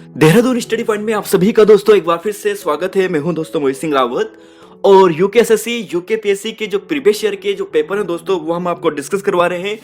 Dehradun study point में आप सभी का दोस्तों एक बार फिर से स्वागत है। मैं हूं दोस्तों मोहित सिंह रावत और यूकेएसएससी यूकेपीएससी के जो प्रीवियस ईयर के जो पेपर हैं दोस्तों वो हम आपको डिस्कस करवा रहे हैं।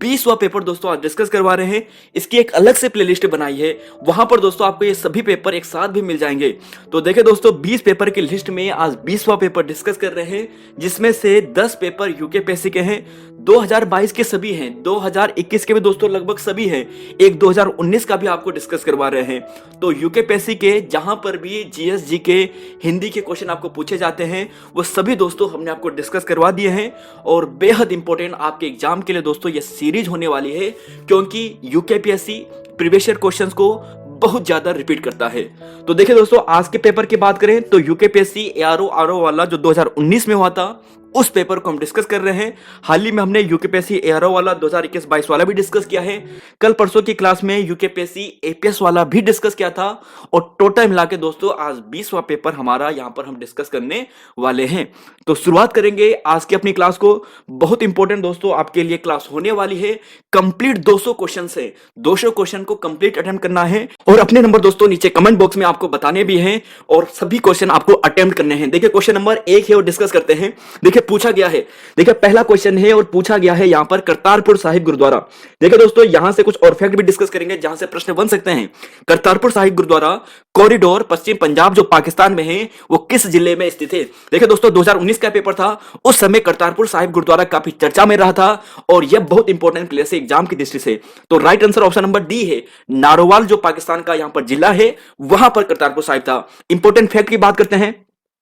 20वां पेपर दोस्तों आज डिस्कस करवा रहे हैं। इसकी एक अलग से प्लेलिस्ट बनाई है, वहां पर दोस्तों आपको ये सभी पेपर एक साथ भी मिल जाएंगे। तो देखिए दोस्तों 20 पेपर की लिस्ट में आज 20वां पेपर डिस्कस कर रहे हैं, जिसमें से 10 पेपर यूकेपीएससी के हैं, 2022 के सभी हैं, 2021 के भी दोस्तों लगभग सभी हैं, एक 2019 का भी आपको डिस्कस करवा रहे हैं। तो यूकेपीएससी के जहां पर भी जीएस जीके हिंदी के क्वेश्चन आपको पूछे जाते हैं वो सभी दोस्तों हमने आपको डिस्कस करवा दिए हैं। और बेहद इंपॉर्टेंट आपके एग्जाम के लिए दोस्तों ये सीरीज होने वाली है, क्योंकि यूकेपीएससी प्रीवियस ईयर क्वेश्चंस को बहुत ज्यादा रिपीट करता है। तो देखिए दोस्तों आज के पेपर की बात करें तो यूकेपीएससी एआरओ आरओ वाला जो 2019 में हुआ था उस पेपर को हम डिस्कस कर रहे हैं। हाल ही में हमने यूकेपीएससी एआरओ वाला 2021-22 वाला भी डिस्कस किया है। कल परसों की क्लास में यूकेपीएससी एपीएस वाला भी डिस्कस किया था। और टोटल मिला के दोस्तों आज 20वां पेपर हमारा यहां पर हम डिस्कस करने वाले हैं। तो शुरुआत करेंगे आज की अपनी क्लास को। बहुत इंपॉर्टेंट दोस्तों आपके लिए क्लास होने वाली है। कंप्लीट 200 क्वेश्चन है, 200 क्वेश्चन को कंप्लीट अटेम्प्ट करना है और अपने नंबर दोस्तों नीचे कमेंट बॉक्स में आपको बताने भी हैं और सभी क्वेश्चन आपको अटेम्प्ट करने हैं। देखिए क्वेश्चन नंबर 1 है और डिस्कस करते हैं। देखिए पूछा गया है, देखिए पहला क्वेश्चन है और पूछा गया है यहां पर करतारपुर साहिब गुरुद्वारा। देखिए दोस्तों यहां से कुछ और फैक्ट भी डिस्कस करेंगे जहां से प्रश्न बन सकते हैं। करतारपुर साहिब गुरुद्वारा कॉरिडोर पश्चिम पंजाब जो पाकिस्तान में है वो किस जिले में स्थित है। देखिए दोस्तों 2019 का पेपर था, उस समय करतारपुर साहिब गुरुद्वारा काफी चर्चा में रहा था और यह बहुत इंपॉर्टेंट प्लेस है एग्जाम की दृष्टि से। तो right answer option number D है, नारोवाल जो पाकिस्तान का यहां पर जिला है वहां पर करतारपुर साहिब था। इंपॉर्टेंट फैक्ट की बात करते हैं।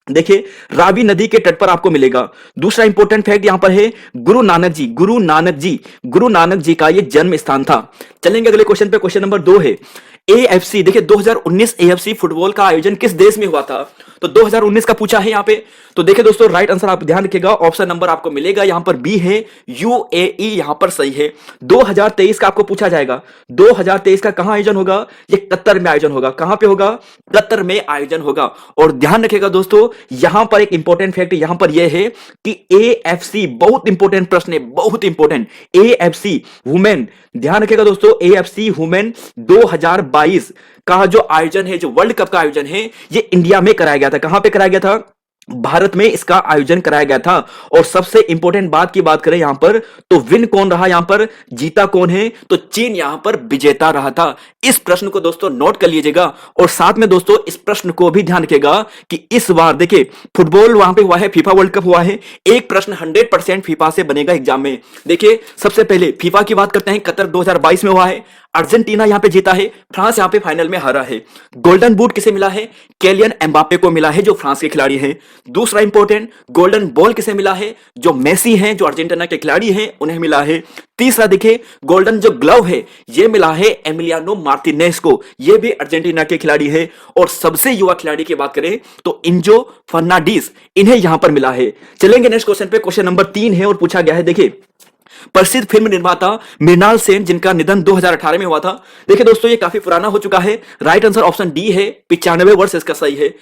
देखिए रावी नदी के तट पर आपको मिलेगा। दूसरा इंपॉर्टेंट फैक्ट यहां पर है गुरु नानक जी का यह जन्म स्थान था। चलेंगे अगले क्वेश्चन पे। क्वेश्चन नंबर 2 है एएफसी। देखिए 2019 एएफसी फुटबॉल का आयोजन किस देश में हुआ था। तो 2019 का पूछा है यहां पे। तो देखिए दोस्तों राइट आंसर आप ध्यान रखिएगा, ऑप्शन नंबर आपको मिलेगा यहां पर बी है, यूएई यहां पर सही है। 2023 का आपको पूछा जाएगा, 2023 का कहां आयोजन होगा। ये कतर में आयोजन होगा। कहां पे होगा, कतर में आयोजन होगा। और ध्यान रखिएगा दोस्तों यहां पर एक इंपॉर्टेंट फैक्ट यहां पर यह है कि एएफसी, बहुत इंपॉर्टेंट प्रश्न है, बहुत इंपॉर्टेंट, एएफसी वुमेन, ध्यान रखिएगा दोस्तों, एएफसी वुमेन 2022 का जो आयोजन है, जो वर्ल्ड कप का आयोजन है, ये इंडिया में कराया गया था। कहां पे कराया गया था, भारत में इसका आयोजन कराया गया था। और सबसे इंपॉर्टेंट बात की बात करें यहां पर तो विन कौन रहा, यहां पर जीता कौन है, तो चीन यहां पर विजेता रहा था। इस प्रश्न को दोस्तों नोट कर लीजिएगा और साथ में दोस्तों इस प्रश्न को भी ध्यान रखिएगा कि इस बार देखिए फुटबॉल वहां पे हुआ है, फीफा वर्ल्ड कप हुआ है। एक प्रश्न 100% फीफा से बनेगा एग्जाम में। देखिए सबसे पहले फीफा की बात करते हैं, कतर 2022 में हुआ है, अर्जेंटीना यहां पे जीता है, फ्रांस यहां पे फाइनल में हारा है। गोल्डन बूट किसे मिला है, केलियन एम्बापे को मिला है जो फ्रांस के खिलाड़ी हैं। दूसरा इंपॉर्टेंट गोल्डन बॉल किसे मिला है, जो मेसी हैं जो अर्जेंटीना के खिलाड़ी हैं उन्हें मिला है। तीसरा देखिए गोल्डन जो ग्लव है ये मिला है एमिलियानो मार्टिनेज को, ये भी अर्जेंटीना के खिलाड़ी है। और सबसे युवा खिलाड़ी की बात करें तो इंजो फर्नांडिस, इन्हें यहां पर मिला है। चलेंगे नेक्स्ट क्वेश्चन पे। क्वेश्चन नंबर 3 है और पूछा गया है, देखिए प्रसिद्ध फिल्म निर्माता मृणाल सेन जिनका निधन 2018 में हुआ था। देखिए दोस्तों ये काफी पुराना हो चुका है। राइट आंसर ऑप्शन डी है, 95 वर्ष इसका सही है।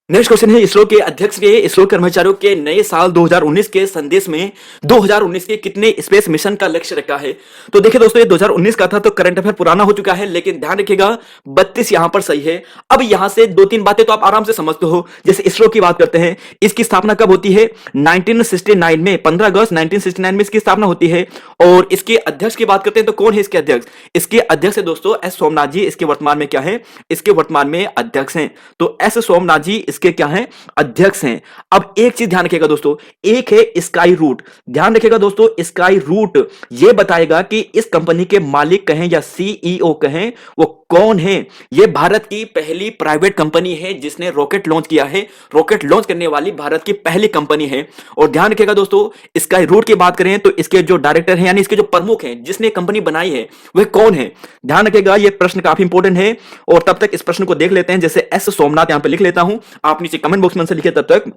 नेक्स्ट क्वेश्चन है इसरो के अध्यक्ष के इसरो कर्मचारियों के नए साल 2019 के संदेश में 2019 के कितने स्पेस मिशन का लक्ष्य रखा है। तो देखिए दोस्तों ये 2019 का था तो करंट अफेयर पुराना हो चुका है, लेकिन ध्यान रखिएगा 32 यहां पर सही है। अब यहां से 2-3 बातें तो आप आराम से समझते हो। जैसे इसरो की बात करते हैं, इसकी स्थापना कब होती है, 1969 में, 15 अगस्त 1969 में इसकी स्थापना होती है। और इसके अध्यक्ष की बात करते हैं तो कौन है इसके अध्यक्ष, इसके अध्यक्ष है दोस्तों एस सोमनाथ जी। इसके वर्तमान में क्या है, इसके वर्तमान में अध्यक्ष हैं। तो एस सोमनाथ जी इसके क्या हैं, अध्यक्ष हैं। अब एक चीज ध्यान रखिएगा दोस्तों, एक है स्काई रूट। ध्यान रखिएगा दोस्तों स्काई रूट ये बताएगा कि इस कंपनी के मालिक कहें या सीईओ कहें वो कौन है। ये भारत की पहली प्राइवेट कंपनी है जिसने रॉकेट लॉन्च किया है, रॉकेट लॉन्च करने वाली भारत की पहली कंपनी है। और ध्यान रखिएगा दोस्तों स्काई रूट की बात करें तो इसके जो डायरेक्टर हैं यानी इसके जो प्रमुख हैं जिसने कंपनी बनाई है वह कौन है। ध्यान रखिएगा ये प्रश्न काफी इंपॉर्टेंट है। और तब तक इस प्रश्न को देख लेते हैं। जैसे एस सोमनाथ यहां पे लिख लेता हूं, आप नीचे कमेंट बॉक्स में से लिखे तब तक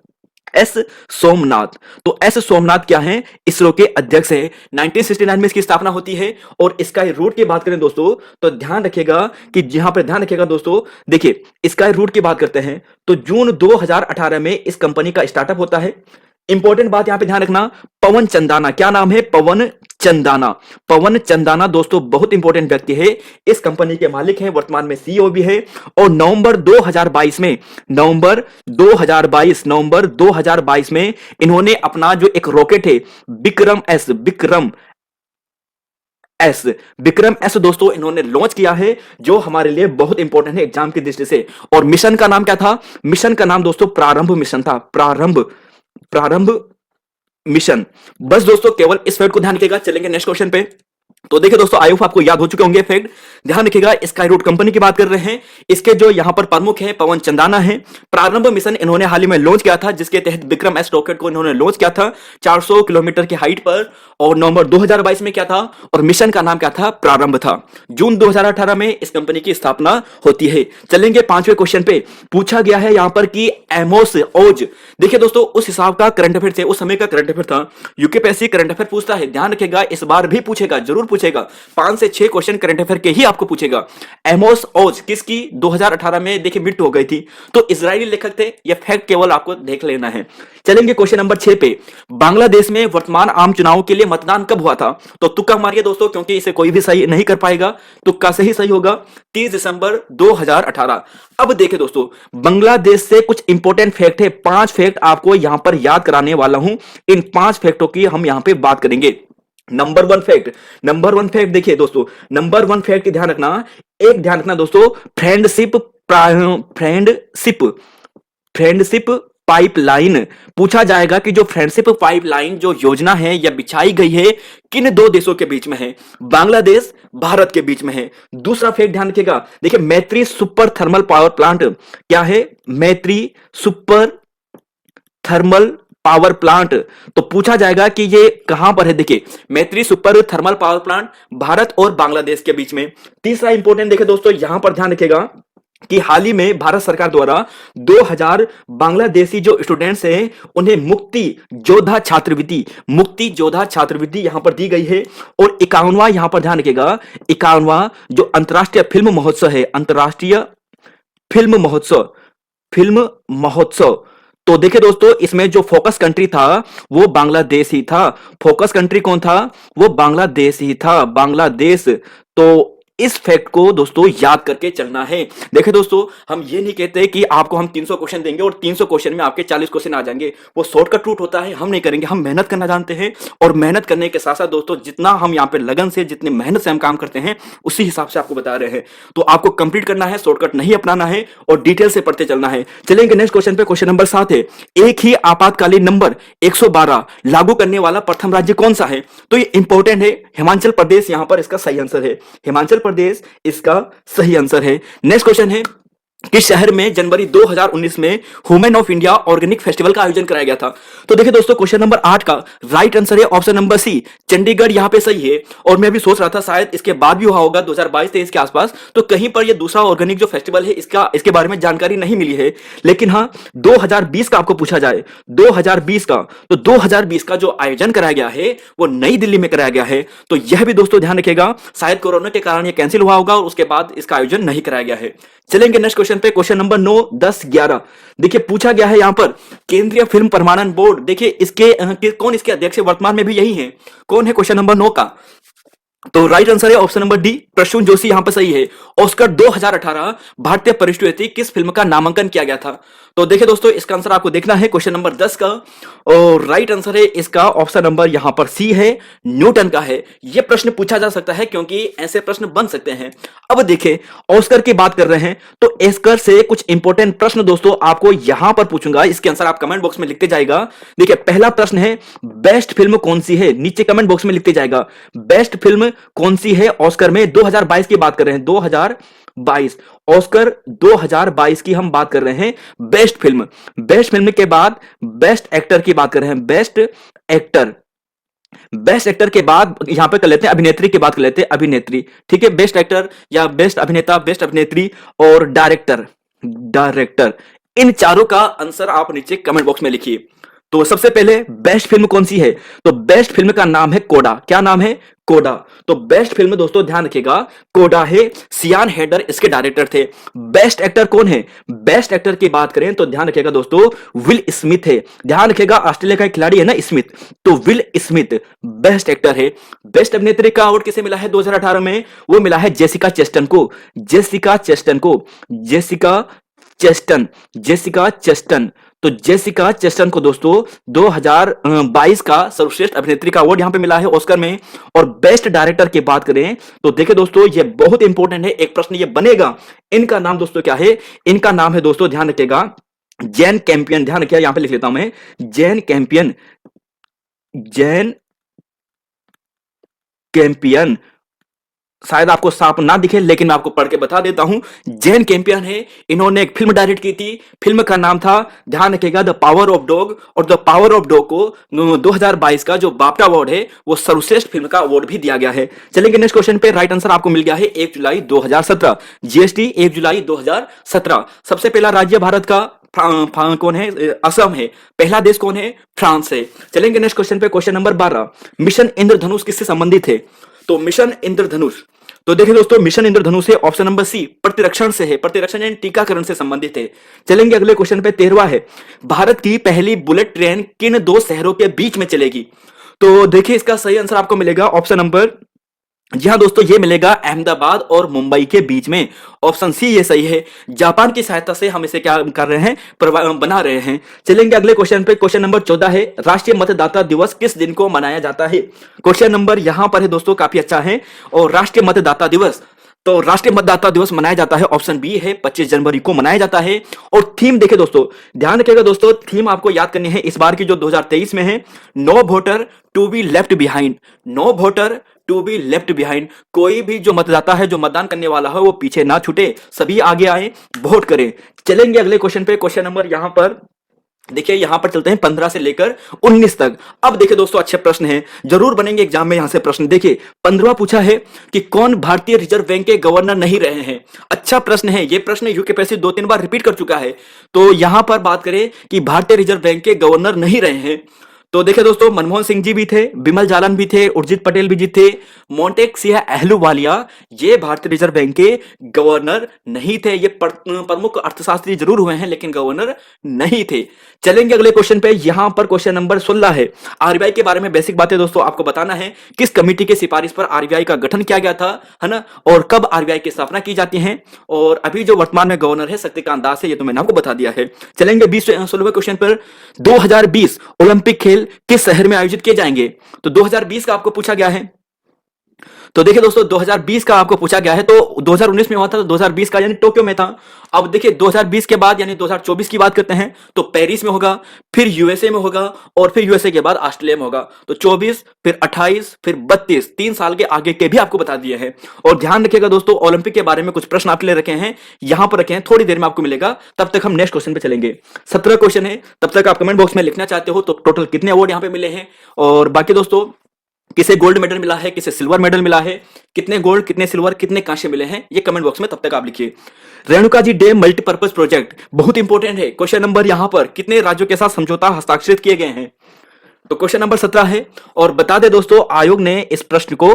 एस सोमनाथ। तो एस सोमनाथ क्या है, इसरो के अध्यक्ष है। 1969 में इसकी स्थापना होती है। और स्काई रूट की बात करें दोस्तों तो ध्यान रखिएगा कि यहां पर ध्यान रखिएगा दोस्तों, देखिए स्काई रूट की बात करते हैं तो जून 2018 में इस कंपनी का स्टार्टअप होता है। इंपॉर्टेंट बात यहां पे ध्यान रखना, पवन चंदाना, क्या नाम है, पवन चंदाना। पवन चंदाना दोस्तों बहुत इंपॉर्टेंट व्यक्ति है, इस कंपनी के मालिक हैं, वर्तमान में सीईओ भी है। और नवंबर 2022 में, नवंबर 2022 में इन्होंने अपना जो एक रॉकेट है विक्रम एस दोस्तों इन्होंने लॉन्च किया है, जो हमारे लिए बहुत इंपॉर्टेंट है एग्जाम की दृष्टि से। और मिशन का नाम क्या था? मिशन का नाम दोस्तों प्रारंभ मिशन था, प्रारंभ मिशन। बस दोस्तों केवल इस फैक्ट को ध्यान रखिएगा। चलेंगे नेक्स्ट क्वेश्चन पे। तो देखिए दोस्तों, आई होप आपको याद हो चुके होंगे फैक्ट। ध्यान रखिएगा, स्काई रूट कंपनी की बात कर रहे हैं। इसके जो यहां पर प्रमुख हैं पवन चंदाना है। प्रारंभ मिशन इन्होंने हाल ही में लॉन्च किया था, जिसके तहत विक्रम एस रॉकेट को इन्होंने लॉन्च किया था 400 किलोमीटर की हाइट पर, और नवंबर 2022 में क्या था, और मिशन का नाम क्या था? प्रारंभ था। जून 2018 में इस कंपनी की स्थापना होती है। चलेंगे पांचवें क्वेश्चन पे। पूछा गया है यहां पर कि एमोस ओज, देखिए दोस्तों उस हिसाब का करंट अफेयर थे, उस समय का करंट अफेयर था। यूकेपीएससी करंट अफेयर पूछता है, ध्यान रखिएगा, इस बार भी पूछेगा, जरूर पूछेगा। 5 से 6 क्वेश्चन करंट अफेयर के ही आपको पूछेगा। एमोस ओज किसकी 2018 में देखिए मृत्यु हो गई थी, तो इजरायली लेखक थे। यह फैक्ट केवल आपको देख लेना है। चलेंगे क्वेश्चन नंबर 6 पे। बांग्लादेश में वर्तमान आम चुनाव के लिए मतदान कब हुआ था? तो तुक्का मारिए दोस्तों, क्योंकि इसे कोई भी सही नहीं कर पाएगा। तुक्का सही होगा 30 दिसंबर 2018। अब देखिए दोस्तों, बांग्लादेश से कुछ इंपॉर्टेंट फैक्ट है, 5 फैक्ट आपको यहां पर याद कराने वाला हूं। इन 5 फैक्टों की हम यहां पे बात करेंगे। नंबर वन फैक्ट देखिए दोस्तों, नंबर वन फैक्ट ध्यान रखना दोस्तों, फ्रेंडशिप पाइपलाइन। पूछा जाएगा कि जो फ्रेंडशिप पाइपलाइन जो योजना है या बिछाई गई है, किन 2 देशों के बीच में है? बांग्लादेश भारत के बीच में है। दूसरा फैक्ट ध्यान रखिएगा, देखिए मैत्री सुपर थर्मल पावर प्लांट क्या है? मैत्री सुपर थर्मल पावर प्लांट। तो पूछा जाएगा कि ये कहां पर है? देखिए मैत्री super thermal power plant Bharat और बांग्लादेश के बीच में। तीसरा इंपॉर्टेंट देखिए दोस्तों, यहां पर ध्यान रखिएगा कि हाल ही में भारत सरकार द्वारा 2000 बांग्लादेशी जो स्टूडेंट्स हैं उन्हें मुक्ति योद्धा छात्रवृत्ति यहां पर दी गई है। और 51वां यहां पर ध्यान रखिएगा, 51वां जो अंतर्राष्ट्रीय फिल्म महोत्सव है, अंतर्राष्ट्रीय फिल्म महोत्सव। तो देखिए दोस्तों, इसमें जो फोकस कंट्री था वो बांग्लादेश ही था। फोकस कंट्री कौन था? वो बांग्लादेश ही था, बांग्लादेश। तो इस फैक्ट को दोस्तों याद करके चलना है। देखिए दोस्तों, हम ये नहीं कहते कि आपको हम 300 क्वेश्चन देंगे और 300 क्वेश्चन में आपके 40 क्वेश्चन आ जाएंगे, वो शॉर्टकट रूट होता है, हम नहीं करेंगे। हम मेहनत करना जानते हैं, और मेहनत करने के साथ साथ दोस्तों जितना हम यहाँ पे लगन से, जितनी मेहनत से हम काम करते हैं, उसी हिसाब से आपको बता रहे हैं। तो आपको कंप्लीट करना है, शॉर्टकट नहीं अपनाना है, और डिटेल से पढ़ते चलना है। चलेंगे नेक्स्ट क्वेश्चन पे। क्वेश्चन नंबर 7 है, एक ही आपातकालीन नंबर 112 लागू करने वाला प्रथम राज्य कौन सा है? तो ये इंपॉर्टेंट है, हिमाचल प्रदेश यहां पर इसका सही आंसर है। हिमाचल प्रदेश इसका सही आंसर है। नेक्स्ट क्वेश्चन है, किस शहर में जनवरी 2019 में women of India organic festival का आयोजन कराया गया था? तो देखिए दोस्तों, क्वेश्चन नंबर 8 का राइट आंसर है ऑप्शन नंबर सी, चंडीगढ़। यहां पे सही है। और मैं भी सोच रहा था शायद इसके बाद भी हुआ होगा 2022-23 के आसपास, तो कहीं पर ये दूसरा ऑर्गेनिक जो फेस्टिवल है इसके बारे में जानकारी नहीं मिली है। लेकिन हाँ, 2020 का आपको पूछा जाए, 2020 का, तो 2020 का जो आयोजन कराया गया है वो नई दिल्ली में कराया गया है। तो यह भी दोस्तों ध्यान रखिएगा, शायद कोरोना के कारण यह कैंसिल हुआ होगा और उसके बाद इसका आयोजन नहीं कराया गया है। चलेंगे नेक्स्ट क्वेश्चन पे। क्वेश्चन नंबर 9, 10, 11 देखिए पूछा गया है यहां पर, केंद्रीय फिल्म प्रमाणन बोर्ड, देखिए कौन इसके अध्यक्ष है? वर्तमान में भी यही है। कौन है क्वेश्चन नंबर 9 का? तो राइट आंसर है option number D, Prasoon Joshi यहां पर सही है। ऑस्कर 2018 भारतीय परिस्थिति किस फिल्म का नामांकन किया गया था? तो देखिए दोस्तों, इसका आंसर आपको देखना है क्वेश्चन नंबर 10 का, और राइट आंसर है इसका ऑप्शन नंबर यहां पर सी है, न्यूटन का है। यह प्रश्न पूछा जा सकता है क्योंकि ऐसे प्रश्न बन सकते हैं। अब देखिए, ऑस्कर की बात कर रहे हैं तो ऑस्कर से कुछ इंपॉर्टेंट प्रश्न दोस्तों आपको यहां पर पूछूंगा, इसके आंसर आप कमेंट बॉक्स में लिखते जाएगा। देखिए पहला प्रश्न है, बेस्ट फिल्म कौन सी है? नीचे कमेंट बॉक्स में लिखते जाएगा, बेस्ट फिल्म कौन सी है ऑस्कर में? 2022 की बात कर रहे हैं, 2022 ऑस्कर 2022 की हम बात कर रहे हैं। बेस्ट फिल्म के बाद बेस्ट एक्टर की बात कर रहे हैं, बेस्ट एक्टर के बाद यहां पे कर लेते हैं अभिनेत्री की बात कर लेते हैं, अभिनेत्री। ठीक है, बेस्ट एक्टर या बेस्ट अभिनेता, बेस्ट अभिनेत्री और डायरेक्टर। इन चारों का आंसर आप नीचे कमेंट बॉक्स में लिखिए। तो सबसे पहले बेस्ट फिल्म कौन सी है? तो बेस्ट फिल्म का नाम है कोडा। क्या नाम है? कोडा। तो बेस्ट फिल्म दोस्तों ध्यान रखिएगा, कोडा है। सियान हेडर इसके डायरेक्टर थे। बेस्ट एक्टर कौन है? बेस्ट एक्टर की बात करें तो ध्यान रखिएगा दोस्तों, विल स्मिथ है। ध्यान रखिएगा, ऑस्ट्रेलिया का एक खिलाड़ी है ना स्मिथ, तो विल स्मिथ बेस्ट एक्टर है। बेस्ट अभिनेत्री का अवार्ड किसे मिला है 2018 में? वो मिला है जेसिका चेस्टन को। जेसिका चेस्टन को, जेसिका चेस्टन, जेसिका चेस्टन। तो जेसिका चेस्टन को दोस्तों 2022 का सर्वश्रेष्ठ अभिनेत्री का अवार्ड यहां पे मिला है ऑस्कर में। और बेस्ट डायरेक्टर की बात करें तो देखिए दोस्तों, ये बहुत इंपॉर्टेंट है, एक प्रश्न ये बनेगा। इनका नाम दोस्तों क्या है? इनका नाम है दोस्तों, ध्यान रखिएगा, जैन कैंपियन। ध्यान रखिएगा, यहां पे लिख लेता हूं मैं, जैन कैंपियन, जैन कैंपियन। शायद आपको सांप ना दिखे, लेकिन मैं आपको पढ़ के बता देता हूं। जैन कैंपियन है, इन्होंने एक फिल्म डायरेक्ट की थी। फिल्म का नाम था, ध्यान रखिएगा, द पावर ऑफ डॉग। और द पावर ऑफ डॉग को 2022 का जो बाफ्टा अवार्ड है, वो सर्वश्रेष्ठ फिल्म का अवार्ड भी दिया गया है। चलेंगे नेक्स्ट क्वेश्चन पे। राइट आंसर आपको मिल गया है 1 जुलाई 2017। जीएसटी 1 जुलाई 2017। सबसे पहला राज्य भारत का कौन है? असम है। पहला देश कौन है? फ्रांस है। चलेंगे नेक्स्ट क्वेश्चन पे, क्वेश्चन नंबर 12। मिशन इंद्रधनुष किससे संबंधित है? तो मिशन इंद्रधनुष, तो देखिए दोस्तों, मिशन इंद्रधनुष है ऑप्शन नंबर सी, प्रतिरक्षण से है। प्रतिरक्षण यानी टीकाकरण से संबंधित है। चलेंगे अगले क्वेश्चन पे, 13वां है। भारत की पहली बुलेट ट्रेन किन दो शहरों के बीच में चलेगी? तो देखिए इसका सही आंसर आपको मिलेगा ऑप्शन नंबर, जी हाँ दोस्तों, ये मिलेगा अहमदाबाद और मुंबई के बीच में। ऑप्शन सी ये सही है। जापान की सहायता से हम इसे क्या कर रहे हैं? बना रहे हैं। चलेंगे अगले क्वेश्चन पे, क्वेश्चन नंबर 14 है। राष्ट्रीय मतदाता दिवस किस दिन को मनाया जाता है? क्वेश्चन नंबर यहां पर है दोस्तों, काफी अच्छा है। और राष्ट्रीय मतदाता दिवस, तो राष्ट्रीय मतदाता दिवस मनाया जाता है, ऑप्शन बी है, 25 जनवरी को मनाया जाता है। और थीम देखिए दोस्तों, ध्यान रखिएगा दोस्तों, थीम आपको याद करनी है इस बार की जो 2023 में है, no voter to be left behind. No voter to be left behind. कोई भी जो मतदाता है, जो मतदान करने वाला है, वो पीछे ना छूटे, सभी आगे आए, वोट करें। चलेंगे अगले क्वेश्चन पे, क्वेश्चन नंबर यहां पर देखिए, यहां पर चलते हैं 15 से लेकर 19 तक। अब देखिए दोस्तों, अच्छे प्रश्न हैं, जरूर बनेंगे एग्जाम में यहां से प्रश्न। देखिए 15वां पूछा है कि कौन भारतीय रिजर्व बैंक के गवर्नर नहीं रहे हैं? अच्छा प्रश्न है ये, प्रश्न यूकेपीएससी 2-3 बार रिपीट कर चुका है। तो यहां पर बात करें कि भारतीय रिजर्व बैंक के गवर्नर नहीं रहे हैं, तो देखिए दोस्तों, मनमोहन सिंह जी भी थे, बिमल जालन भी थे, उर्जित पटेल भी जी थे, मोंटेक्सिया अहलूवालिया ये भारतीय रिजर्व बैंक के गवर्नर नहीं थे। ये प्रमुख अर्थशास्त्री जरूर हुए हैं, लेकिन गवर्नर नहीं थे। चलेंगे अगले क्वेश्चन पे, यहां पर क्वेश्चन नंबर 16 है। आरबीआई के बारे में बेसिक बातें दोस्तों आपको बताना है। किस कमेटी की सिफारिश पर आरबीआई का गठन किया गया था, है ना, और कब आरबीआई की स्थापना की जाती है, और अभी जो वर्तमान में गवर्नर है शक्तिकांत दास है, ये तो मैंने आपको बता दिया है। चलेंगे 16वें क्वेश्चन पर, 2020 ओलंपिक खेल किस शहर में आयोजित किए जाएंगे? तो 2020 का आपको पूछा गया है। तो देखिए दोस्तों, 2020 का आपको पूछा गया है, तो 2019 में हुआ था, तो 2020 का यानी टोक्यो में था। अब देखिए 2020 के बाद यानी 2024 की बात करते हैं, तो पेरिस में होगा, फिर यूएसए में होगा, और फिर यूएसए के बाद ऑस्ट्रेलिया में होगा। तो 24, फिर 28, फिर 32, 3 साल के आगे के भी आपको बता दिए हैं। और ध्यान रखिएगा दोस्तों, ओलंपिक के बारे में कुछ प्रश्न आपके लिए रखे हैं, यहां पर रखे हैं, थोड़ी देर में आपको मिलेगा। तब तक हम नेक्स्ट क्वेश्चन पे चलेंगे। 17 क्वेश्चन है, तब तक आप कमेंट बॉक्स में लिखना चाहते हो तो टोटल कितने अवार्ड यहां पे मिले हैं, और बाकी दोस्तों किसे गोल्ड मेडल मिला है, किसे सिल्वर मेडल मिला है, कितने गोल्ड, कितने सिल्वर, कितने कांस्य मिले हैं, ये कमेंट बॉक्स में तब तक आप लिखिए। Renuka ji dam multipurpose project बहुत इंपॉर्टेंट है। क्वेश्चन नंबर यहां पर, कितने राज्यों के साथ समझौता हस्ताक्षरित किए गए हैं? तो क्वेश्चन नंबर 17 है। और बता दे दोस्तों, आयोग ने इस प्रश्न को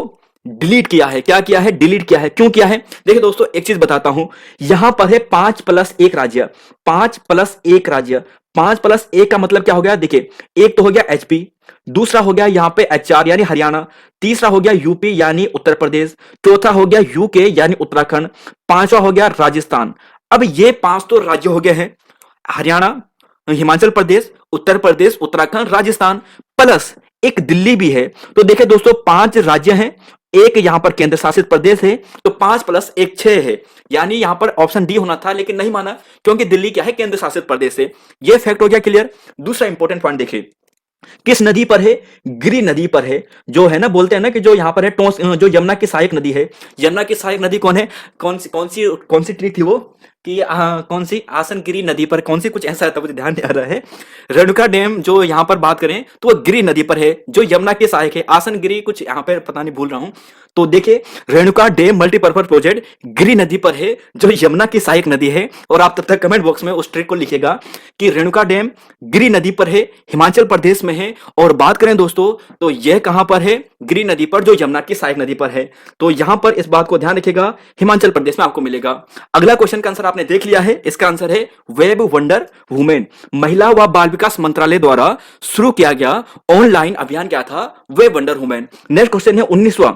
डिलीट किया है। क्या किया है? डिलीट किया है। क्यों किया है? देखिए दोस्तों, एक चीज बताता हूं, यहां पर है 5+1 राज्य, 5+1 राज्य। 5+1 का मतलब क्या हो गया? देखिए, एक तो हो गया एचपी, दूसरा हो गया यहां पे एचआर यानी हरियाणा, तीसरा हो गया यूपी यानी उत्तर प्रदेश, चौथा हो गया यूके यानी उत्तराखंड, पांचवा हो गया राजस्थान। अब ये 5 तो राज्य हो गए हैं, हरियाणा, हिमाचल प्रदेश, उत्तर प्रदेश, उत्तराखंड, राजस्थान, प्लस एक दिल्ली भी है। तो देखिए दोस्तों, 5 राज्य हैं, एक यहां पर केंद्र शासित प्रदेश है, तो 5+1 6 है। यानी यहां पर ऑप्शन डी होना था, लेकिन नहीं माना, क्योंकि दिल्ली क्या है? केंद्र शासित प्रदेश है। यह फैक्ट हो गया क्लियर। दूसरा इंपॉर्टेंट पॉइंट देखिए, किस नदी पर है? गिरि नदी पर है। जो है ना, बोलते हैं ना कि जो यहां पर है जो यमुना की सहायक नदी है। यमुना की सहायक नदी कौन है? कौन सी ट्री थी वो? कि कौन सी आसनगिरी नदी पर, कौन सी कुछ ऐसा था, मुझे ध्यान नहीं आ रहा है। रेणुका डैम जो यहाँ पर बात करें तो वो गिरी नदी पर है जो यमुना के सहायक है। आसनगिरी कुछ यहाँ पर पता नहीं, भूल रहा हूं। तो देखिए रेणुका डैम मल्टीपर्पज प्रोजेक्ट गिरी नदी पर है जो यमुना की सहायक नदी है। और आप तब तक कमेंट बॉक्स में उस ट्रिक को लिखिएगा कि रेणुका डैम गिरी नदी पर है, हिमाचल प्रदेश में है। और बात करें दोस्तों तो यह कहां पर है, गिरी नदी पर जो यमुना की सहायक नदी पर है। तो यहां पर इस बात को ध्यान रखिएगा, हिमाचल प्रदेश में आपको मिलेगा। अगला क्वेश्चन का आंसर आपने देख लिया है, इसका आंसर है वेब वंडर वुमेन। महिला व बाल विकास मंत्रालय द्वारा शुरू किया गया ऑनलाइन अभियान क्या था, web wonder women. Next question है 19वां,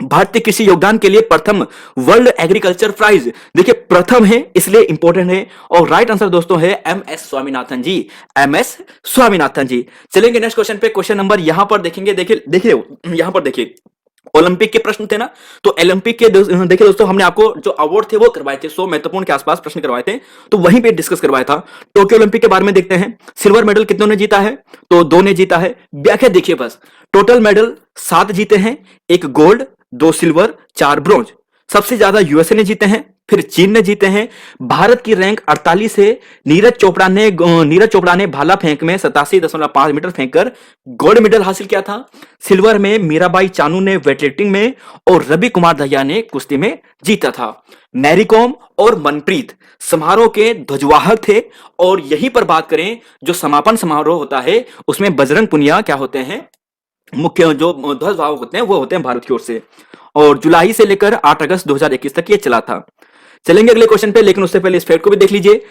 भारतीय कृषि योगदान के लिए प्रथम वर्ल्ड एग्रीकल्चर प्राइज। देखिए प्रथम है इसलिए इंपॉर्टेंट है। और राइट आंसर दोस्तों है MS स्वामीनाथन जी, MS स्वामीनाथन जी। चलेंगे नेक्स्ट क्वेश्चन पे। क्वेश्चन नंबर यहां पर देखेंगे, देखिए देखिए यहां पर देखिए ओलंपिक के प्रश्न थे ना, तो ओलंपिक के देखिए दोस्तों हमने आपको जो अवार्ड थे वो करवाए थे, 100 महत्वपूर्ण के आसपास प्रश्न करवाए थे, तो वहीं पे डिस्कस करवाया था। टोक्यो ओलंपिक के बारे में देखते हैं। सिल्वर मेडल कितनों ने जीता है, तो 2 ने जीता है। व्याख्या देखिए बस, टोटल मेडल 7 जीते हैं, 1 गोल्ड, 2 सिल्वर, 4 ब्रॉन्ज। सबसे ज्यादा यूएसए ने जीते हैं, फिर चीन ने जीते हैं। भारत की रैंक 48 है। नीरज चोपड़ा ने भाला फेंक में 87.5 मीटर फेंककर गोल्ड मेडल हासिल किया था। सिल्वर में मीराबाई चानू ने वेटलिफ्टिंग में और रवि कुमार दहिया ने कुश्ती में जीता था। मैरी कॉम और मनप्रीत समारोह के ध्वजवाहक थे। और यहीं पर बात करें जो समापन समारोह होता है उसमें बजरंग पुनिया क्या होते हैं, मुख्य जो ध्वजवाहक होते हैं वो होते हैं भारत की ओर से। और जुलाई से लेकर 8 अगस्त 2021 तक ये चला था। चलेंगे अगले क्वेश्चन पे, लेकिन उससे पहले इस फैक्ट को भी देख लीजिए।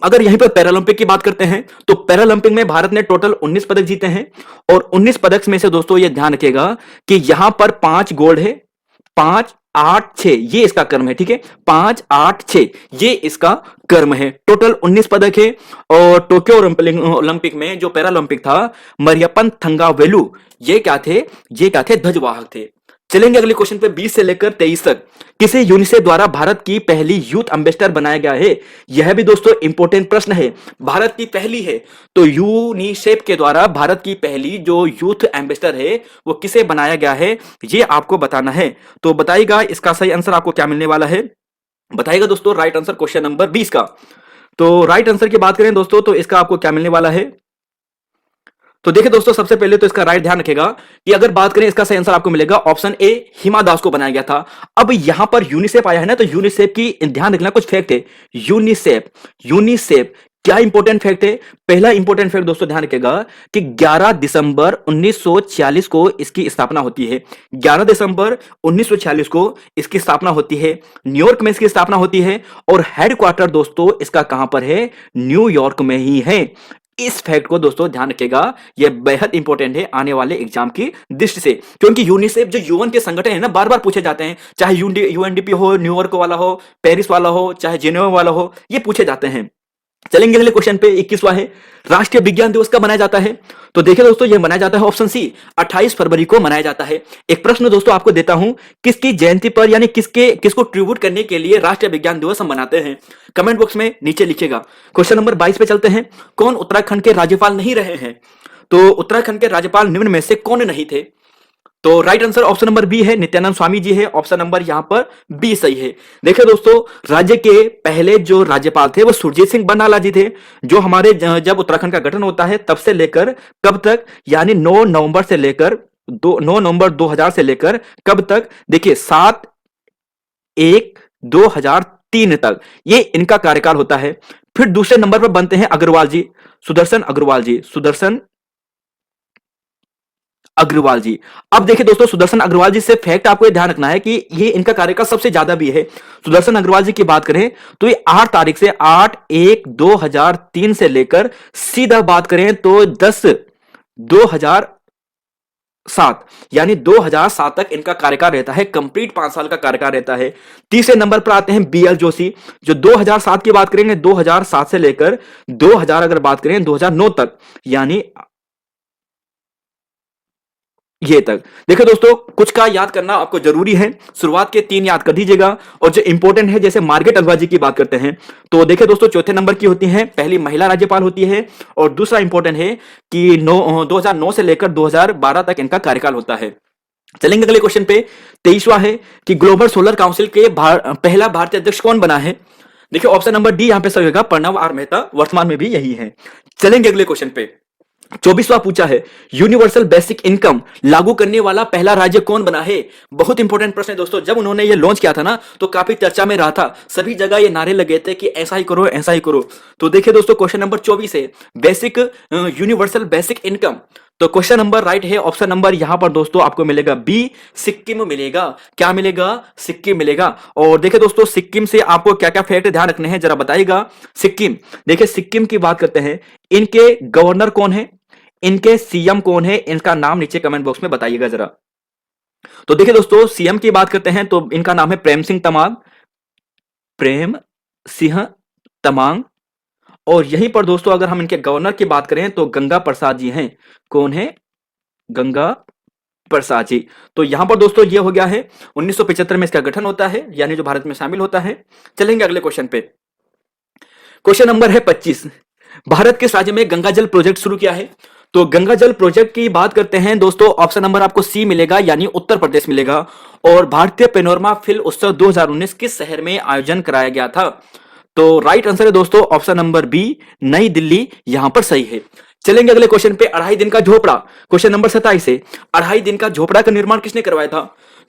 अगर यहीं पर पैरालंपिक की बात करते हैं तो पैरालंपिक में भारत ने टोटल 19 पदक जीते हैं। और 19 पदक में से दोस्तों ये ध्यान रखिएगा कि यहां पर 5 गोल्ड है, 5 8 6 ये इसका क्रम है, ठीक है, 5 8 6 ये इसका क्रम है। टोटल 19 पदक है। और टोक्यो ओलंपिक में जो पैरालंपिक था, मरियप्पन थंगावेलु ये क्या थे, ये क्या थे, ध्वजवाहक थे। चलेंगे अगले क्वेश्चन पे, 20 से लेकर 23 तक किसे यूनिसेफ द्वारा भारत की पहली यूथ एम्बेसडर बनाया गया है। यह भी दोस्तों इंपॉर्टेंट प्रश्न है, भारत की पहली है तो यूनिसेफ के द्वारा भारत की पहली जो यूथ एम्बेसडर है वो किसे बनाया गया है, ये आपको बताना है। तो बताइएगा इसका सही आंसर आपको क्या मिलने वाला है, बताइएगा दोस्तों राइट आंसर क्वेश्चन नंबर 20 का। तो राइट आंसर की बात करें दोस्तों तो इसका आपको क्या मिलने वाला है। तो देखिए दोस्तों सबसे पहले तो इसका राइट ध्यान रखेगा कि अगर बात करें इसका सही आंसर आपको मिलेगा ऑप्शन ए, हिमा दास को बनाया गया था। अब यहां पर यूनिसेफ आया है ना, तो यूनिसेफ की ध्यान रखना कुछ फैक्ट है। यूनिसेफ यूनिसेफ क्या इंपॉर्टेंट फैक्ट है। पहला इंपॉर्टेंट फैक्ट दोस्तों ध्यान रखेगा कि 11 दिसंबर 1946 को इसकी स्थापना होती है। 11 दिसंबर 1946 को इसकी स्थापना होती है, न्यूयॉर्क में इसकी स्थापना होती है। और हेडक्वार्टर दोस्तों इसका कहां पर है, न्यूयॉर्क में ही है। इस फैक्ट को दोस्तों ध्यान रखिएगा, यह बेहद इंपॉर्टेंट है आने वाले एग्जाम की दृष्टि से, क्योंकि यूनिसेफ जो यूएन के संगठन है ना, बार बार पूछे जाते हैं, चाहे यूएनडीपी हो, न्यूयॉर्क वाला हो, पेरिस वाला हो, चाहे जिनेवा वाला हो, ये पूछे जाते हैं। चलेंगे अगले क्वेश्चन पे, 21वां है, राष्ट्रीय विज्ञान दिवस कब मनाया जाता है। तो देखिए दोस्तों यह मनाया जाता है ऑप्शन सी, 28 फरवरी को मनाया जाता है। एक प्रश्न दोस्तों आपको देता हूं, किसकी जयंती पर यानी किसको ट्रिब्यूट करने के लिए राष्ट्रीय विज्ञान दिवस हम मनाते हैं, कमेंट बॉक्स में नीचे लिखिएगा। क्वेश्चन नंबर 22 पे चलते हैं, कौन उत्तराखंड के राज्यपाल नहीं रहे हैं। तो उत्तराखंड के राज्यपाल निम्न में से कौन नहीं थे। तो right answer option number B है, नित्यानंद स्वामी जी है। ऑप्शन नंबर यहां पर बी सही है। देखिए दोस्तों राज्य के पहले जो राज्यपाल थे वो सुरजीत सिंह बरनाला जी थे, जो हमारे जब उत्तराखंड का गठन होता है तब से लेकर कब तक, यानी 9 नवंबर से लेकर 9 नवंबर 2000 से लेकर कब तक, देखिए 7/1/2003 तक ये इनका कार्यकाल होता है। फिर दूसरे नंबर पर बनते हैं अग्रवाल जी, सुदर्शन अग्रवाल जी, सुदर्शन अग्रवाल जी। अब देखिए दोस्तों सुदर्शन अग्रवाल जी से फैक्ट आपको ये ध्यान रखना है कि ये इनका कार्यकाल सबसे ज्यादा भी है। सुदर्शन अग्रवाल जी की बात करें तो ये 8 तारीख से 8/1/2003 से लेकर सीधा बात करें तो 10/2007 यानी 2007 तक इनका कार्यकाल रहता है, कंप्लीट 5 साल का कार्यकाल रहता है। तीसरे नंबर पर आते हैं BL जोशी, जो 2007 की बात करेंगे, 2007 से लेकर 2000 अगर बात करें 2009 तक, यानी ये तक। देखिए दोस्तों कुछ का याद करना आपको जरूरी है, शुरुआत के 3 याद कर दीजिएगा। और जो इंपॉर्टेंट है जैसे मार्गारेट अग्रवाल जी की बात करते हैं तो देखिए दोस्तों चौथे नंबर की होती है, पहली महिला राज्यपाल होती है। और दूसरा इंपॉर्टेंट है कि 2009 से लेकर 2012 तक इनका कार्यकाल होता है। चलेंगे अगले क्वेश्चन पे, 23वां है कि ग्लोबल सोलर काउंसिल के पहला भारतीय अध्यक्ष कौन बना है। देखिए ऑप्शन नंबर डी यहां पे सही होगा, प्रणव आर मेहता वर्तमान में भी यही है। चलेंगे अगले क्वेश्चन पे। 24वां पूछा है, यूनिवर्सल बेसिक इनकम लागू करने वाला पहला राज्य कौन बना है? बहुत इंपॉर्टेंट प्रश्न है दोस्तों। जब उन्होंने ये लॉन्च किया था ना तो काफी चर्चा में रहा था, सभी जगह ये नारे लगे थे कि ऐसा ही करो ऐसा ही करो। तो देखिए दोस्तों क्वेश्चन नंबर 24 है बेसिक यूनिवर्सल बेसिक इनकम। तो क्वेश्चन नंबर राइट है, ऑप्शन नंबर यहां पर दोस्तों आपको मिलेगा बी, सिक्किम मिलेगा। क्या मिलेगा? सिक्किम मिलेगा। और देखिए दोस्तों सिक्किम से आपको क्या क्या फैक्ट ध्यान रखने हैं जरा बताइएगा। सिक्किम, देखिए सिक्किम की बात करते हैं, इनके गवर्नर कौन है, इनके सीएम कौन है, इनका नाम नीचे कमेंट बॉक्स में बताइएगा जरा। तो देखिए दोस्तों सीएम की बात करते हैं तो इनका नाम है प्रेम सिंह तमांग, प्रेम सिंह तमांग। और यहीं पर दोस्तों अगर हम इनके गवर्नर की बात करें तो गंगा प्रसाद जी हैं। कौन है? गंगा प्रसाद जी। तो यहां पर दोस्तों ये हो गया है 1975 में इसका गठन होता है, यानी जो भारत में शामिल होता है। चलेंगे अगले क्वेश्चन पे। क्वेश्चन नंबर है 25, भारत किस राज्य में गंगा जल प्रोजेक्ट शुरू किया है? तो गंगा जल प्रोजेक्ट की बात करते हैं दोस्तों, ऑप्शन नंबर आपको सी मिलेगा, यानी उत्तर प्रदेश मिलेगा। और भारतीय पेनोरमा फिल्म उत्सव 2019 किस शहर में आयोजन कराया गया था? तो राइट आंसर है दोस्तों ऑप्शन नंबर बी, नई दिल्ली यहां पर सही है। चलेंगे अगले क्वेश्चन पे। 2.5 दिन का झोपड़ा, क्वेश्चन नंबर 27 है, 2.5 दिन का झोपड़ा का निर्माण किसने करवाया था?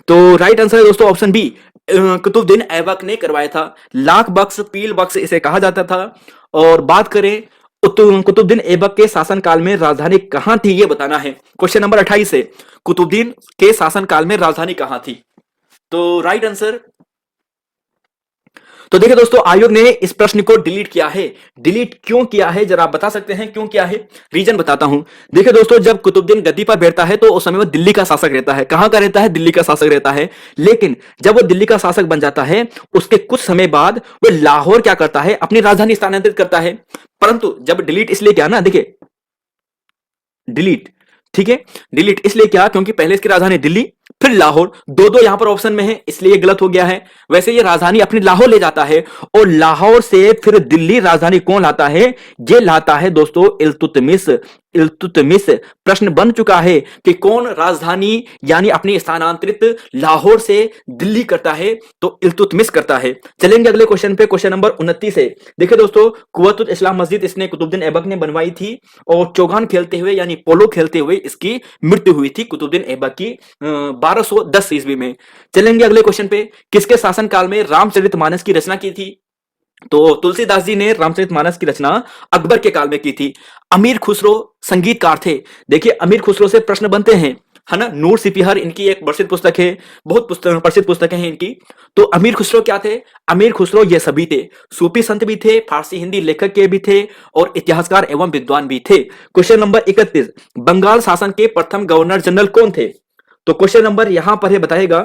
तो राइट आंसर है दोस्तों ऑप्शन बी, कुतुबुद्दीन ऐबक ने करवाया था। लाख बख्श, पील बख्श इसे कहा जाता था। और बात करें कुतुबुद्दीन ऐबक के शासनकाल में राजधानी कहां थी, यह बताना है। क्वेश्चन नंबर 28 है, कुतुबुद्दीन के शासनकाल में राजधानी कहां थी? तो राइट आंसर, तो देखिए दोस्तों आयोग ने इस प्रश्न को डिलीट किया है। डिलीट क्यों किया है जरा आप बता सकते हैं क्यों किया है? रीजन बताता हूं। देखिए दोस्तों जब कुतुबुद्दीन गद्दी पर बैठता है तो उस समय वो दिल्ली का शासक रहता है। कहां का रहता है? दिल्ली का शासक रहता है। लेकिन जब वो दिल्ली का शासक बन जाता है उसके कुछ समय बाद वो लाहौर क्या करता है? अपनी राजधानी स्थानांतरित करता है। परंतु जब डिलीट इसलिए किया ना, देखिए डिलीट, ठीक है, डिलीट इसलिए क्या, क्योंकि पहले इसकी राजधानी दिल्ली फिर लाहौर, दो दो यहां पर ऑप्शन में है इसलिए गलत हो गया है। वैसे ये राजधानी अपनी लाहौर ले जाता है और लाहौर से फिर दिल्ली राजधानी कौन लाता है? ये लाता है दोस्तों इल्तुतमिश। इल्तुतमिश प्रश्न बन चुका है कि कौन राजधानी यानी अपनी स्थानांतरित लाहौर से दिल्ली करता है? तो इल्तुतमिश करता है। चलेंगे अगले क्वेश्चन पे। क्वेश्चन नंबर 29 है, देखिए दोस्तों कुव्वतुल इस्लाम मस्जिद इसने कुतुबुद्दीन ऐबक ने बनवाई थी और चौगान खेलते हुए यानी पोलो खेलते हुए इसकी मृत्यु हुई थी कुतुबुद्दीन ऐबक की 1210 ईस्वी में। चलेंगे अगले क्वेश्चन पे, किसके शासनकाल में रामचरितमानस की रचना की थी? तो तुलसीदास जी ने रामचरितमानस की रचना अकबर के काल में की थी। अमीर खुसरो संगीतकार थे। देखिए अमीर खुसरो से प्रश्न बनते हैं, है ना। नूर सिपिहर इनकी एक प्रसिद्ध पुस्तक है, बहुत प्रसिद्ध पुस्तकें हैं इनकी। तो अमीर खुसरो क्या थे? अमीर खुसरो ये सभी थे, सूफी संत भी थे, फारसी हिंदी लेखक के भी थे और इतिहासकार एवं विद्वान भी थे। क्वेश्चन नंबर 31, बंगाल शासन के प्रथम गवर्नर जनरल कौन थे? तो क्वेश्चन नंबर यहां पर है, बताएगा।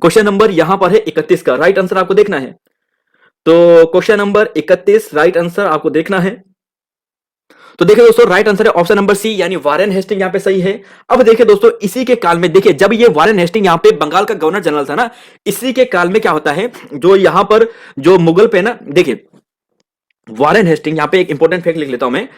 क्वेश्चन नंबर यहां पर है 31 का राइट आंसर आपको देखना है। तो क्वेश्चन नंबर 31 राइट आंसर आपको देखना है। तो देखिए दोस्तों राइट आंसर है ऑप्शन नंबर सी, यानी वारेन हेस्टिंग यहां पे सही है। अब देखिए दोस्तों इसी के काल में, देखिए जब ये वारेन हेस्टिंग यहां पे बंगाल का गवर्नर जनरल था ना, इसी के काल में क्या होता है, जो यहां पर जो मुगल पे ना, देखिए वारेन हेस्टिंग, यहां पे एक इंपॉर्टेंट फैक्ट लिख लेता हूं मैं।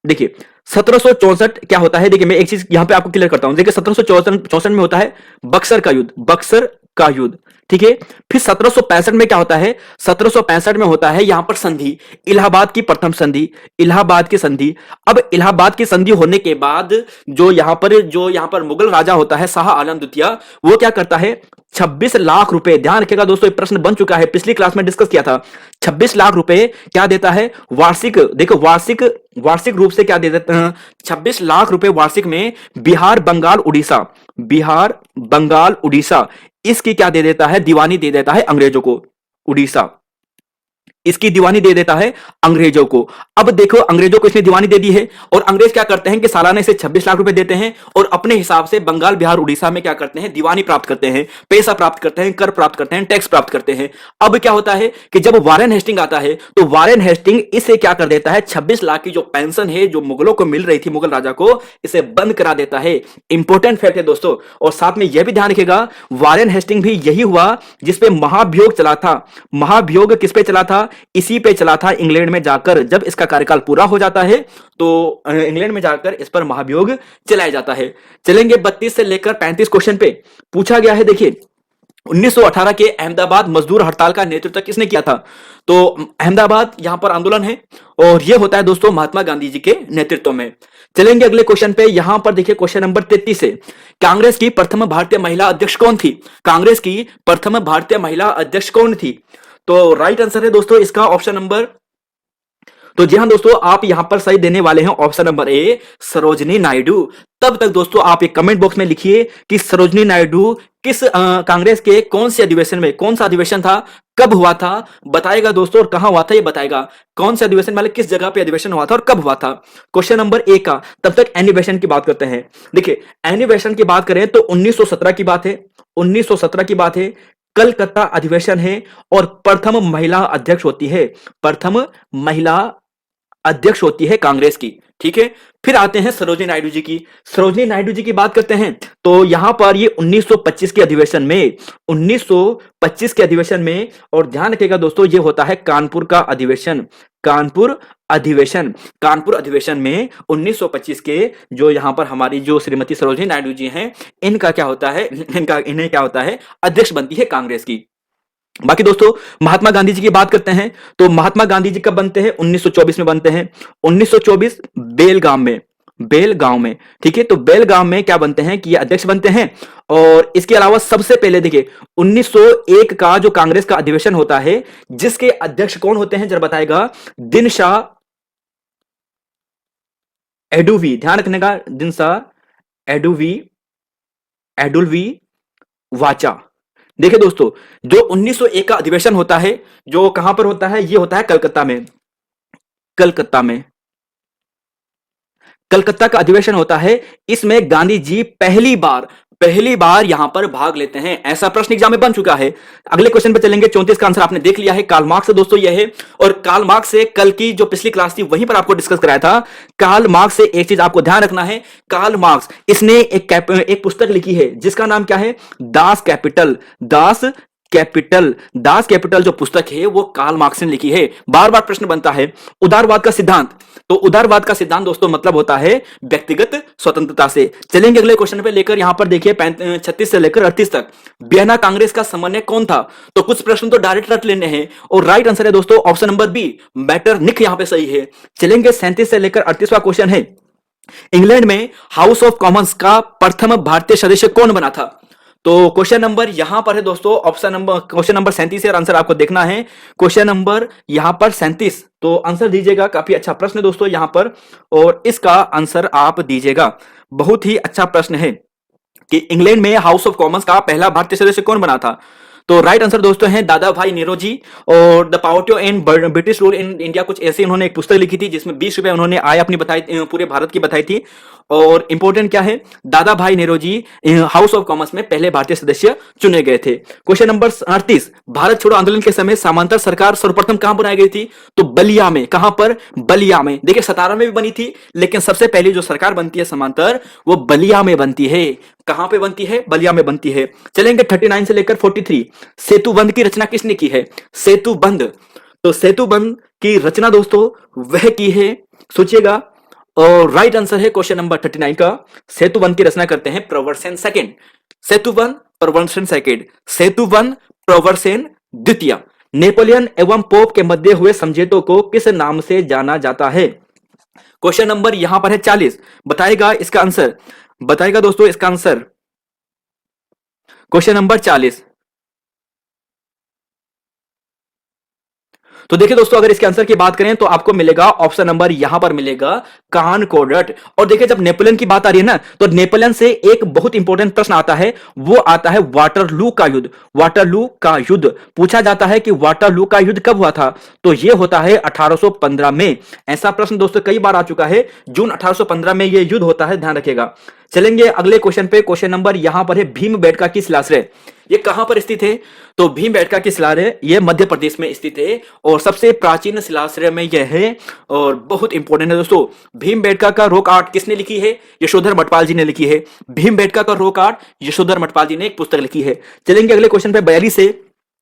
देखिए 1764 क्या होता है, देखिए मैं एक चीज यहां पे आपको क्लियर करता हूं। देखिए 1764 में होता है बक्सर का युद्ध, बक्सर का युद्ध, ठीक है। फिर 1765 में क्या होता है? 1765 में होता है यहां पर संधि, इलाहाबाद की प्रथम संधि, इलाहाबाद की संधि। अब इलाहाबाद की संधि होने के बाद जो यहां पर मुगल राजा होता है शाह आलम द्वितीय, वो क्या करता है? 26 लाख रुपए, ध्यान रखिएगा दोस्तों ये प्रश्न बन चुका है, पिछली क्लास में डिस्कस किया था। 26 लाख रुपए क्या देता है? वार्षिक, देखो वार्षिक रूप से क्या दे देते हैं? 26 लाख रुपए वार्षिक में बिहार बंगाल उड़ीसा, बिहार बंगाल उड़ीसा इसकी क्या दे देता है? दीवानी दे देता है अंग्रेजों को। उड़ीसा इसकी दीवानी दे देता है अंग्रेजों को। अब देखो अंग्रेजों को इसने दीवानी दे दी है और अंग्रेज क्या करते हैं कि सालाना इसे 26 लाख रुपए देते हैं और अपने हिसाब से बंगाल बिहार उड़ीसा में क्या करते हैं? दीवानी प्राप्त करते हैं, पैसा प्राप्त करते हैं, कर प्राप्त करते हैं, टैक्स प्राप्त करते हैं। अब क्या होता है कि जब वारेन हेस्टिंग आता है तो वारेन हेस्टिंग इसे क्या कर देता है? 26 लाख की जो पेंशन है जो मुगलों को मिल रही थी, मुगल राजा को, इसे बंद करा देता है। इंपॉर्टेंट फैक्ट है दोस्तों। और साथ में यह भी ध्यान रखिएगा वारेन हेस्टिंग भी यही हुआ जिसपे महाभियोग चला था। महाभियोग किस पे चला था? इसी पे चला था इंग्लैंड में जाकर। जब इसका कार्यकाल पूरा हो जाता है तो इंग्लैंड में जाकर इस पर महाभियोग चलाया जाता है। चलेंगे 32 से लेकर 35 क्वेश्चन पे पूछा गया है। देखिए 1918 के अहमदाबाद मजदूर हड़ताल का नेतृत्व किसने किया था? तो अहमदाबाद यहां पर आंदोलन है और यह होता है दोस्तों महात्मा गांधी जी के नेतृत्व में। चलेंगे अगले क्वेश्चन पे। यहां पर देखिए क्वेश्चन नंबर 33 है, कांग्रेस की प्रथम भारतीय महिला अध्यक्ष कौन थी? कांग्रेस की प्रथम भारतीय महिला अध्यक्ष कौन थी? तो राइट आंसर है दोस्तों इसका ऑप्शन नंबर, तो जी हाँ दोस्तों, आप यहां पर सही देने वाले हैं option number A, Sarojini Naidu. तब तक दोस्तों आप एक कमेंट बॉक्स में लिखिए कि सरोजनी नायडू किस कांग्रेस के कौन से अधिवेशन में, कौन सा अधिवेशन था, कब हुआ था, बताएगा दोस्तों, और कहां हुआ था ये बताएगा। कौन से अधिवेशन वाले किस जगह पे अधिवेशन हुआ था और कब हुआ था। क्वेश्चन नंबर ए का। तब तक एनिवेशन की बात करते हैं। देखिए एनिवेशन की बात करें तो 1917 की बात है, 1917 की बात है, कलकत्ता अधिवेशन है और प्रथम महिला अध्यक्ष होती है, प्रथम महिला अध्यक्ष होती है कांग्रेस की। ठीक है, फिर आते हैं सरोजिनी नायडू जी की। सरोजिनी नायडू जी की बात करते हैं तो यहां पर ये 1925 के अधिवेशन में, 1925 के अधिवेशन में, और ध्यान रखिएगा दोस्तों ये होता है कानपुर का अधिवेशन, कानपुर अधिवेशन, कानपुर अधिवेशन में 1925 के जो यहां पर हमारी जो श्रीमती सरोजिनी नायडू जी हैं, इनका क्या होता है, इन्हें क्या होता है, अध्यक्ष बनती है कांग्रेस की। बाकी दोस्तों महात्मा गांधी जी की बात करते हैं तो महात्मा गांधी जी कब बनते हैं? 1924 में बनते हैं, 1924 बेलगाम में, बेलगांव में। ठीक है, तो बेलगांव में क्या बनते हैं कि ये अध्यक्ष बनते हैं। और इसके अलावा सबसे पहले देखिए 1901 का जो कांग्रेस का अधिवेशन होता है, जिसके अध्यक्ष कौन होते हैं जरा बताएगा? दिनशा एडुवी, ध्यान रखने का, दिनशा एडुवी, एडुल्वी वाचा। देखिए दोस्तों जो 1901 का अधिवेशन होता है, जो कहां पर होता है, ये होता है कलकत्ता में, कलकत्ता में, कलकत्ता का अधिवेशन होता है। इसमें गांधी जी पहली बार यहां पर भाग लेते हैं। ऐसा प्रश्न एग्जाम में बन चुका है। अगले क्वेश्चन पे चलेंगे। 34 का आंसर आपने देख लिया है, कार्ल मार्क्स दोस्तों यह है। और कार्ल मार्क्स से कल की जो पिछली क्लास थी वहीं पर आपको डिस्कस कराया था। कार्ल मार्क्स से एक चीज आपको ध्यान रखना है, कार्ल मार्क्स इसने एक पुस्तक लिखी है जिसका नाम क्या है? Das Kapital, Das Kapital, Das Kapital जो पुस्तक है वो कार्ल मार्क्स ने लिखी है। बार बार प्रश्न बनता है उदारवाद का सिद्धांत, तो उदारवाद का सिद्धांत दोस्तों मतलब होता है व्यक्तिगत स्वतंत्रता से। चलेंगे अगले क्वेश्चन पे लेकर, यहां पर देखिए 36 से लेकर 38 तक। वियना कांग्रेस का समन्वयक कौन था? तो कुछ प्रश्न तो डायरेक्ट रख लेने हैं और राइट आंसर है दोस्तों ऑप्शन नंबर बी, मैटरनिख यहां पे सही है। चलेंगे 37 से लेकर 38वां क्वेश्चन है, इंग्लैंड में हाउस ऑफ कॉमन्स का प्रथम भारतीय सदस्य कौन बना था? तो क्वेश्चन नंबर यहां पर है दोस्तों ऑप्शन नंबर, क्वेश्चन नंबर 37 है और आंसर आपको देखना है क्वेश्चन नंबर यहां पर 37। तो आंसर दीजिएगा, काफी अच्छा प्रश्न है दोस्तों यहां पर, और इसका आंसर आप दीजिएगा। बहुत ही अच्छा प्रश्न है कि इंग्लैंड में हाउस ऑफ कॉमन्स का पहला भारतीय सदस्य कौन बना था? तो राइट आंसर दोस्तों है दादा भाई नेरोजी, और the poverty and British rule in India, कुछ ऐसे उन्होंने एक पुस्तक लिखी थी जिसमें 20 रुपए उन्होंने आय अपनी बताई, पूरे भारत की बताई थी। और इंपॉर्टेंट क्या है, दादा भाई नेरोजी हाउस ऑफ कॉमन्स में पहले भारतीय सदस्य चुने गए थे। क्वेश्चन नंबर 38, भारत छोड़ो आंदोलन के समय समांतर सरकार सर्वप्रथम कहां बनाई गई थी? तो बलिया में। कहां पर? बलिया में। देखिए 17 में भी बनी थी, लेकिन सबसे पहले जो सरकार बनती है समांतर, वो बलिया में बनती है। कहां पे बनती है? बलिया में बनती है। चलेंगे 39 से लेकर 43, सेतु बंध की रचना किसने की है? सेतु बंध, तो सेतु बंध की रचना दोस्तों वह की है, सोचिएगा। और राइट आंसर है क्वेश्चन नंबर 39 का, सेतु बंध की रचना करते हैं प्रवरसेन सेकंड, सेतु बंध प्रवरसेन सेकंड, सेतु बंध प्रवरसेन द्वितीय। नेपोलियन एवं पोप के मध्य हुए समझौते को किस नाम से जाना जाता है? क्वेश्चन नंबर यहां पर है 40, बताएगा इसका आंसर, बताएगा दोस्तों इसका आंसर। क्वेश्चन नंबर 40, तो देखिए दोस्तों अगर इसके आंसर की बात करें तो आपको मिलेगा ऑप्शन नंबर यहां पर मिलेगा कानकोर्डट। और देखिए जब नेपोलियन की बात आ रही है ना, तो नेपोलियन से एक बहुत इंपॉर्टेंट प्रश्न आता है, वो आता है वाटरलू का युद्ध। वाटरलू का युद्ध पूछा जाता है कि वाटरलू का युद्ध कब हुआ था? तो यह होता है 1815 में। ऐसा प्रश्न दोस्तों कई बार आ चुका है, जून 1815 में यह युद्ध होता है, ध्यान रखिएगा। चलेंगे अगले क्वेश्चन पे। क्वेश्चन नंबर यहां पर है भीमबेटका की शिलाश्रय, ये कहां पर स्थित है? तो भीमबेटका की शिलाश्रय ये मध्य प्रदेश में स्थित है और सबसे प्राचीन शिलाश्रय में यह है और बहुत इंपॉर्टेंट है दोस्तों। भीमबेटका का रॉक आर्ट किसने लिखी है? यशोधर मठपाल जी ने लिखी है। भीमबेटका का रॉक आर्ट यशोधर मठपाल जी ने एक पुस्तक लिखी है। चलेंगे अगले क्वेश्चन पे 42 से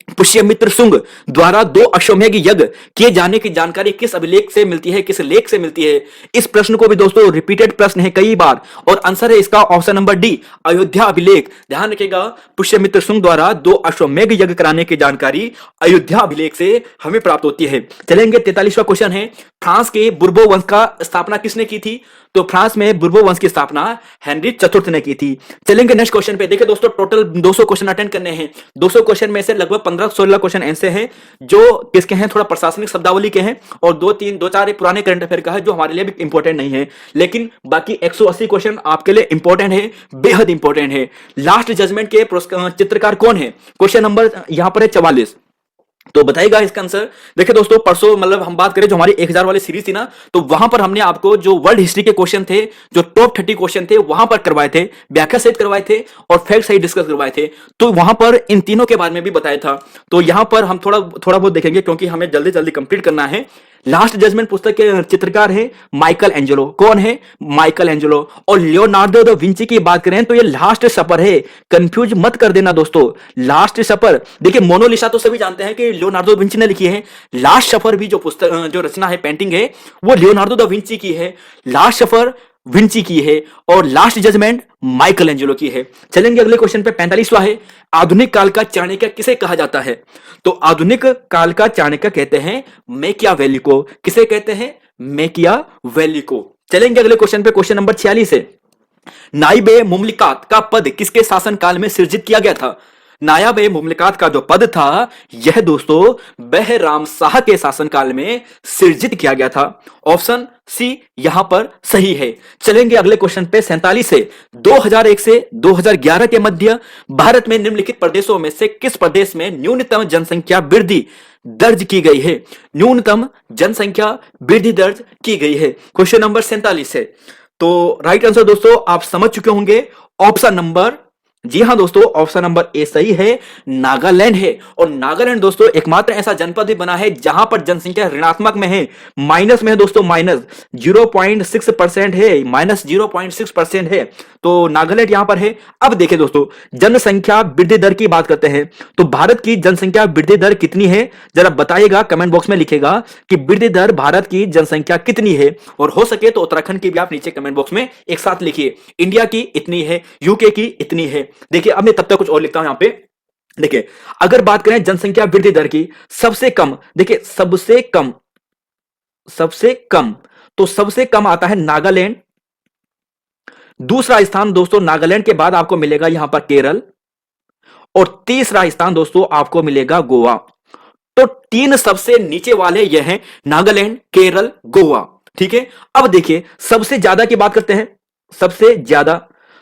पुष्यमित्र शुंग द्वारा 2 अश्वमेध यज्ञ किए जाने की जानकारी किस अभिलेख से मिलती है, किस लेख से मिलती है? इस प्रश्न को भी दोस्तों रिपीटेड प्रश्न है कई बार, और आंसर है इसका ऑप्शन नंबर डी, अयोध्या अभिलेख। ध्यान रखिएगा, पुष्यमित्र शुंग द्वारा 2 अश्वमेध यज्ञ कराने की जानकारी अयोध्या अभिलेख से हमें प्राप्त होती है। चलेंगे 43वां क्वेश्चन है, फ्रांस के बुर्बो वंश का स्थापना किसने की थी? तो फ्रांस में बुर्बो वंश की स्थापना हेनरी चतुर्थ ने की थी। चलेंगे नेक्स्ट क्वेश्चन पे। देखिए दोस्तों, टोटल 200 क्वेश्चन अटेंड करने हैं। 200 क्वेश्चन में से लगभग 15-16 क्वेश्चन ऐसे हैं जो किसके हैं, थोड़ा प्रशासनिक शब्दावली के हैं, और 2-4 पुराने करंट अफेयर का है जो हमारे लिए भी इंपॉर्टेंट नहीं है। लेकिन बाकी 180 क्वेश्चन आपके लिए इंपॉर्टेंट है, बेहद इंपॉर्टेंट है। लास्ट जजमेंट के चित्रकार कौन है? क्वेश्चन नंबर यहां पर है 44। तो बताइएगा इसका आंसर। देखिए दोस्तों, परसों मतलब हम बात करें जो हमारी 1000 वाली सीरीज थी ना, तो वहां पर हमने आपको जो वर्ल्ड हिस्ट्री के क्वेश्चन थे, जो टॉप 30 क्वेश्चन थे, वहां पर करवाए थे, व्याख्या सहित करवाए थे और फैक्ट सहित डिस्कस करवाए थे। तो वहां पर इन तीनों के बारे में भी बताया था। तो यहां पर हम थोड़ा बहुत देखेंगे क्योंकि हमें जल्दी जल्दी कंप्लीट करना है। लास्ट जजमेंट पुस्तक के चित्रकार है माइकल एंजेलो। कौन है? Michael Angelo. और लियोनार्डो दा विंची की बात करें तो ये लास्ट सपर है, कंफ्यूज मत कर देना दोस्तों। लास्ट सपर, देखिए मोनालिसा तो सभी जानते हैं कि लियोनार्डो दा विंची ने लिखी है। लास्ट सफर भी जो पुस्तक जो रचना है, पेंटिंग है, वो लियोनार्डो दा विंची की है। लास्ट सफर विंची की है और लास्ट जजमेंट माइकल एंजेलो की है। चलेंगे अगले क्वेश्चन पे। 45वां है, आधुनिक काल का चाणक्य किसे कहा जाता है? तो आधुनिक काल का चाणक्य कहते हैं मैकियावेली को। किसे कहते हैं? मैकियावेली को। चलेंगे अगले क्वेश्चन पे। क्वेश्चन नंबर 46 है, नाइबे मुमलिकात का पद किसके शासन काल में सृजित किया गया था? नायाब ए मुमलिकात का जो पद था, यह दोस्तों बहराम शाह के शासनकाल में सृजित किया गया था। ऑप्शन सी यहां पर सही है। चलेंगे अगले क्वेश्चन पे। 47 से 2001 से 2011 के मध्य भारत में निम्नलिखित प्रदेशों में से किस प्रदेश में न्यूनतम जनसंख्या वृद्धि दर्ज की गई है? न्यूनतम जनसंख्या वृद्धि दर्ज की गई है। क्वेश्चन नंबर 47 है। तो राइट आंसर दोस्तों आप समझ चुके होंगे, ऑप्शन नंबर, जी हां दोस्तों, ऑप्शन नंबर ए सही है, नागालैंड है। और नागालैंड दोस्तों एकमात्र ऐसा जनपद भी बना है जहां पर जनसंख्या ऋणात्मक में है, माइनस में है दोस्तों, माइनस 0.6% है, माइनस 0.6% है। तो नागालैंड यहां पर है। अब देखिए दोस्तों, जनसंख्या वृद्धि दर की बात करते हैं तो भारत की जनसंख्या वृद्धि दर कितनी है? जरा बताइएगा, कमेंट बॉक्स में लिखेगा कि वृद्धि दर भारत की जनसंख्या कितनी है, और हो सके तो उत्तराखंड की भी आप नीचे कमेंट बॉक्स में एक साथ लिखिए। इंडिया की इतनी है, यूके की इतनी है। देखिए अब मैं तब तक कुछ और लिखता हूं यहां पे। देखिए अगर बात करें जनसंख्या वृद्धि दर की, सबसे कम, देखिए सबसे कम, तो सबसे कम आता है नागालैंड। दूसरा स्थान दोस्तों नागालैंड के बाद आपको मिलेगा यहां पर केरल, और तीसरा स्थान दोस्तों आपको मिलेगा गोवा। तो 3 सबसे नीचे वाले ये हैं, नागालैंड, केरल, गोवा। ठीक है, अब देखिए सबसे ज्यादा की बात करते हैं। सबसे ज्यादा,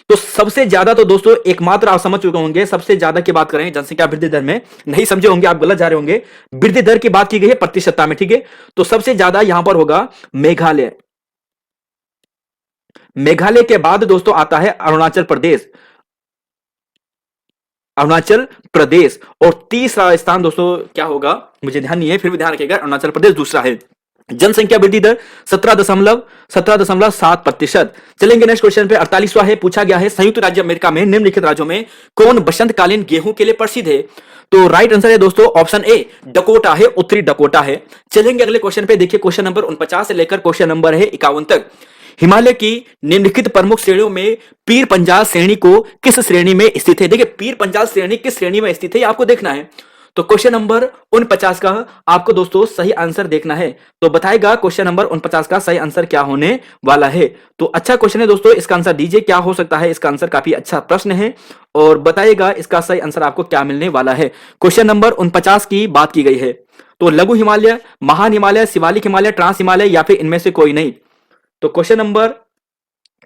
तो सबसे ज्यादा तो दोस्तों एकमात्र आप समझ चुके होंगे, सबसे ज्यादा की बात करें जनसंख्या वृद्धि दर में, नहीं समझे होंगे आप, गलत जा रहे होंगे। वृद्धि दर की बात की गई है प्रतिशतता में। ठीक है, तो सबसे ज्यादा यहां पर होगा मेघालय। मेघालय के बाद दोस्तों आता है अरुणाचल प्रदेश, अरुणाचल प्रदेश। और तीसरा स्थान दोस्तों क्या होगा मुझे ध्यान नहीं है, फिर भी ध्यान रखिएगा, अरुणाचल प्रदेश दूसरा है। जनसंख्या वृद्धि दर 17.7%। चलेंगे नेक्स्ट क्वेश्चन पे। 48वां है, पूछा गया है संयुक्त राज्य अमेरिका में निम्नलिखित राज्यों में कौन बसंतकालीन गेहूं के लिए प्रसिद्ध है? तो राइट आंसर है दोस्तों ऑप्शन ए, डकोटा है, उत्तरी डकोटा है। चलेंगे अगले क्वेश्चन पे। देखिए क्वेश्चन नंबर 49 से लेकर क्वेश्चन नंबर है 51 तक। हिमालय की निम्नलिखित प्रमुख श्रेणियों में पीर पंजाल श्रेणी को किस श्रेणी में स्थित है? देखिए पीर पंजाल श्रेणी किस श्रेणी में स्थित है आपको देखना है। तो क्वेश्चन नंबर 49 का आपको दोस्तों सही आंसर देखना है। तो बताएगा क्वेश्चन नंबर 49 का सही आंसर क्या होने वाला है। तो अच्छा क्वेश्चन है दोस्तों, इसका आंसर दीजिए क्या हो सकता है। इसका आंसर काफी अच्छा प्रश्न है और बताइएगा इसका सही आंसर आपको क्या मिलने वाला है। क्वेश्चन नंबर 49 की बात की गई है। तो लघु हिमालय, महान हिमालय, शिवालिक हिमालय, ट्रांस हिमालय या फिर इनमें से कोई नहीं। तो क्वेश्चन नंबर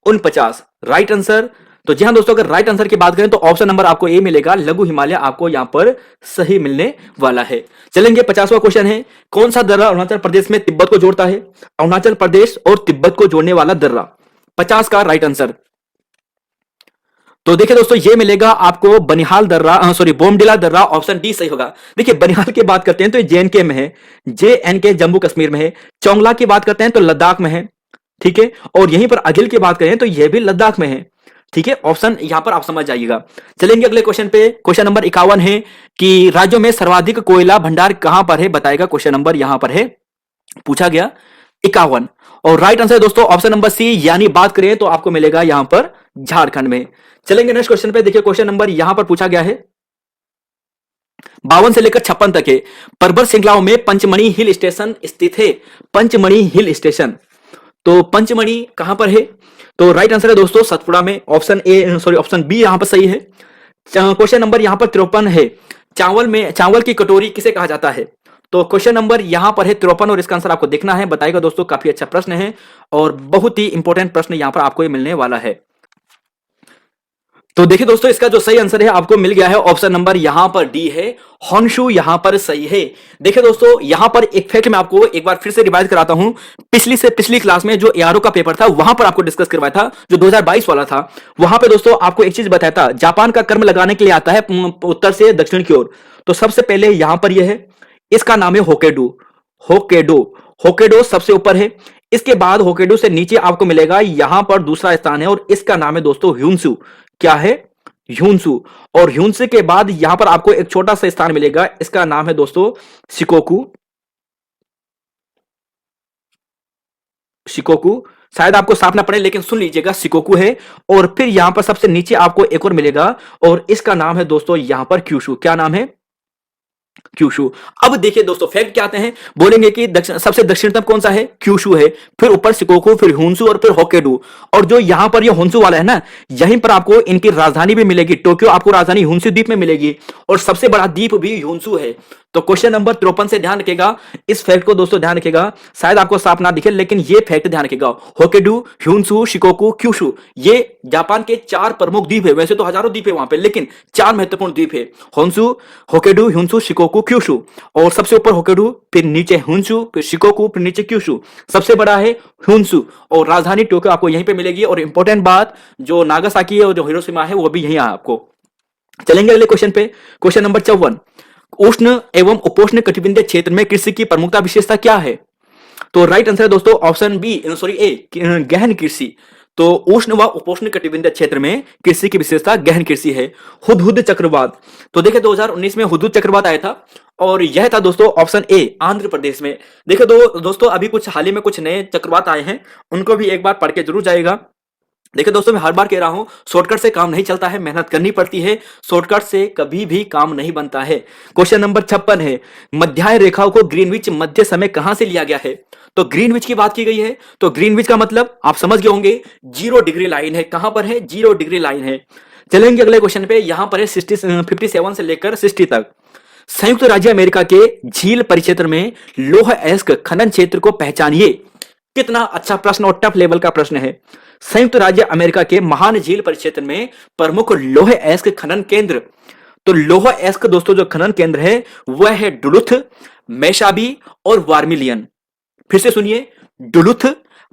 49 राइट आंसर। तो जी हां दोस्तों, अगर राइट आंसर की बात करें तो ऑप्शन नंबर आपको ए मिलेगा, लघु हिमालय आपको यहां पर सही मिलने वाला है। चलेंगे 50वां क्वेश्चन है, कौन सा दर्रा अरुणाचल प्रदेश में तिब्बत को जोड़ता है? अरुणाचल प्रदेश और तिब्बत को जोड़ने वाला दर्रा, 50 का राइट आंसर। तो देखिए दोस्तों ये मिलेगा आपको बनिहाल दर्रा, बोमडिला दर्रा, ऑप्शन डी सही होगा। देखिए बनिहाल की बात करते हैं तो जेएनके में है, जेएनके जम्मू कश्मीर में है। चोंगला की बात करते हैं तो लद्दाख में है। ठीक है, और यहीं पर अगिल की बात करें तो यह भी लद्दाख में है। ठीक है, ऑप्शन यहां पर आप समझ जाइएगा। चलेंगे अगले क्वेश्चन पे। क्वेश्चन नंबर 51 है कि राज्यों में सर्वाधिक कोयला भंडार कहां पर है, बताएगा। क्वेश्चन नंबर यहां पर है, पूछा गया 51। और राइट आंसर है दोस्तों ऑप्शन नंबर सी, यानी बात करें तो आपको मिलेगा यहां पर झारखंड में। चलेंगे नेक्स्ट क्वेश्चन पे। देखिए क्वेश्चन नंबर यहां पर पूछा गया है 52 से लेकर 56 तक है। पर्वत श्रृंखलाओं में पंचमढ़ी हिल स्टेशन स्थित है। पंचमढ़ी हिल स्टेशन, तो पंचमढ़ी कहां पर है? तो राइट आंसर है दोस्तों सतपुड़ा में। Option A sorry option B यहां पर सही है। क्वेश्चन नंबर यहां पर 53 है, चावल की कटोरी किसे कहा जाता है? तो क्वेश्चन नंबर यहां पर है 53 और इसका आंसर आपको देखना है, बताएगा दोस्तों। काफी अच्छा प्रश्न है और बहुत ही इंपॉर्टेंट प्रश्न यहां पर आपको मिलने वाला है। तो देखिए दोस्तों, इसका जो सही आंसर है आपको मिल गया है, ऑप्शन नंबर यहां पर डी है, होन्शु यहां पर सही है। देखिए दोस्तों, यहां पर एक फैक्ट मैं आपको एक बार फिर से रिवाइज कराता हूं। पिछली से पिछली क्लास में जो एआरओ का पेपर था वहां पर आपको डिस्कस करवाया था, जो 2022 वाला था। वहां पे दोस्तों आपको एक चीज बताया था, जापान का कर्म लगाने के लिए आता है उत्तर से दक्षिण की ओर। तो सबसे पहले यहां पर यह है, इसका नाम है होकेडू। होकेडो, होकेडो सबसे ऊपर है। इसके बाद होकेडू से नीचे आपको मिलेगा यहां पर दूसरा स्थान है और इसका नाम है दोस्तों ह्यूनसू। क्या है? ह्यूनसू। और ह्यूनसू के बाद यहां पर आपको एक छोटा सा स्थान मिलेगा, इसका नाम है दोस्तों शिकोकू। शिकोकू शायद आपको साफ ना पड़े लेकिन सुन लीजिएगा, शिकोकू है। और फिर यहां पर सबसे नीचे आपको एक और मिलेगा और इसका नाम है दोस्तों यहां पर क्यूशू। क्या नाम है? क्यूशू। अब देखिए दोस्तों, फैक्ट क्या आते हैं, बोलेंगे कि सबसे दक्षिणतम कौन सा है? क्यूशू है, फिर ऊपर शिकोकू, फिर हुन्सू और फिर होक्काइडो। और जो यहां पर ये होन्सू वाला है ना, यहीं पर आपको इनकी राजधानी भी मिलेगी। टोक्यो आपको राजधानी हुन्सू द्वीप में मिलेगी और सबसे बड़ा द्वीप भी हुन्सू है। तो क्वेश्चन नंबर 53 से ध्यान रखेगा, इस फैक्ट को दोस्तों ध्यान रखेगा। शायद आपको साफ ना दिखे लेकिन ये फैक्ट ध्यान रखेगा। होक्काइडो, ह्यूनसू, शिकोकू, क्यूशू, ये जापान के 4 प्रमुख द्वीप है। वैसे तो हजारों द्वीप है वहां पे, लेकिन 4 महत्वपूर्ण द्वीप है, होन्सू, होक्काइडो, ह्यूनसू, शिकोकू, क्यूशू। और सबसे ऊपर होक्काइडो, फिर नीचे ह्यूनसू, फिर शिकोकू, फिर नीचे क्यूशू। सबसे बड़ा है ह्यूनसू और राजधानी टोक्यो आपको यहीं पे मिलेगी। और इंपॉर्टेंट बात, जो नागासाकी है और जो हिरोशिमा है वो भी यहीं आपको। चलेंगे अगले क्वेश्चन पे। क्वेश्चन नंबर 54, उष्ण एवं उपोष्ण कटिबंधीय क्षेत्र में कृषि की प्रमुखता विशेषता क्या है? तो राइट आंसर है दोस्तों ऑप्शन बी सॉरी ए, गहन कृषि। तो उष्ण व उपोष्ण कटिबंधीय क्षेत्र में कृषि की विशेषता गहन कृषि है। हुदहुद चक्रवात, तो देखिए 2019 में हुदहुद चक्रवात आया था और यह था दोस्तों ऑप्शन ए, आंध्र प्रदेश में। देखिए दोस्तों अभी कुछ हाल ही में कुछ नए चक्रवात आए हैं, उनको भी एक बार पढ़ के जरूर जाएगा। देखिए दोस्तों, मैं हर बार कह रहा हूं, शॉर्टकट से काम नहीं चलता है, मेहनत करनी पड़ती है। शॉर्टकट से कभी भी काम नहीं बनता है। क्वेश्चन नंबर 56 है, मध्याह्न रेखाओं को ग्रीनविच मध्य समय कहां से लिया गया है? तो ग्रीनविच की बात की गई है, तो ग्रीनविच का मतलब आप समझ गए होंगे, 0 डिग्री लाइन है। कहां पर है? 0 डिग्री लाइन है। चलेंगे अगले क्वेश्चन पे। यहां पर है 57 से लेकर 60 तक। संयुक्त राज्य अमेरिका के झील परिक्षेत्र में लौह अयस्क खनन क्षेत्र को पहचानिए। कितना अच्छा प्रश्न और टफ लेवल का प्रश्न है। संयुक्त राज्य अमेरिका के महान झील परिक्षेत्र में प्रमुख लौह अयस्क खनन केंद्र। तो लौह अयस्क दोस्तों जो खनन केंद्र है वह है डुलुथ, मेशाबी और वार्मिलियन। फिर से सुनिए, डुलुथ,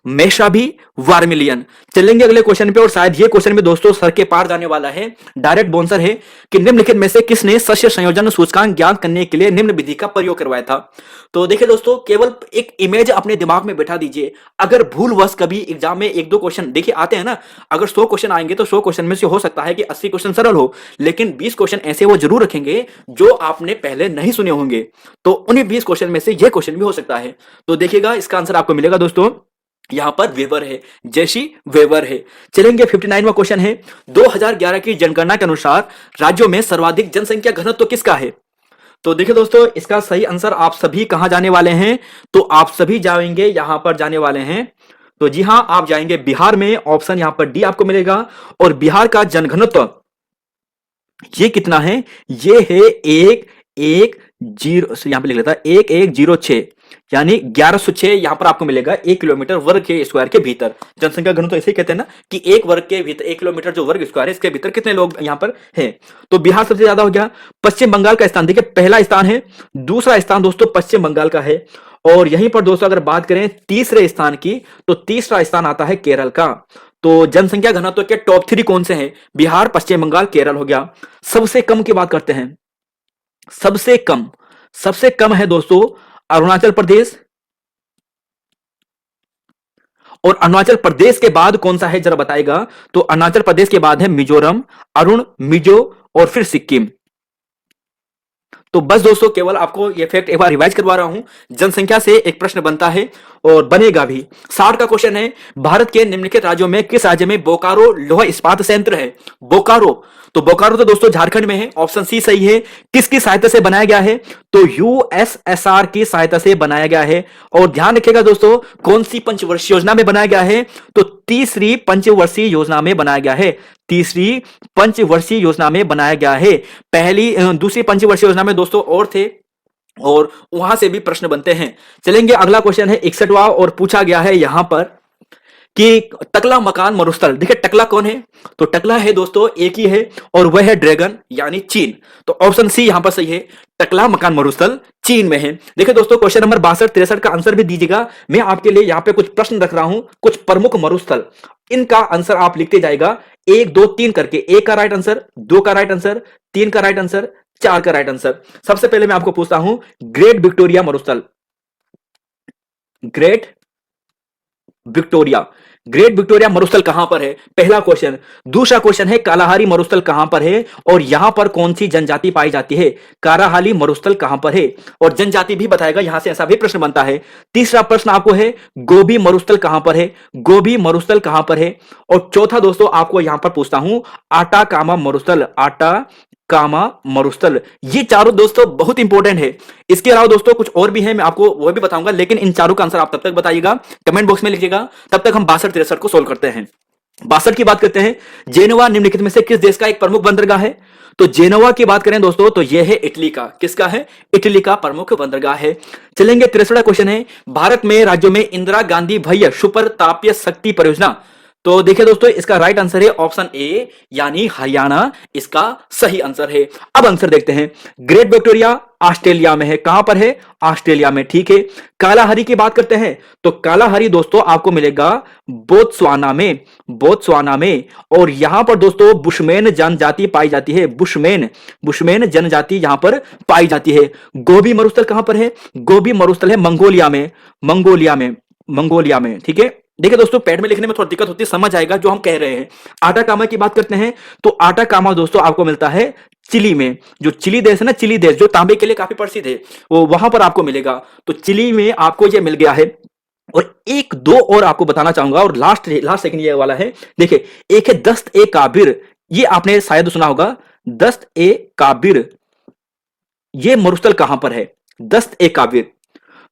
मेशाबी, वार्मिलियन। चलेंगे अगले क्वेश्चन पे और शायद ये क्वेश्चन में दोस्तों सर के पार जाने वाला है। डायरेक्ट बोन्सर है कि निम्नलिखित में से किसने शस्य संयोजन सूचकांक ज्ञात करने के लिए निम्न विधि का प्रयोग करवाया था? तो देखिए दोस्तों, केवल एक इमेज अपने दिमाग में बैठा दीजिए। अगर भूलवश कभी एग्जाम में 1-2 क्वेश्चन देखिए आते हैं ना, अगर 100 क्वेश्चन आएंगे तो 100 क्वेश्चन में से हो सकता है कि 80 क्वेश्चन सरल हो, लेकिन 20 क्वेश्चन ऐसे वो जरूर रखेंगे जो आपने पहले नहीं सुने होंगे। तो उन्हीं 20 क्वेश्चन में से यह क्वेश्चन भी हो सकता है। तो देखिएगा, इसका आंसर आपको मिलेगा दोस्तों, यहां पर वेबर है, जैसी वेबर है। चलेंगे 59वां क्वेश्चन है, 2011 की जनगणना के अनुसार राज्यों में सर्वाधिक जनसंख्या घनत्व तो किसका है? तो देखिए दोस्तों, इसका सही आंसर आप सभी कहां जाने वाले हैं? तो आप सभी जाएंगे यहां पर जाने वाले हैं। तो जी हां, आप जाएंगे बिहार में। ऑप्शन यहां पर डी आपको मिलेगा। और बिहार का जनघनत्व ये कितना है? ये है 110, यहां पे लिख लेता है 1106, यानी 1106 यहां पर आपको मिलेगा 1 किलोमीटर वर्ग के स्क्वायर के भीतर। जनसंख्या घनत्व ऐसे ही कहते हैं ना कि 1 वर्ग के भीतर 1 किलोमीटर जो वर्ग स्क्वायर है इसके भीतर कितने लोग यहां पर हैं। तो बिहार सबसे ज्यादा हो गया। पश्चिम बंगाल का स्थान देखिए, पहला स्थान है, दूसरा स्थान दोस्तों पश्चिम बंगाल का है। और यहीं पर दोस्तों अगर बात करें तीसरे स्थान की, तो तीसरा स्थान आता है केरल का। तो जनसंख्या घनत्व के टॉप 3 कौन से हैं? बिहार, पश्चिम बंगाल, केरल हो गया। सबसे कम की बात करते हैं। सबसे कम है दोस्तों अरुणाचल प्रदेश और अरुणाचल प्रदेश के बाद कौन सा है जरा बताएगा? तो अरुणाचल प्रदेश के बाद है मिजोरम, अरुण, मिजो और फिर सिक्किम। तो बस दोस्तों केवल आपको ये फैक्ट एक बार रिवाइज करवा रहा हूं। जनसंख्या से एक प्रश्न बनता है और बनेगा भी। 60 का क्वेश्चन है, भारत के निम्नलिखित राज्यों में किस राज्य में बोकारो लोहा इस्पात संयंत्र है? बोकारो, तो बोकारो तो दोस्तों झारखंड में है, ऑप्शन सी सही है। किसकी सहायता से बनाया गया है? तो यूएसएसआर की सहायता से बनाया गया है। और ध्यान रखिएगा दोस्तों, कौन सी पंचवर्षीय योजना में बनाया गया है? तो तीसरी पंचवर्षीय योजना में बनाया गया है। तीसरी पंचवर्षीय योजना में बनाया गया है। पहली दूसरी पंचवर्षीय योजना में दोस्तों और थे, और वहां से भी प्रश्न बनते हैं। चलेंगे, अगला क्वेश्चन है 61वां और पूछा गया है यहां पर कि टकला मकान मरुस्थल। देखिए टकला कौन है? तो टकला है दोस्तों एक ही है, और वह है ड्रैगन यानी चीन। तो ऑप्शन सी यहां पर सही है, टकला मकान मरुस्थल चीन में है। देखिए दोस्तों क्वेश्चन नंबर 62-63 का आंसर भी दीजिएगा। मैं आपके लिए यहां पे कुछ प्रश्न रख रहा हूं, कुछ प्रमुख मरुस्थल, इनका आंसर आप लिखते जाएगा 1 2 3 करके। 1 का राइट आंसर, 2 का राइट आंसर, 3 का राइट आंसर, 4 का राइट आंसर। सबसे पहले मैं आपको पूछता हूं, ग्रेट विक्टोरिया मरुस्थल, ग्रेट विक्टोरिया, ग्रेट विक्टोरिया मरुस्थल कहां पर है? पहला क्वेश्चन। दूसरा क्वेश्चन है कालाहारी मरुस्थल कहां पर है और यहां पर कौन सी जनजाति पाई जाती है? कालाहारी मरुस्थल कहां पर है और जनजाति भी बताएगा, यहां से ऐसा भी प्रश्न बनता है। तीसरा प्रश्न आपको है गोभी मरुस्थल कहां पर है? गोभी मरुस्थल कहां पर है? और चौथा दोस्तों आपको यहां पर पूछता हूं आटा कामा मरुस्थल, आटा कामा मरुस्थल। ये चारों दोस्तों बहुत इंपॉर्टेंट है। इसके अलावा दोस्तों कुछ और भी है, मैं आपको वो भी बताऊंगा, लेकिन इन चारों का आंसर आप तब तक बताइएगा, कमेंट बॉक्स में लिखिएगा। तब तक हम 62-63 को सोल्व करते हैं। 62 की बात करते हैं, जेनोवा निम्नलिखित में से किस देश का एक प्रमुख बंदरगाह है? तो जेनोवा की बात करें दोस्तों तो यह है इटली का। किसका है? इटली का प्रमुख बंदरगाह है। चलेंगे, 63वां क्वेश्चन है, भारत में राज्यों में इंदिरा गांधी भव्य सुपर तापीय शक्ति परियोजना। तो देखिए दोस्तों इसका राइट आंसर है ऑप्शन ए यानी हरियाणा, इसका सही आंसर है। अब आंसर देखते हैं। ग्रेट विक्टोरिया ऑस्ट्रेलिया में है। कहां पर है? ऑस्ट्रेलिया में, ठीक है। कालाहारी की बात करते हैं तो कालाहारी दोस्तों आपको मिलेगा बोत्सवाना में, बोत्सवाना में। और यहां पर दोस्तों बुशमैन जनजाति पाई जाती है, बुशमैन, बुशमैन जनजाति यहां पर पाई जाती है। गोभी मरुस्थल कहां पर है? गोभी मरुस्थल है मंगोलिया में, मंगोलिया में, मंगोलिया में, ठीक है। देखिए दोस्तों पैड में लिखने में थोड़ी दिक्कत होती है, समझ आएगा जो हम कह रहे हैं। आटा कामा की बात करते हैं तो आटा कामा दोस्तों आपको मिलता है चिली में। जो चिली देश है ना, चिली देश जो तांबे के लिए काफी प्रसिद्ध है, वो वहां पर आपको मिलेगा। तो चिली में आपको ये मिल गया है। और एक दो और आपको बताना चाहूंगा, और लास्ट लास्ट सेकंड ये वाला है। देखिए एक है दस्त ए काबिर, ये आपने शायद सुना होगा, दस्त ए काबिर। ये मरुस्थल कहां पर है? दस्त ए काबिर।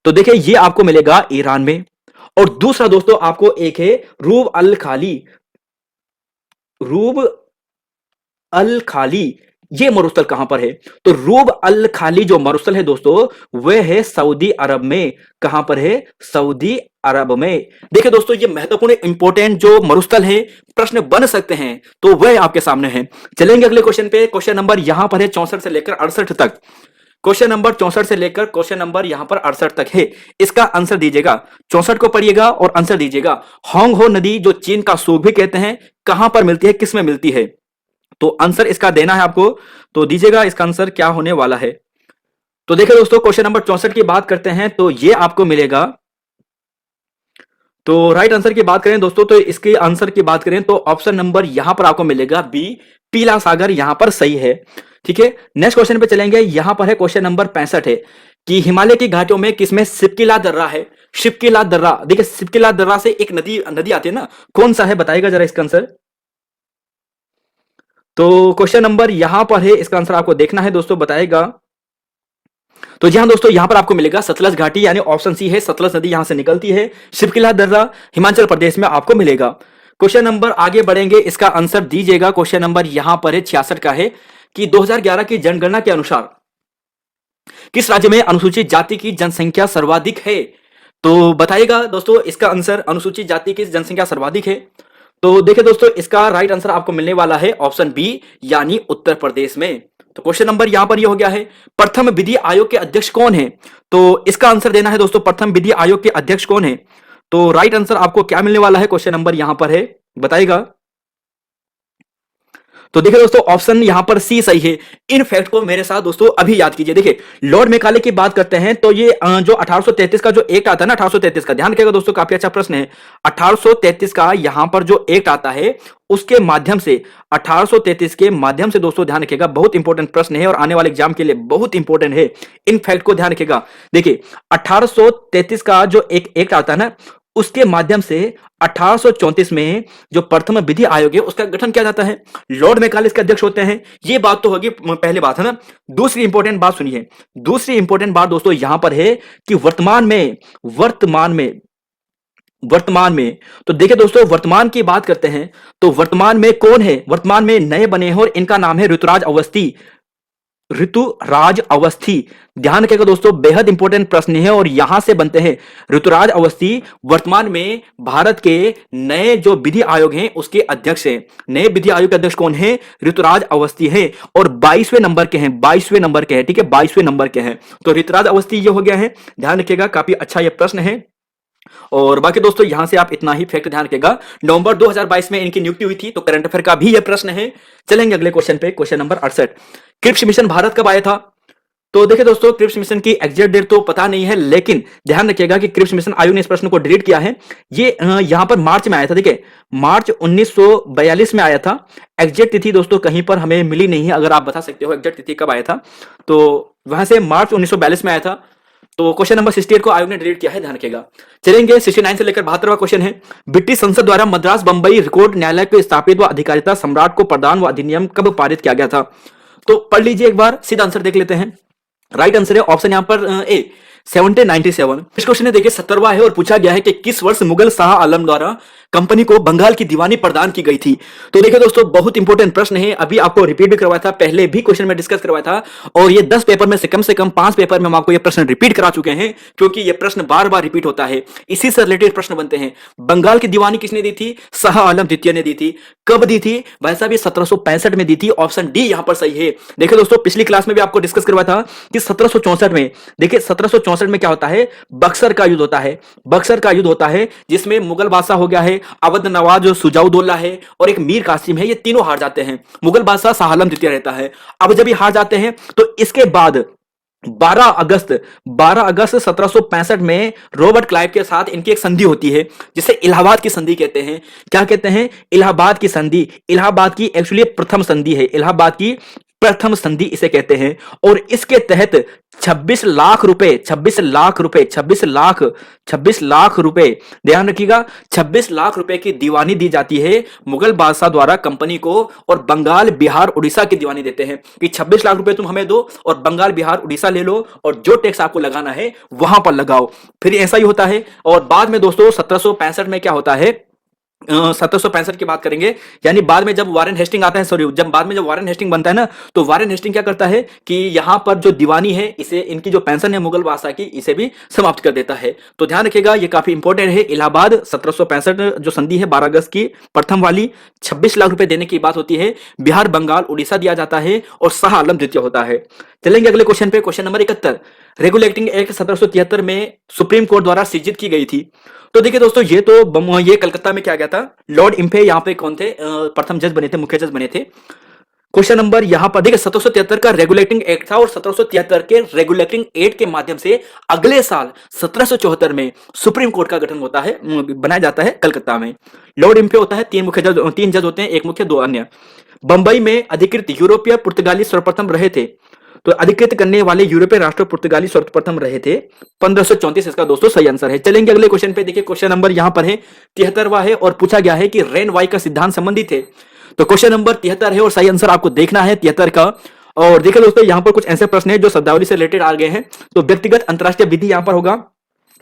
तो देखिए ये आपको मिलेगा ईरान में। और दूसरा दोस्तों आपको एक है रूब अल खाली, रूब अल खाली। ये मरुस्थल कहां पर है? तो रूब अल खाली जो मरुस्थल है दोस्तों वह है सऊदी अरब में। कहां पर है? सऊदी अरब में। देखिए दोस्तों ये महत्वपूर्ण इंपॉर्टेंट जो मरुस्थल है, प्रश्न बन सकते हैं, तो वह आपके सामने है। चलेंगे अगले क्वेश्चन पे। क्वेश्चन नंबर यहां पर है 64 से लेकर 68 तक। क्वेश्चन नंबर 64 से लेकर क्वेश्चन नंबर यहां पर 68 तक है। इसका आंसर दीजिएगा, 64 को पढ़िएगा और आंसर दीजिएगा। होंग हो नदी जो चीन का सूख भी कहते हैं, कहां पर मिलती है, किस में मिलती है? तो आंसर इसका देना है आपको, तो दीजिएगा इसका आंसर क्या होने वाला है। तो देखिए दोस्तों क्वेश्चन नंबर 64 की बात करते हैं तो ये आपको मिलेगा। तो राइट आंसर की बात करें दोस्तों, तो इसके आंसर की बात करें तो ऑप्शन नंबर यहां पर आपको मिलेगा बी, पीला सागर यहां पर सही है, ठीक है। नेक्स्ट क्वेश्चन पे चलेंगे। यहां पर है क्वेश्चन नंबर 65 है कि हिमालय की घाटियों में किसमें सिपकिला दर्रा है? शिपकिला दर्रा, देखिए सिपकिला दर्रा से एक नदी नदी आती है ना, कौन सा है बताइएगा जरा इसका आंसर। तो क्वेश्चन नंबर यहां पर है, इसका आंसर आपको देखना है दोस्तों, बताएगा। तो जी हाँ दोस्तों यहां पर आपको मिलेगा सतलज घाटी, यानी ऑप्शन सी है, सतलज नदी यहां से निकलती है। शिपकिला दर्रा हिमाचल प्रदेश में आपको मिलेगा। क्वेश्चन नंबर आगे बढ़ेंगे, इसका आंसर दीजिएगा। क्वेश्चन नंबर यहां पर है 66 का है कि 2011 की जनगणना के अनुसार किस राज्य में अनुसूचित जाति की जनसंख्या सर्वाधिक है? तो बताइएगा दोस्तों इसका आंसर, अनुसूचित जाति की जनसंख्या सर्वाधिक है। तो देखिए दोस्तों इसका राइट आंसर आपको मिलने वाला है ऑप्शन बी यानी उत्तर प्रदेश में। तो क्वेश्चन नंबर यहां पर ये हो गया है, प्रथम विधि आयोग के अध्यक्ष कौन है? तो इसका आंसर देना है दोस्तों, प्रथम विधि आयोग के अध्यक्ष कौन है? तो राइट आंसर आपको क्या मिलने वाला है, क्वेश्चन नंबर यहां पर है, बताइएगा। तो देखिए दोस्तों ऑप्शन यहां पर सी सही है। इन फैक्ट को मेरे साथ दोस्तों अभी याद कीजिए। देखिए लॉर्ड मैकाले की बात करते हैं तो ये जो 1833 का जो एक्ट आता है ना, 1833 का, ध्यान रखिएगा दोस्तों, काफी अच्छा प्रश्न है। 1833 का यहां पर जो एक्ट आता है उसके माध्यम से, 1833 के माध्यम से दोस्तों ध्यान रखिएगा, बहुत इंपॉर्टेंट प्रश्न है और आने वाले एग्जाम के लिए बहुत इंपॉर्टेंट है। इन फैक्ट को ध्यान रखिएगा। देखिए 1833 का जो एक एक्ट आता है ना, उसके माध्यम से 1834 में जो प्रथम विधि आयोग है उसका गठन किया जाता है। लॉर्ड मैकाले इसके अध्यक्ष होते हैं। ये बात तो होगी पहले बात है ना। दूसरी इंपॉर्टेंट बात सुनिए, दूसरी इंपॉर्टेंट बात दोस्तों यहां पर है कि वर्तमान में तो देखिए दोस्तों वर्तमान की बात करते हैं तो वर्तमान में कौन है, वर्तमान में नए बने हैं और इनका नाम है ऋतुराज अवस्थी। ऋतुराज अवस्थी, ध्यान रखिएगा दोस्तों, बेहद इंपॉर्टेंट प्रश्न है और यहां से बनते हैं। ऋतुराज अवस्थी वर्तमान में भारत के नए जो विधि आयोग हैं उसके अध्यक्ष हैं। नए विधि आयोग के अध्यक्ष कौन है? ऋतुराज अवस्थी हैं और 22वें नंबर के हैं, 22वें नंबर के हैं, ठीक है, 22वें नंबर के हैं। तो ऋतुराज अवस्थी ये हो गया है, ध्यान रखिएगा, काफी अच्छा ये प्रश्न है। और बाकी दोस्तों यहां से आप इतना ही फैक्ट ध्यान रखिएगा। नवंबर 2022 में इनकी नियुक्ति हुई थी, तो करंट अफेयर का भी यह प्रश्न है। चलेंगे अगले क्वेश्चन पे, question number 68। Cripps mission Bharat कब आया था? तो देखिए दोस्तों क्रिप्स मिशन की एग्जैक्ट डेट तो पता नहीं है, लेकिन ध्यान रखिएगा कि क्रिप्स मिशन आयोग ने इस प्रश्न को डिलीट किया है। ये यहां पर मार्च में आया था। देखिए मार्च 1942 में आया था। एग्जैक्ट तिथि दोस्तों कहीं पर हमें मिली नहीं है, अगर आप बता सकते हो एग्जैक्ट तिथि कब आया था तो वहां से मार्च 1942 में आया था। तो क्वेश्चन नंबर 68 को आयोग ने डिलीट किया है, ध्यान रखिएगा। चलेंगे 69 से लेकर 72वां क्वेश्चन है। ब्रिटिश संसद द्वारा मद्रास बंबई रिकॉर्ड न्यायालय को स्थापित व अधिकारिता सम्राट को प्रदान व अधिनियम कब पारित किया गया था? तो पढ़ लीजिए एक बार, सीधा आंसर देख लेते हैं। राइट आंसर है ऑप्शन यहां पर ए 1797। इस क्वेश्चन है देखिए 17वां है और पूछा गया है कि किस वर्ष मुगल शाह आलम द्वारा कंपनी को बंगाल की दीवानी प्रदान की गई थी? तो देखिए दोस्तों बहुत इंपॉर्टेंट प्रश्न है, अभी आपको रिपीट भी करवाया था, पहले भी क्वेश्चन में डिस्कस करवाया था और ये 10 पेपर में से कम 5 पेपर में हम आपको ये प्रश्न रिपीट करा चुके हैं, क्योंकि ये प्रश्न बार बार रिपीट होता है, इसी से रिलेटेड प्रश्न बनते हैं। बंगाल की दीवानी किसने दी थी? शाह आलम द्वितीय ने दी थी। कब दी थी? वैसा भी 1765 में दी थी। ऑप्शन डी यहां पर सही है। देखिए दोस्तों पिछली क्लास में भी आपको डिस्कस करवाया था कि 1764 में, देखिए 1764 में क्या होता है? बक्सर का युद्ध होता है। बक्सर का युद्ध होता है जिसमें मुगल बादशाह हो गया है, अवध नवाज जो सुजाउद्दौला है और एक मीर कासिम है, ये तीनों हार जाते हैं। मुगल बादशाह शाह आलम द्वितीय रहता है। अब जब ये हार जाते हैं तो इसके बाद 12 अगस्त 1765 में रॉबर्ट क्लाइव के साथ इनकी एक संधि होती है जिसे इलाहाबाद की संधि कहते हैं। क्या कहते हैं? इलाहाबाद की संधि। इलाहाबाद की एक्चुअली प्रथम संधि है, इलाहाबाद की प्रथम संधि इसे कहते हैं। और इसके तहत 26 लाख रुपए 26 लाख रुपए, ध्यान रखिएगा, 26 लाख रुपए की दीवानी दी जाती है मुगल बादशाह द्वारा कंपनी को, और बंगाल बिहार उड़ीसा की दीवानी देते हैं कि 26 लाख रुपए तुम हमें दो और बंगाल बिहार उड़ीसा ले लो और जो टैक्स आपको लगाना है वहां पर लगाओ। फिर ऐसा ही होता है। और बाद में दोस्तों 1765 में क्या होता है, 1765 की बात करेंगे, यानी बाद में जब वारेन हेस्टिंग आता है, सॉरी, जब वारेन हेस्टिंग बनता है ना, तो वारेन हेस्टिंग क्या करता है कि यहां पर जो दीवानी है, इसे, इनकी जो पेंशन है मुगल बादशाह की, इसे भी समाप्त कर देता है। तो ध्यान रखिएगा ये काफी इंपॉर्टेंट है। इलाहाबाद 1765 जो संधि है 12 अगस्त की, प्रथम वाली 26 लाख रुपए देने की बात होती है। बिहार बंगाल उड़ीसा दिया जाता है और शाह आलम द्वितीय होता है। चलेंगे अगले क्वेश्चन पे, क्वेश्चन नंबर 71। रेगुलेटिंग एक्ट 1773 में सुप्रीम कोर्ट द्वारा सृजित की गई थी। तो देखिए दोस्तों ये कलकत्ता में क्या गया था, लॉर्ड इम्फे यहाँ पे कौन थे? प्रथम जज बने थे, मुख्य जज बने थे। क्वेश्चन नंबर यहां पर देखिए 1773 का रेगुलेटिंग एक्ट था और 1773 के रेगुलेटिंग एक्ट के माध्यम से अगले साल 1774 में सुप्रीम कोर्ट का गठन होता है, बनाया जाता है कलकत्ता में। लॉर्ड इम्फे होता है, 3 जज होते हैं, एक मुख्य 2 अन्य। बंबई में अधिकृत यूरोपीय पुर्तगाली सर्वप्रथम रहे थे। तो अधिकृत करने वाले यूरोपीय राष्ट्र पुर्तगाली सर्वप्रथम रहे थे 1534, इसका दोस्तों सही आंसर है। चलेंगे अगले क्वेश्चन पे, देखिए क्वेश्चन नंबर यहां पर है 73वां है और पूछा गया है कि रेन वाई का सिद्धांत संबंधित है। तो क्वेश्चन नंबर 73 है और सही आंसर आपको देखना है 73 का। और देखिए दोस्तों यहां पर कुछ ऐसे प्रश्न है जो शब्दावली से रिलेटेड आ गए हैं। तो व्यक्तिगत अंतरराष्ट्रीय विधि यहां पर होगा।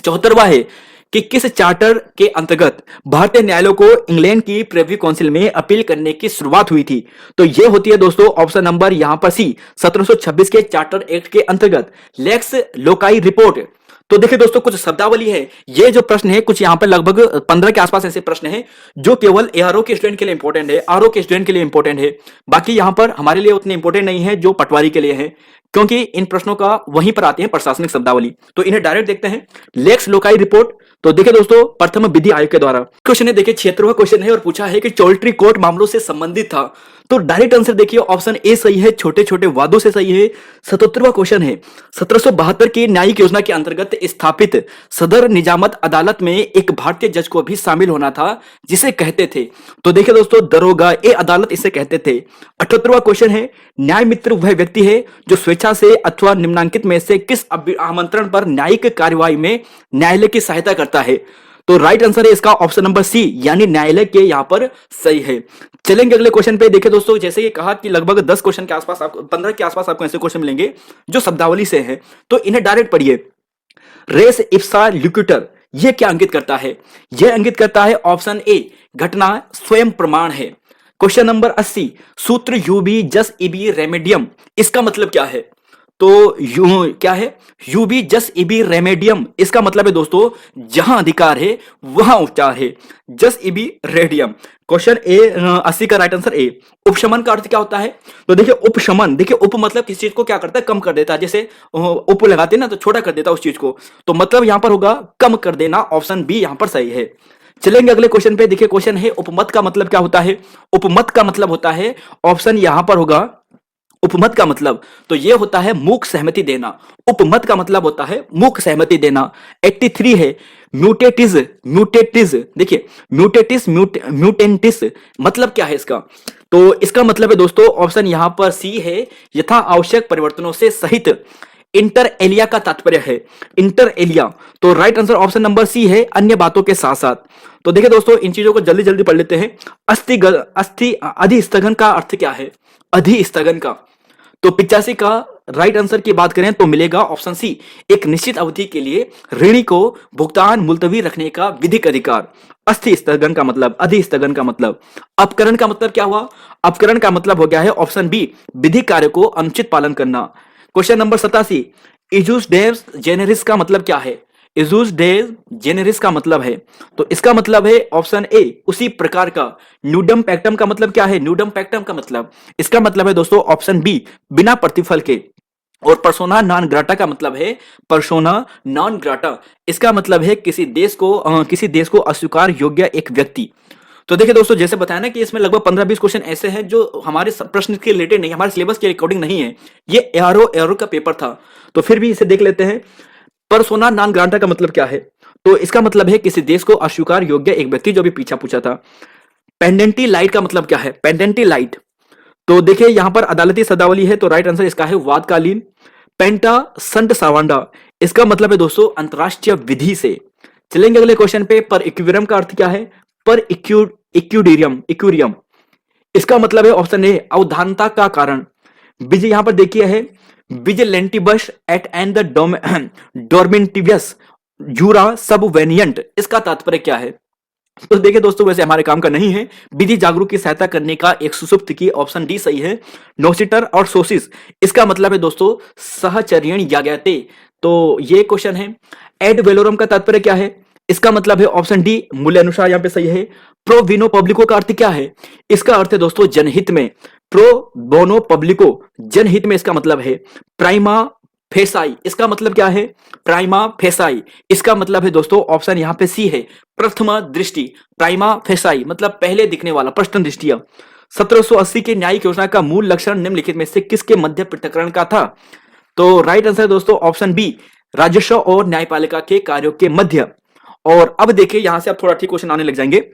74वां है कि किस चार्टर के अंतर्गत भारतीय न्यायालयों को इंग्लैंड की प्रिवी काउंसिल में अपील करने की शुरुआत हुई थी? तो यह होती है दोस्तों ऑप्शन नंबर यहां पर सी, 1726 के चार्टर एक्ट के अंतर्गत लेक्स लोकाई रिपोर्ट। तो देखिए दोस्तों कुछ शब्दावली है, ये जो प्रश्न है कुछ यहां पर लगभग 15 के आसपास ऐसे प्रश्न हैं जो केवल एआरओ के स्टूडेंट के लिए इंपॉर्टेंट है, आरओ के स्टूडेंट के लिए इंपॉर्टेंट है। बाकी यहां पर हमारे लिए उतने इंपॉर्टेंट नहीं है जो पटवारी के लिए है, क्योंकि इन प्रश्नों का वहीं पर आते हैं प्रशासनिक शब्दावली। तो इन्हें डायरेक्ट देखते हैं। लेक्स लोकाई रिपोर्ट, तो देखिए दोस्तों प्रथम विधि आयोग के द्वारा। क्वेश्चन है देखिए 76वां क्वेश्चन है और पूछा है कि चौल्ट्री कोर्ट मामलों से संबंधित था। तो डायरेक्ट आंसर देखिए ऑप्शन ए सही है, छोटे छोटे वादों से सही है। 77वां क्वेश्चन है, 1772 की न्यायिक योजना के अंतर्गत स्थापित सदर निजामत अदालत में एक भारतीय जज को भी शामिल होना था, जिसे कहते थे। तो देखिए दोस्तों, दरोगा ए अदालत इसे कहते थे। 78वां क्वेश्चन है, न्याय मित्र वह व्यक्ति है जो स्वेच्छा से अथवा निम्नलिखित में से किस आमंत्रण पर न्यायिक कार्यवाही में न्यायालय की सहायता करता है। तो राइट आंसर है इसका ऑप्शन नंबर सी, यानी न्यायालय के यहां पर सही है। चलेंगे अगले क्वेश्चन पे। देखिए दोस्तों, जैसे कि कहा कि लगभग 10 क्वेश्चन के आसपास, आपको 15 के आसपास आपको ऐसे क्वेश्चन मिलेंगे जो शब्दावली से हैं, तो इन्हें डायरेक्ट पढ़िए। रेस इप्सा लिक्विटर, यह क्या अंकित करता है? यह अंकित करता है ऑप्शन ए, घटना स्वयं प्रमाण है। क्वेश्चन नंबर 80, सूत्र यूबी जस इबी रेमेडियम, इसका मतलब क्या है? तो यू क्या है? यूबी जस इबी रेमेडियम, इसका मतलब है दोस्तों, जहां अधिकार है वहां उपचार है। जस इबी रेडियम। क्वेश्चन ए 80 का राइट आंसर ए। उपशमन का अर्थ क्या होता है? तो देखिए उपशमन, देखिए उप मतलब किसी चीज को क्या करता है? कम कर देता है। जैसे उप लगाते हैं ना, तो छोटा कर देता है उस चीज को, तो मतलब यहां पर होगा कम कर देना। ऑप्शन बी यहां पर सही है। चलेंगे अगले क्वेश्चन पे। देखिए क्वेश्चन है, उपमत का मतलब क्या होता है? उपमत का मतलब होता है, ऑप्शन यहां पर होगा, उपमत का मतलब तो यह होता है मूक सहमति देना। उपमत का मतलब होता है मूक सहमति देना। 83 है, म्यूटेटिस। म्यूटेटिस देखिए, म्यूटेटिस म्यूटेंटिस मतलब क्या है इसका? तो इसका मतलब है दोस्तों, ऑप्शन यहां पर सी है, यथा आवश्यक परिवर्तनों से सहित। इंटर एलिया का तात्पर्य है, इंटर एलिया। तो right answer option number C है, अन्य बातों के साथ साथ। तो देखिए दोस्तों, इन चीजों को जल्दी जल्दी पढ़ लेते हैं। अस्थि अधिस्थगन का अर्थ क्या है? अधिस्थगन का, तो 85 का राइट आंसर की बात करें तो मिलेगा ऑप्शन सी, एक निश्चित अवधि के लिए ऋणी को भुगतान मुलतवी रखने का विधिक अधिकार। अस्थि स्थगन का मतलब, अधिस्थगन का मतलब। अपकरण का मतलब क्या हुआ? अपकरण का मतलब हो गया है ऑप्शन बी, विधिक कार्य को अनुचित पालन करना। क्वेश्चन नंबर 87, इजूस डेव्स जेनेरिस का मतलब क्या है? इजूस डेव जेनेरिस का मतलब है, तो इसका मतलब है ऑप्शन ए, उसी प्रकार का। न्यूडम पैक्टम का मतलब क्या है? न्यूडम पैक्टम का मतलब, इसका मतलब है दोस्तों ऑप्शन बी, बिना प्रतिफल के। और पर्सोना नॉन ग्राटा का मतलब है, पर्सोना नॉन ग्राटा, इसका मतलब है किसी देश को अस्वीकार योग्य एक व्यक्ति। तो देखिए दोस्तों, जैसे बताया ना कि इसमें लगभग 15-20 क्वेश्चन ऐसे हैं जो हमारे प्रश्न के रिलेटेड नहीं, हमारे सिलेबस के अकॉर्डिंग नहीं है। ये एरो का पेपर था, तो फिर भी इसे देख लेते हैं। पर्सोना नॉन ग्राटा का मतलब क्या है? तो इसका मतलब है किसी देश को अस्वीकार योग्य एक व्यक्ति, जो भी पीछा पूछा था। पेंडेंटी लाइट का मतलब क्या है? पेंडेंटी लाइट, तो देखिए यहां पर अदालती शब्दावली है, तो राइट आंसर इसका है वादकालीन। पेंटा संट सावांडा, इसका मतलब है दोस्तों अंतरराष्ट्रीय विधि से। चलेंगे अगले क्वेश्चन पे। पर इक्विरम का अर्थ क्या है? पर इक्यूरियम, इसका मतलब है ऑप्शन ए, अवधानता का कारण। बीज यहां पर देखिए है, विजिलेंटिबस एट एंड द डोरमेंटिवियस जूरा सबवेनियंट, इसका तात्पर्य क्या है? तो देखिए दोस्तों, वैसे हमारे काम का नहीं है, विधि जागरूक की सहायता करने का एक सुसुप्त की, ऑप्शन डी सही है। नोसिटर और सोसिस, इसका मतलब है दोस्तों सहचर्यण याज्ञते, तो ये क्वेश्चन है। एड वेलोरम का तात्पर्य क्या है? इसका मतलब है ऑप्शन डी, मूल्य अनुसार यहां पे सही है। प्रो विनो पब्लिको का अर्थ क्या है? इसका अर्थ है दोस्तों जनहित में। प्रो बोनो पब्लिको, जनहित में, इसका मतलब है। प्राइमा फेसाई, इसका मतलब क्या है? प्राइमा फेसाई, इसका मतलब है दोस्तों ऑप्शन यहां पे सी है, प्रथम दृष्टि। प्राइमा फेसाई मतलब पहले दिखने वाला, प्रथम दृष्टिया। 1780 की न्यायिक योजना का मूल लक्षण निम्नलिखित में से किसके मध्य पृथक्करण का था? तो राइट आंसर दोस्तों ऑप्शन बी, राजस्व और न्यायपालिका के कार्यों के मध्य। और अब देखिए यहां से आप थोड़ा ठीक क्वेश्चन आने लग जाएंगे।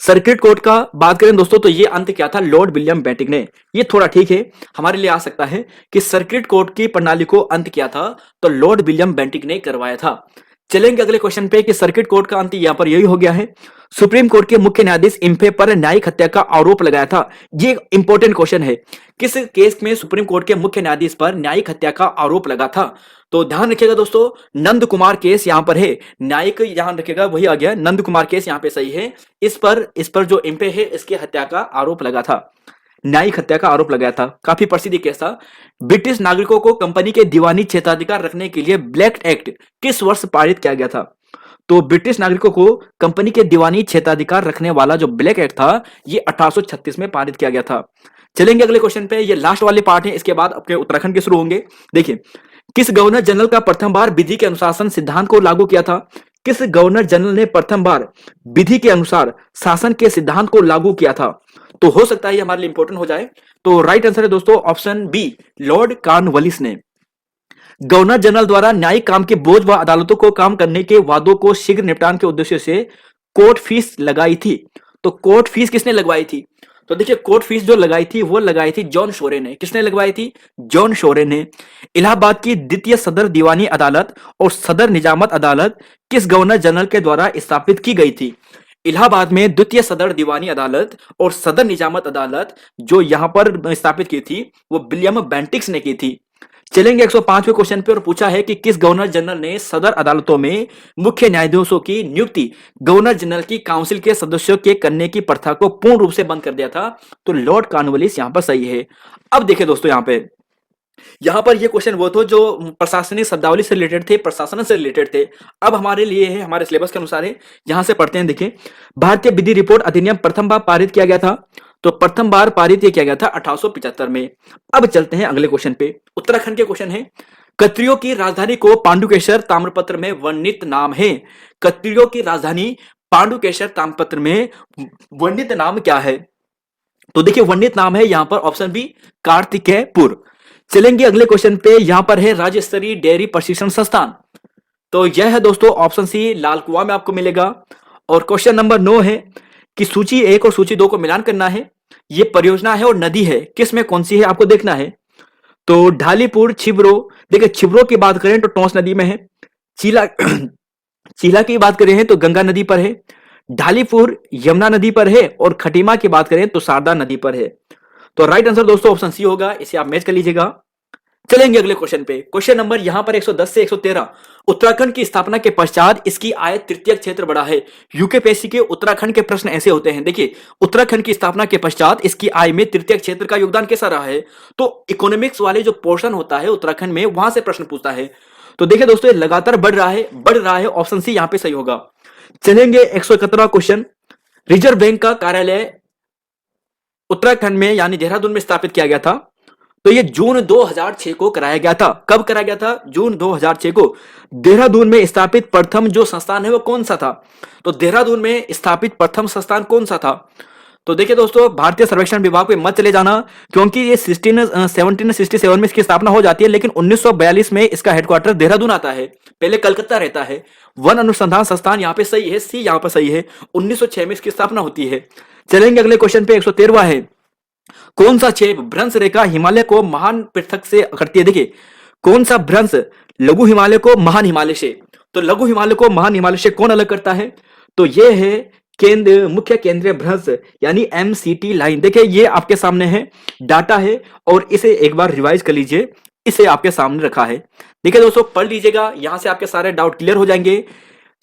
सर्किट कोर्ट का बात करें दोस्तों, तो ये अंत क्या था? लॉर्ड विलियम बेंटिक ने। ये थोड़ा ठीक है, हमारे लिए आ सकता है कि सर्किट कोर्ट की प्रणाली को अंत किया था, तो लॉर्ड विलियम बेंटिक ने करवाया था। चलेंगे अगले क्वेश्चन पे कि सर्किट कोर्ट का अंत यहां पर यही हो गया है। सुप्रीम कोर्ट के मुख्य न्यायाधीश इम्फे पर न्यायिक हत्या का आरोप लगाया था। ये इंपॉर्टेंट क्वेश्चन है, किस केस में सुप्रीम कोर्ट के मुख्य न्यायाधीश पर न्यायिक हत्या का आरोप लगा था? तो ध्यान रखिएगा दोस्तों, नंद कुमार केस यहां पर है। न्यायिक यहां रखिएगा, वही आ गया, नंद कुमार केस यहां पे सही है। इस पर जो इम्पे है, इसकी हत्या का आरोप लगा था, न्यायिक हत्या का आरोप लगाया था। काफी प्रसिद्ध केस था। ब्रिटिश नागरिकों को कंपनी के दीवानी क्षेत्राधिकार रखने के लिए ब्लैक एक्ट किस वर्ष पारित किया गया था? तो ब्रिटिश नागरिकों को कंपनी के दीवानी क्षेत्राधिकार रखने वाला जो ब्लैक एक्ट था, ये 1836 में पारित किया गया था। चलेंगे अगले क्वेश्चन पे, ये लास्ट वाले पार्ट है, इसके बाद अपने उत्तराखंड के शुरू होंगे। देखिए, किस गवर्नर जनरल का प्रथम बार विधि के अनुशासन सिद्धांत को लागू किया था? किस गवर्नर जनरल ने प्रथम बार विधि के अनुसार शासन के सिद्धांत को लागू किया था? तो हो सकता है ये हमारे लिए इंपॉर्टेंट हो जाए। तो राइट आंसर है दोस्तों ऑप्शन बी, लॉर्ड कॉर्नवालिस ने। गवर्नर जनरल द्वारा न्यायिक काम के बोझ व अदालतों को काम करने के वादों को शीघ्र निपटान के उद्देश्य से कोर्ट फीस लगाई थी। तो कोर्ट फीस किसने लगवाई थी? तो देखिए कोर्ट फीस जो लगाई थी वो लगाई थी जॉन शोरे ने। किसने लगवाई थी? जॉन शोरे ने। इलाहाबाद की द्वितीय सदर दीवानी अदालत और सदर निजामत अदालत किस गवर्नर जनरल के द्वारा स्थापित की गई थी? इलाहाबाद में द्वितीय सदर दीवानी अदालत और सदर निजामत अदालत जो यहां पर स्थापित की थी वो विलियम बेंटिक्स ने की थी। चलेंगे 105वें क्वेश्चन पे और पूछा है कि किस गवर्नर जनरल ने सदर अदालतों में मुख्य न्यायाधीशों की नियुक्ति गवर्नर जनरल की काउंसिल के सदस्यों के करने की प्रथा को पूर्ण रूप से बंद कर दिया था? तो लॉर्ड कॉर्नवालिस यहां पर सही है। अब देखिए दोस्तों यहां पर ये क्वेश्चन वो थे जो प्रशासनिक शब्दावली से रिलेटेड थे, प्रशासन से रिलेटेड थे। अब हमारे लिए है, हमारे सिलेबस के अनुसार है। यहां से पढ़ते हैं। देखिए भारतीय विधि रिपोर्ट अधिनियम प्रथम बार पारित किया गया था। तो प्रथम बार पारित ये किया गया था 1875 में। अब चलते हैं अगले क्वेश्चन पे। उत्तराखंड के क्वेश्चन है, क्षत्रियों की राजधानी को पांडुकेश्वर ताम्रपत्र में वर्णित नाम है। क्षत्रियों की राजधानी पांडुकेश्वर ताम्रपत्र में वर्णित नाम क्या है? तो देखिए वर्णित नाम है यहां पर ऑप्शन बी, कार्तिकेयपुर। चलेंगे अगले क्वेश्चन पे। यहां पर है राज्य स्तरीय डेयरी प्रशिक्षण संस्थान। तो यह है दोस्तों ऑप्शन सी, लाल कुआं में आपको मिलेगा। और क्वेश्चन नंबर 9 है कि सूची 1 और सूची 2 को मिलान करना है। ये परियोजना है और नदी है, किस में कौन सी है आपको देखना है। तो ढालीपुर, छिबरो। देखिए छिबरो की बात करें तो टोंस नदी में है। चीला चीला की बात करें तो गंगा नदी पर है। ढालीपुर यमुना नदी पर है और खटीमा की बात करें तो शारदा नदी पर है। तो राइट आंसर दोस्तों ऑप्शन सी होगा, इसे आप मैच कर लीजिएगा। चलेंगे अगले क्वेश्चन पे। क्वेश्चन नंबर यहां पर 110 से 113। उत्तराखंड की स्थापना के पश्चात इसकी आय तृतीय क्षेत्र बढ़ा है। यूकेपीएससी के उत्तराखंड के प्रश्न ऐसे होते हैं। देखिए उत्तराखंड की स्थापना के पश्चात इसकी आय में तृतीय क्षेत्र का योगदान कैसा रहा है? तो इकोनॉमिक्स वाले जो पोर्शन होता है उत्तराखंड में वहां से प्रश्न पूछता है। तो देखिए दोस्तों ये लगातार बढ़ रहा है। ऑप्शन सी यहां पे सही होगा। चलेंगे 171वां क्वेश्चन। रिजर्व बैंक का कार्यालय उत्तराखंड में यानी देहरादून में स्थापित किया गया था। तो ये जून 2006 को कराया गया था। कब कराया गया था? जून 2006 को। देहरादून में स्थापित प्रथम जो संस्थान है वो कौन सा था? तो देहरादून में स्थापित प्रथम संस्थान कौन सा था? तो देखिए दोस्तों भारतीय सर्वेक्षण विभाग पे मत चले जाना, क्योंकि ये 1767 में इसकी स्थापना हो जाती है, लेकिन 1942 में इसका हेडक्वार्टर देहरादून आता है। पहले कलकत्ता रहता है। वन अनुसंधान संस्थान यहाँ पे सही है, सी यहाँ पर सही है। 1906 में इसकी स्थापना होती है। चलेंगे अगले क्वेश्चन पे। 113वां है, कौन सा क्षेप भ्रंश रेखा हिमालय को महान पृथक से करती है? देखिए कौन सा भ्रंश लघु हिमालय को महान हिमालय से, तो लघु हिमालय को महान हिमालय से कौन अलग करता है? तो ये है मुख्य केंद्रीय भ्रंश यानी एमसीटी लाइन। देखिए ये आपके सामने है, डाटा है और इसे एक बार रिवाइज कर लीजिए। इसे आपके सामने रखा है। देखिए दोस्तों पढ़ लीजिएगा, यहां से आपके सारे डाउट क्लियर हो जाएंगे।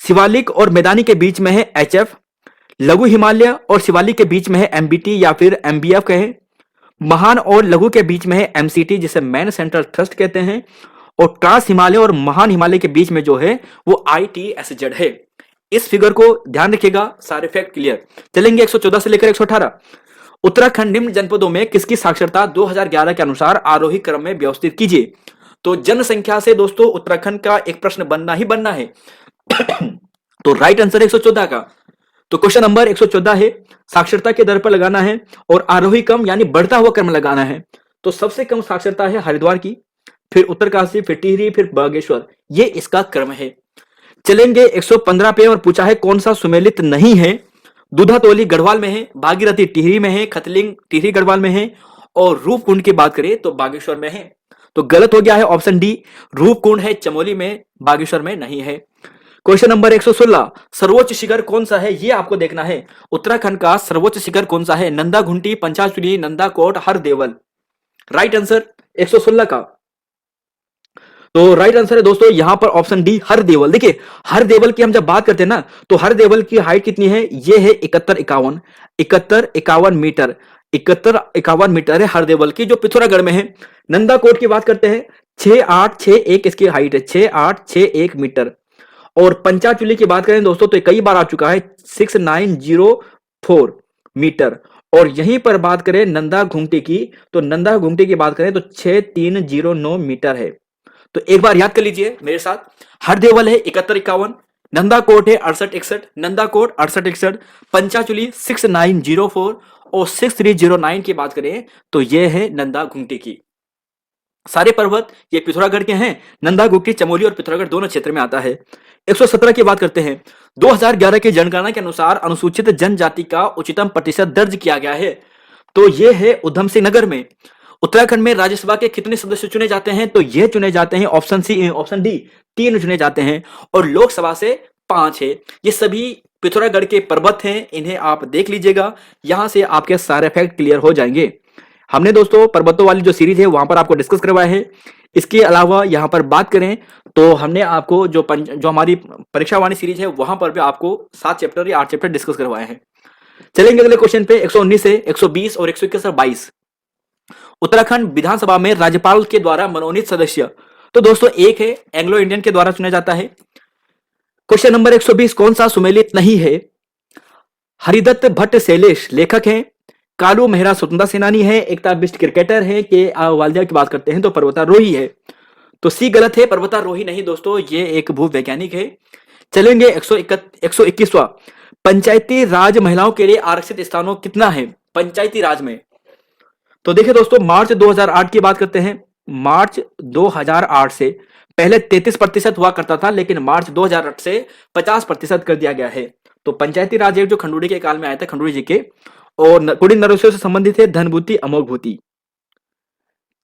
शिवालिक और मैदानी के बीच में है एचएफ, लघु हिमालय और शिवालिक के बीच में है एमबीटी या फिर एमबीएफ कहें, महान और लघु के बीच में है एमसीटी जिसे मैन सेंट्रल थ्रस्ट कहते हैं, और ट्रांस हिमालय और महान हिमालय के बीच में जो है वो आईटीएसजेड है। इस फिगर को ध्यान रखिएगा, सारे फैक्ट क्लियर। चलेंगे 114 से लेकर 118। उत्तराखंड निम्न जनपदों में किसकी साक्षरता 2011 के अनुसार आरोही क्रम में व्यवस्थित कीजिए। तो जनसंख्या से दोस्तों उत्तराखंड का एक प्रश्न बनना ही बनना है। तो राइट आंसर 114 का। तो क्वेश्चन नंबर 114 है, साक्षरता के दर पर लगाना है और आरोही क्रम यानी बढ़ता हुआ क्रम लगाना है। तो सबसे कम साक्षरता है हरिद्वार की, फिर उत्तरकाशी, फिर टिहरी, फिर बागेश्वर, ये इसका क्रम है। चलेंगे 115 पे और पूछा है कौन सा सुमेलित नहीं है। दूधातोली गढ़वाल में है, भागीरथी टिहरी में है, खतलिंग टिहरी गढ़वाल में है, और रूपकुंड की बात करें तो बागेश्वर में है। तो गलत हो गया है ऑप्शन डी, रूपकुंड है चमोली में, बागेश्वर में नहीं है। क्वेश्चन नंबर 116, सर्वोच्च शिखर कौन सा है ये आपको देखना है। उत्तराखंड का सर्वोच्च शिखर कौन सा है? नंदा घुंटी, पंचाचूली, नंदाकोट, हरदेवल। राइट आंसर 116 का। तो राइट आंसर है दोस्तों यहां पर ऑप्शन डी, हरदेवल। देखिए हरदेवल की हम जब बात करते हैं ना, तो हरदेवल की हाइट कितनी है? ये है 71-51 मीटर। 71-51 मीटर है हरदेवल की, जो पिथौरागढ़ में है। नंदाकोट की बात करते हैं 6861 इसकी हाइट है, 6861 मीटर। और पंचाचूली की बात करें दोस्तों तो कई बार आ चुका है, 6904 मीटर। और यहीं पर बात करें नंदा घुंटी की, तो नंदा घुंटी की बात करें तो 6309 मीटर है। तो एक बार याद कर लीजिए मेरे साथ, हरदेवल है 71-51, नंदा कोट है 6861, नंदा कोट 6861, पंचाचुली 6904 और 6309 की बात करें तो ये है नंदा घुंगटी की। सारे पर्वत ये पिथौरागढ़ के हैं। नंदा घुंगटी चमोली और पिथौरागढ़ दोनों क्षेत्र में आता है। 117 की बात करते हैं। 2011 की जनगणना के अनुसार अनुसूचित जनजाति का उच्चतम प्रतिशत दर्ज किया गया है, तो ये है उधम सिंह नगर में। उत्तराखंड में राज्यसभा के कितने सदस्य चुने जाते हैं, तो ये चुने जाते हैं ऑप्शन सी, ऑप्शन डी 3 चुने जाते हैं, और लोकसभा से 5 है। ये सभी पिथौरागढ़ के पर्वत हैं, इन्हें आप देख लीजिएगा, यहां से आपके सारे फैक्ट क्लियर हो जाएंगे। हमने दोस्तों पर्वतों वाली जो सीरीज है वहां पर आपको डिस्कस करवाया है। इसके अलावा यहां पर बात करें तो हमने आपको जो हमारी परीक्षा वाली सीरीज है वहां पर भी आपको 7 चैप्टर या 8 चैप्टर डिस्कस करवाए हैं। चलेंगे अगले क्वेश्चन पे। 119 से 120 और 121 और 22। उत्तराखंड विधानसभा में राज्यपाल के द्वारा मनोनीत सदस्य, तो दोस्तों एक है एंग्लो इंडियन के द्वारा चुना जाता है। क्वेश्चन नंबर 120, कौन सा सुमेलित नहीं है? हरिदत्त भट्ट शैलेश लेखक हैं, कालू मेहरा स्वतंत्रता सेनानी है, एकता बिष्ट क्रिकेटर है, के वालिया की बात करते हैं तो पर्वतारोही है। तो सी गलत है, पर्वतारोही नहीं दोस्तों, ये एक भू वैज्ञानिक है। चलेंगे 121वां, पंचायती राज महिलाओं के लिए आरक्षित स्थानों कितना है पंचायती राज में? तो देखिए दोस्तों, मार्च 2008 की बात करते हैं। मार्च 2008 से पहले 33% हुआ करता था, लेकिन मार्च 2008 से 50% कर दिया गया है। तो पंचायती राज एक जो खंडूड़ी के काल में आया था, खंडूड़ी जी के, और कुड़ी नरसियों से संबंधित है धनभूति अमोघभूति।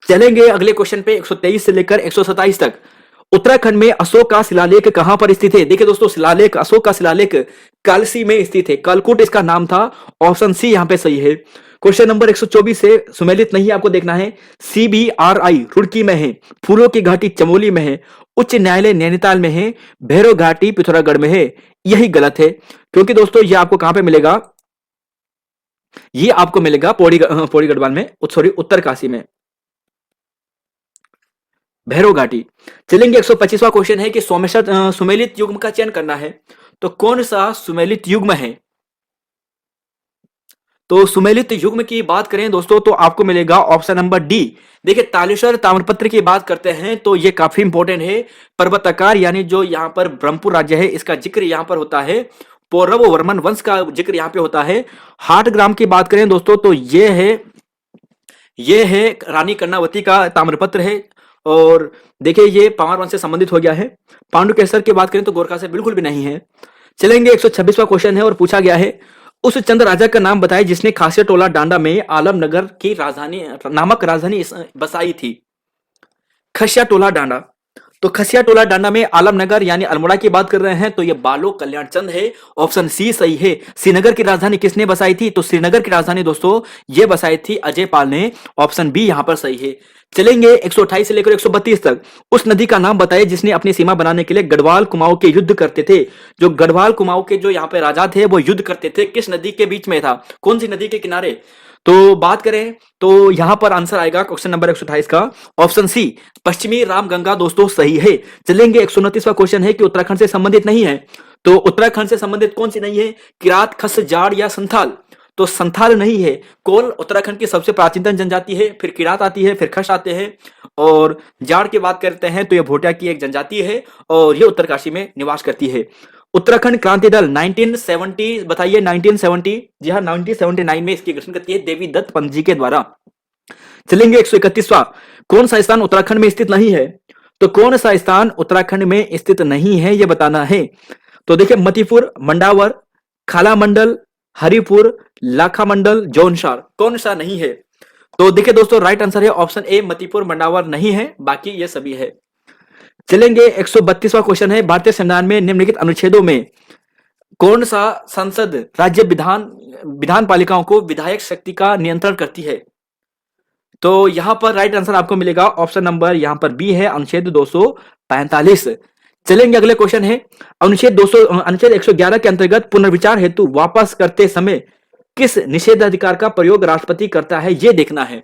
चलेंगे अगले क्वेश्चन पे। 123 से लेकर 127 तक। उत्तराखंड में अशोक का शिलालेख कहां पर स्थित है? देखिए दोस्तों, शिलालेख, अशोक का शिलालेख कालसी में स्थित है, कालकूट इसका नाम था। ऑप्शन सी यहां पे सही है। क्वेश्चन नंबर 124 से सुमेलित नहीं आपको देखना है। CBRI रुड़की में है, फूलों की घाटी चमोली में है, उच्च न्यायालय नैनीताल में है, भैरव घाटी पिथौरागढ़ में है। यही गलत है, क्योंकि दोस्तों ये आपको कहां पे मिलेगा? ये आपको मिलेगा पौड़ी गढ़वाल में, सॉरी उत्तरकाशी में, भैरव घाटी। चलेंगे 125वां क्वेश्चन है कि सुमेलित युग्म का चयन करना है, तो कौन सा सुमेलित युग्म है? तो सुमेलित युग्म की बात करें दोस्तों तो आपको मिलेगा ऑप्शन नंबर डी। देखिए, तालेश्वर ताम्रपत्र की बात करते हैं तो ये काफी इंपॉर्टेंट है। पर्वताकार यानी जो यहाँ पर ब्रह्मपुर राज्य है इसका जिक्र यहाँ पर होता है। पौरव वर्मन वंश का जिक्र यहाँ पे होता है। 8 ग्राम की बात करें दोस्तों तो ये है रानी कर्णावती का ताम्रपत्र है, और देखिए ये पावर वंश से संबंधित हो गया है। पांडु केसर की बात करें तो गोरखा से बिल्कुल भी नहीं है। चलेंगे 126वां क्वेश्चन है, और पूछा गया है उस चंद राजा का नाम बताएं जिसने खासिया टोला डांडा में आलमनगर की राजधानी नामक राजधानी बसाई थी। खसिया टोला डांडा, तो खसिया टोला डांडा में आलमनगर यानी अल्मोड़ा की बात कर रहे हैं तो ये बालो कल्याण चंद है। ऑप्शन सी सही है। श्रीनगर की राजधानी किसने बसाई थी? तो श्रीनगर की राजधानी दोस्तों ये बसाई थी अजय पाल ने। ऑप्शन बी यहां पर सही है। चलेंगे 128 से लेकर 132 तक। उस नदी का नाम बताइए जिसने अपनी सीमा बनाने के लिए गढ़वाल कुमाऊं के युद्ध करते थे। जो गढ़वाल कुमाऊं के जो यहाँ पे राजा थे वो युद्ध करते थे, किस नदी के बीच में था, कौन सी नदी के किनारे? तो बात करें तो यहां पर आंसर आएगा क्वेश्चन नंबर 128 का ऑप्शन सी, पश्चिमी रामगंगा दोस्तों सही है। चलेंगे 129वां क्वेश्चन है कि उत्तराखंड से संबंधित नहीं है, तो उत्तराखंड से संबंधित कौन सी नहीं है? किरात, खस, जाड़ या संथाल? तो संथाल नहीं है। कोल उत्तराखंड की सबसे प्राचीनतम जनजाति है, फिर किरात आती है, फिर खस आते हैं, और जाड़ की बात करते हैं तो ये भोटिया की एक जनजाति है और ये उत्तरकाशी में निवास करती है। उत्तराखंड क्रांति दल 1970 बताइए, 1970, जी हाँ 1979 में इसकी गठन करती है देवी दत्त पंत जी के द्वारा। चलेंगे 131वां, कौन सा स्थान उत्तराखंड में स्थित नहीं है? तो कौन सा स्थान उत्तराखंड में स्थित नहीं है ये बताना है। तो देखिए, मतिपुर, मंडावर, खाला मंडल, हरिपुर, लाखा मंडल, जौनसार, कौन सा नहीं है? तो देखिए दोस्तों, राइट आंसर है ऑप्शन ए, मतिपुर मंडावर नहीं है, बाकी ये सभी है। चलेंगे 132वां क्वेश्चन है, भारतीय संविधान में निम्नलिखित अनुच्छेदों में कौन सा संसद राज्य विधान पालिकाओं को विधायक शक्ति का नियंत्रण करती है? तो यहां पर राइट आंसर आपको मिलेगा ऑप्शन नंबर यहां पर बी है, अनुच्छेद 245। चलेंगे अगले क्वेश्चन है, अनुच्छेद 111 के अंतर्गत पुनर्विचार हेतु वापस करते समय किस निषेधाधिकार का प्रयोग राष्ट्रपति करता है ये देखना है।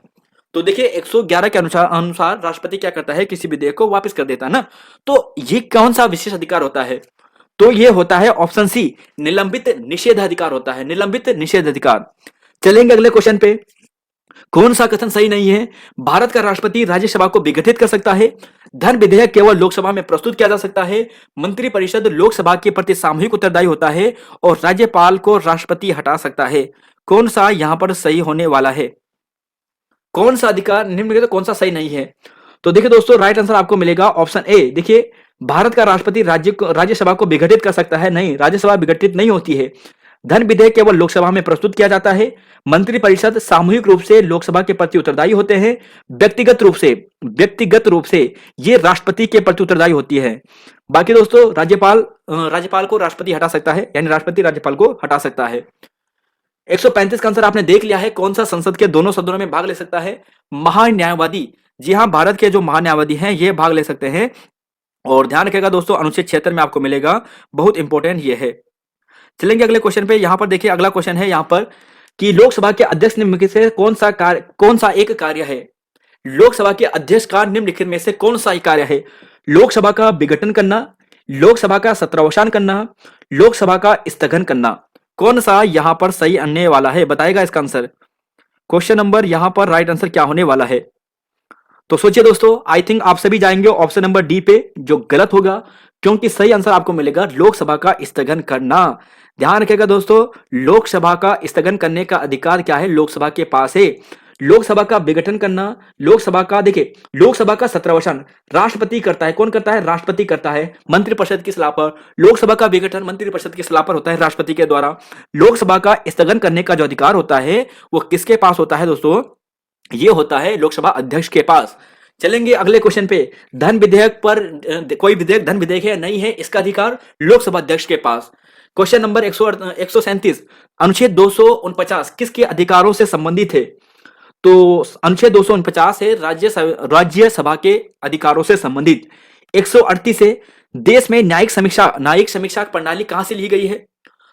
तो देखिए 111 के अनुसार राष्ट्रपति क्या करता है, किसी विधेयक को वापस कर देता है ना। तो ये कौन सा विशेष अधिकार होता है? तो ये होता है ऑप्शन सी, निलंबित निषेधाधिकार होता है, निलंबित निषेधाधिकार। चलेंगे अगले क्वेश्चन पे। कौन सा कथन सही नहीं है? भारत का राष्ट्रपति राज्यसभा को विघटित कर सकता है। धन विधेयक केवल लोकसभा में प्रस्तुत किया जा सकता है। मंत्रिपरिषद लोकसभा के प्रति सामूहिक उत्तरदायी होता है और राज्यपाल को राष्ट्रपति हटा सकता है। कौन सा यहां पर सही होने वाला है? कौन सा अधिकार निम्नलिखित तो कौन सा सही नहीं है? तो देखिए दोस्तों, राइट आंसर आपको मिलेगा ऑप्शन ए। देखिए, भारत का राष्ट्रपति राज्यसभा को विघटित कर सकता है? नहीं, राज्यसभा विघटित नहीं होती है। धन विधेयक केवल लोकसभा में प्रस्तुत किया जाता है। मंत्रिपरिषद सामूहिक रूप से लोकसभा के प्रति उत्तरदायी होते हैं। व्यक्तिगत रूप से ये राष्ट्रपति के प्रति उत्तरदायी होती है। बाकी दोस्तों, राज्यपाल को राष्ट्रपति हटा सकता है, यानी राष्ट्रपति राज्यपाल को हटा सकता है। 135 का आंसर आपने देख लिया है। कौन सा संसद के दोनों सदनों में भाग ले सकता है? महान्यायवादी। जी हां, भारत के जो महान्यायवादी हैं ये भाग ले सकते हैं। और ध्यान रखिएगा दोस्तों, अनुच्छेद 76 में आपको मिलेगा, बहुत इंपॉर्टेंट ये है। चलेंगे अगले क्वेश्चन पे। यहां पर देखिए, अगला क्वेश्चन है यहां पर कि लोकसभा के अध्यक्ष निम्नलिखित से कौन सा एक कार्य है? लोकसभा के अध्यक्ष का निम्नलिखित में से कौन सा एक कार्य है? लोकसभा का विघटन करना, लोकसभा का सत्रावसान करना, लोकसभा का स्थगन करना। कौन सा यहां पर सही आने वाला है? बताएगा इसका आंसर। क्वेश्चन नंबर यहां पर राइट आंसर क्या होने वाला है? तो सोचिए दोस्तों, आई थिंक आप सभी जाएंगे ऑप्शन नंबर डी पे, जो गलत होगा, क्योंकि सही आंसर आपको मिलेगा लोकसभा का स्थगन करना। ध्यान रखिएगा दोस्तों, लोकसभा का स्थगन करने का अधिकार क्या है? लोकसभा के पास है। लोकसभा का विघटन करना, लोकसभा का, देखिए, लोकसभा का सत्रावसान राष्ट्रपति करता है। कौन करता है? राष्ट्रपति करता है, मंत्रिपरिषद की सलाह पर। लोकसभा का विघटन मंत्रिपरिषद की सलाह पर होता है, राष्ट्रपति के द्वारा। लोकसभा का स्थगन करने का जो अधिकार होता है वो किसके पास होता है दोस्तों? ये होता है लोकसभा अध्यक्ष के पास। चलेंगे अगले क्वेश्चन पे। धन विधेयक पर कोई विधेयक धन विधेयक है नहीं है, इसका अधिकार लोकसभा अध्यक्ष के पास। क्वेश्चन नंबर 137, अनुच्छेद 249 किसके अधिकारों से संबंधित है? तो अनुच्छेद 249 है राज्यसभा के अधिकारों से संबंधित। 138 है, देश में न्यायिक समीक्षा प्रणाली कहां से ली गई है?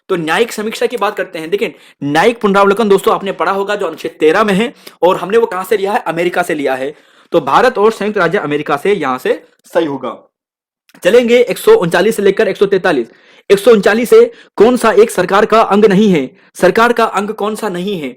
तो न्यायिक समीक्षा की बात करते हैं। देखिए, न्यायिक पुनरावलोकन दोस्तों आपने पढ़ा होगा, जो अनुच्छेद 13 में है, और हमने वो कहां से लिया है? अमेरिका से लिया है। तो भारत और संयुक्त राज्य अमेरिका से यहां से सही होगा। चलेंगे 139 से लेकर 143। 139 से कौन सा एक सरकार का अंग नहीं है? सरकार का अंग कौन सा नहीं है?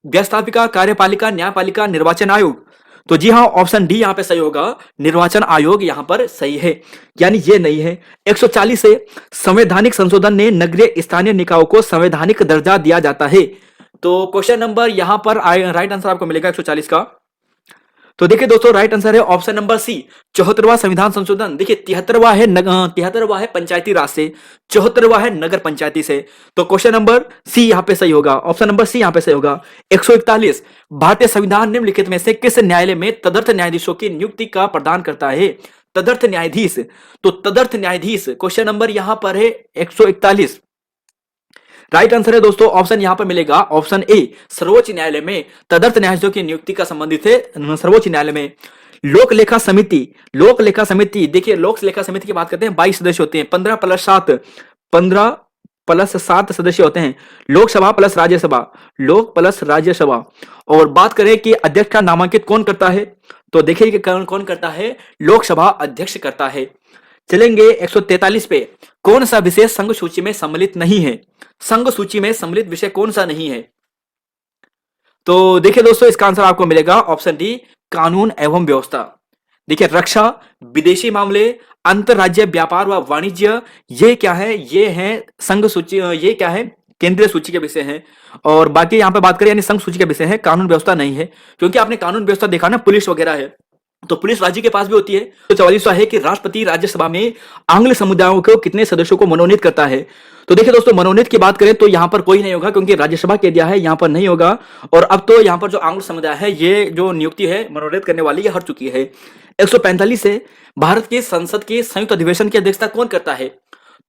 व्यवस्थापिका, कार्यपालिका, न्यायपालिका, निर्वाचन आयोग। तो जी हां, ऑप्शन डी यहां पे सही होगा, निर्वाचन आयोग यहां पर सही है, यानी ये नहीं है। 140 से संवैधानिक संशोधन ने नगरीय स्थानीय निकायों को संवैधानिक दर्जा दिया जाता है। तो क्वेश्चन नंबर यहां पर राइट आंसर आपको मिलेगा 140 का। तो देखिए दोस्तों, राइट आंसर है ऑप्शन नंबर सी, 74वां संविधान संशोधन। देखिए, 73वां है पंचायती राज से, 74वां है नगर पंचायती से। तो क्वेश्चन नंबर सी यहां पे सही होगा, ऑप्शन नंबर सी यहां पे सही होगा। 141, भारतीय संविधान निम्नलिखित में से किस न्यायालय में तदर्थ न्यायाधीशों की नियुक्ति का प्रदान करता है? तदर्थ न्यायाधीश। तो तदर्थ न्यायाधीश क्वेश्चन नंबर यहां पर है 141। राइट आंसर है दोस्तों, ऑप्शन यहां पर मिलेगा, ऑप्शन ए, सर्वोच्च न्यायालय में तदर्थ न्यायाधीशों की नियुक्ति का संबंधित है सर्वोच्च न्यायालय में। लोक लेखा समिति, देखिए, लोक लेखा समिति की बात करते हैं, 22 सदस्य होते हैं, 15+7 सदस्य होते हैं। लोकसभा प्लस राज्यसभा। और बात करें कि अध्यक्ष का नामांकित कौन करता है, तो देखिए कि कौन करता है? लोकसभा अध्यक्ष करता है। चलेंगे 143 पे। कौन सा विषय संघ सूची में सम्मिलित नहीं है? संघ सूची में सम्मिलित विषय कौन सा नहीं है? तो देखिए दोस्तों, इसका आंसर आपको मिलेगा ऑप्शन डी, कानून एवं व्यवस्था। देखिए, रक्षा, विदेशी मामले, अंतरराज्य व्यापार व वाणिज्य, ये क्या है? ये है संघ सूची, ये क्या है? केंद्रीय सूची के विषय हैं। और बाकी यहां पे बात करें यानी संघ सूची के विषय है, कानून व्यवस्था नहीं है, क्योंकि आपने कानून व्यवस्था देखा ना, पुलिस वगैरह है, तो पुलिस राज्य के पास भी होती है। तो 44वां है कि राष्ट्रपति राज्यसभा में आंग्ल समुदायों को कितने सदस्यों को मनोनीत करता है? तो देखिए दोस्तों, मनोनीत की बात करें तो यहां पर कोई नहीं होगा, क्योंकि राज्यसभा के दिया है, यहां पर नहीं होगा। और अब तो यहां पर जो आंग्ल समुदाय है, ये जो नियुक्ति है मनोनीत करने वाली, ये हट चुकी है। 145 से भारत की संसद के संयुक्त अधिवेशन की अध्यक्षता कौन करता है?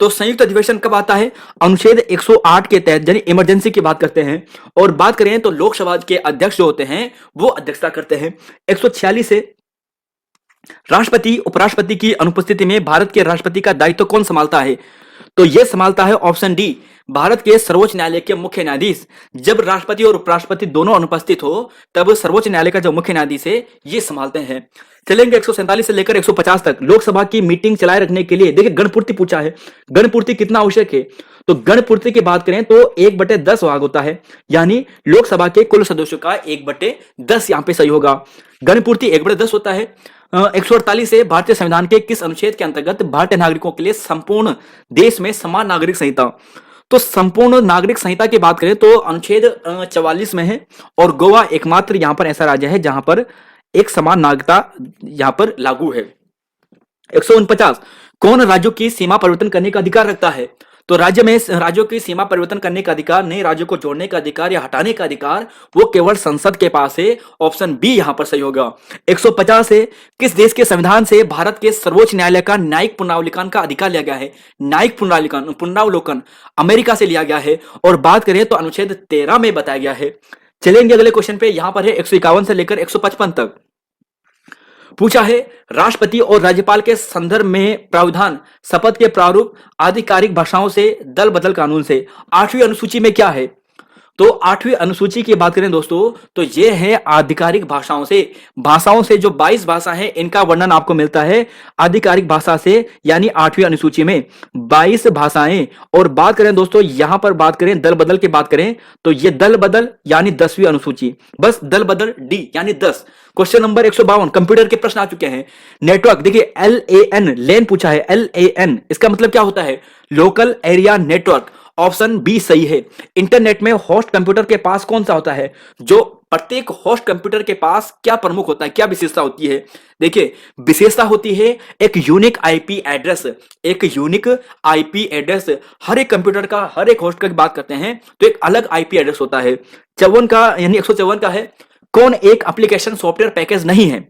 तो संयुक्त अधिवेशन कब आता है? अनुच्छेद 108 के तहत, यानी इमरजेंसी की बात करते हैं। और बात करें तो लोकसभा के अध्यक्ष जो होते हैं वो अध्यक्षता करते हैं। 146 से राष्ट्रपति उपराष्ट्रपति की अनुपस्थिति में भारत के राष्ट्रपति का दायित्व कौन संभालता है? तो यह संभालता है ऑप्शन डी, भारत के सर्वोच्च न्यायालय के मुख्य न्यायाधीश, जब राष्ट्रपति और उपराष्ट्रपति दोनों अनुपस्थित हो तब सर्वोच्च न्यायालय का जो मुख्य न्यायाधीश है ये संभालते हैं। चलेंगे 147 से लेकर 150 तक लोकसभा की मीटिंग चलाए रखने के लिए। देखिए गणपूर्ति पूछा है, गणपूर्ति कितना आवश्यक है, तो गणपूर्ति की बात करें तो 1/10 भाग होता है, यानी लोकसभा के कुल सदस्यों का 1/10 यहां पे सही होगा। गणपूर्ति 1/10 होता है। 148 से भारतीय संविधान के किस अनुच्छेद के अंतर्गत भारतीय नागरिकों के लिए संपूर्ण देश में समान नागरिक संहिता, तो संपूर्ण नागरिक संहिता की बात करें तो अनुच्छेद 44 में है, और गोवा एकमात्र यहां पर ऐसा राज्य है जहां पर एक समान नागरिकता यहां पर लागू है। 149, कौन राज्यों की सीमा परिवर्तन करने का अधिकार रखता है, तो राज्य में राज्यों की सीमा परिवर्तन करने का अधिकार, नए राज्यों को जोड़ने का अधिकार या हटाने का अधिकार वो केवल संसद के पास है। ऑप्शन बी यहां पर सही होगा। 150 है, किस देश के संविधान से भारत के सर्वोच्च न्यायालय का न्यायिक पुनरावलोकन का अधिकार लिया गया है। न्यायिक पुनरावलोकन अमेरिका से लिया गया है, और बात करें तो अनुच्छेद 13 में बताया गया है। चलेंगे अगले क्वेश्चन पे, यहां पर है 151 से लेकर 155 तक पूछा है, राष्ट्रपति और राज्यपाल के संदर्भ में प्रावधान शपथ के प्रारूप आधिकारिक भाषाओं से दल बदल कानून से 8वीं अनुसूची में क्या है, तो 8वीं अनुसूची की बात करें दोस्तों तो ये है आधिकारिक भाषाओं से जो 22 भाषा है इनका वर्णन आपको मिलता है आधिकारिक भाषा से, यानी 8वीं अनुसूची में 22 भाषाएं। और बात करें दोस्तों यहां पर बात करें दल बदल की बात करें तो ये दल बदल यानी 10वीं अनुसूची, बस दल बदल डी यानी 10। क्वेश्चन नंबर 152 कंप्यूटर के प्रश्न आ चुके हैं। नेटवर्क देखिए LAN लेन पूछा है, LAN इसका मतलब क्या होता है, local area network. Option B सही है। इंटरनेट में होस्ट कंप्यूटर के पास कौन सा होता है, जो प्रत्येक होस्ट कंप्यूटर के पास क्या प्रमुख होता है, क्या विशेषता होती है, देखिए विशेषता होती है एक यूनिक आईपी एड्रेस। एक यूनिक आईपी एड्रेस, हर एक कंप्यूटर का, हर एक होस्ट का बात करते हैं तो एक अलग आईपी एड्रेस होता है। 54 का यानी 154 का है, कौन एक एप्लीकेशन सॉफ्टवेयर पैकेज नहीं है,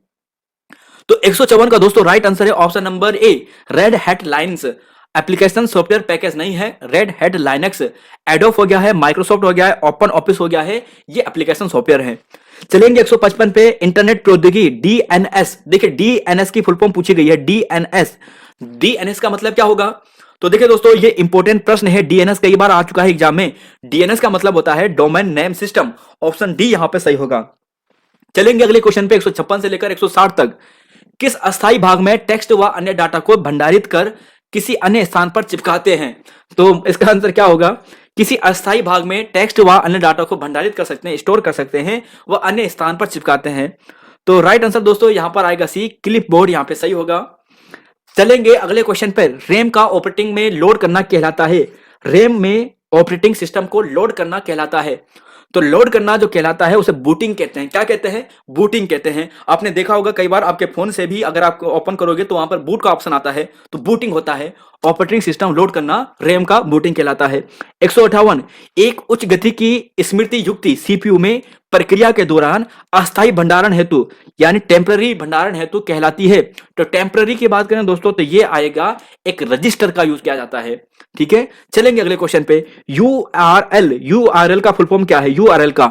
तो 154 का दोस्तों राइट आंसर है option number A, red hat lines application software package नहीं है, रेड हैट लाइनक्स। एडोब हो गया है, माइक्रोसॉफ्ट हो गया है, ओपन ऑफिस हो गया है, ये एप्लीकेशन सॉफ्टवेयर है। चलेंगे 155 पे, इंटरनेट प्रौद्योगिकी डीएनएस, देखिए डीएनएस की फुल फॉर्म पूछी गई है, डीएनएस का मतलब क्या होगा, तो देखिए दोस्तों ये इंपॉर्टेंट प्रश्न है, डीएनएस कई बार आ चुका है एग्जाम में। डीएनएस का मतलब होता है domain name system, option D यहां पे सही होगा। चलेंगे अगले क्वेश्चन पे 156 से लेकर 160 तक, किस अस्थायी भाग में टेक्स्ट व अन्य डाटा को भंडारित कर किसी अन्य स्थान पर चिपकाते हैं, तो इसका आंसर क्या होगा, किसी अस्थायी भाग में टेक्स्ट व अन्य डाटा को भंडारित कर सकते हैं, स्टोर कर सकते हैं, व अन्य स्थान पर चिपकाते हैं। तो राइट आंसर दोस्तों यहां पर आएगा सी, क्लिप बोर्ड यहां पे सही होगा। चलेंगे अगले क्वेश्चन पर, रैम का ऑपरेटिंग में लोड करना कहलाता है, रैम में ऑपरेटिंग सिस्टम को लोड करना कहलाता है, तो लोड करना जो कहलाता है उसे बूटिंग कहते हैं। क्या कहते हैं, बूटिंग कहते हैं। आपने देखा होगा कई बार आपके फोन से भी अगर आप ओपन करोगे तो वहां पर बूट का ऑप्शन आता है, तो बूटिंग होता है। ऑपरेटिंग सिस्टम लोड करना रैम का बूटिंग कहलाता है। 158, एक उच्च गति की स्मृति युक्ति सीपीयू में प्रक्रिया के दौरान अस्थायी भंडारण हेतु यानी टेम्पररी भंडारण हेतु कहलाती है। तो टेम्पररी की बात करें दोस्तों तो ये आएगा एक रजिस्टर का यूज किया जाता है। ठीक है, चलेंगे अगले क्वेश्चन पे, यूआरएल का फुल फॉर्म क्या है, यूआरएल का,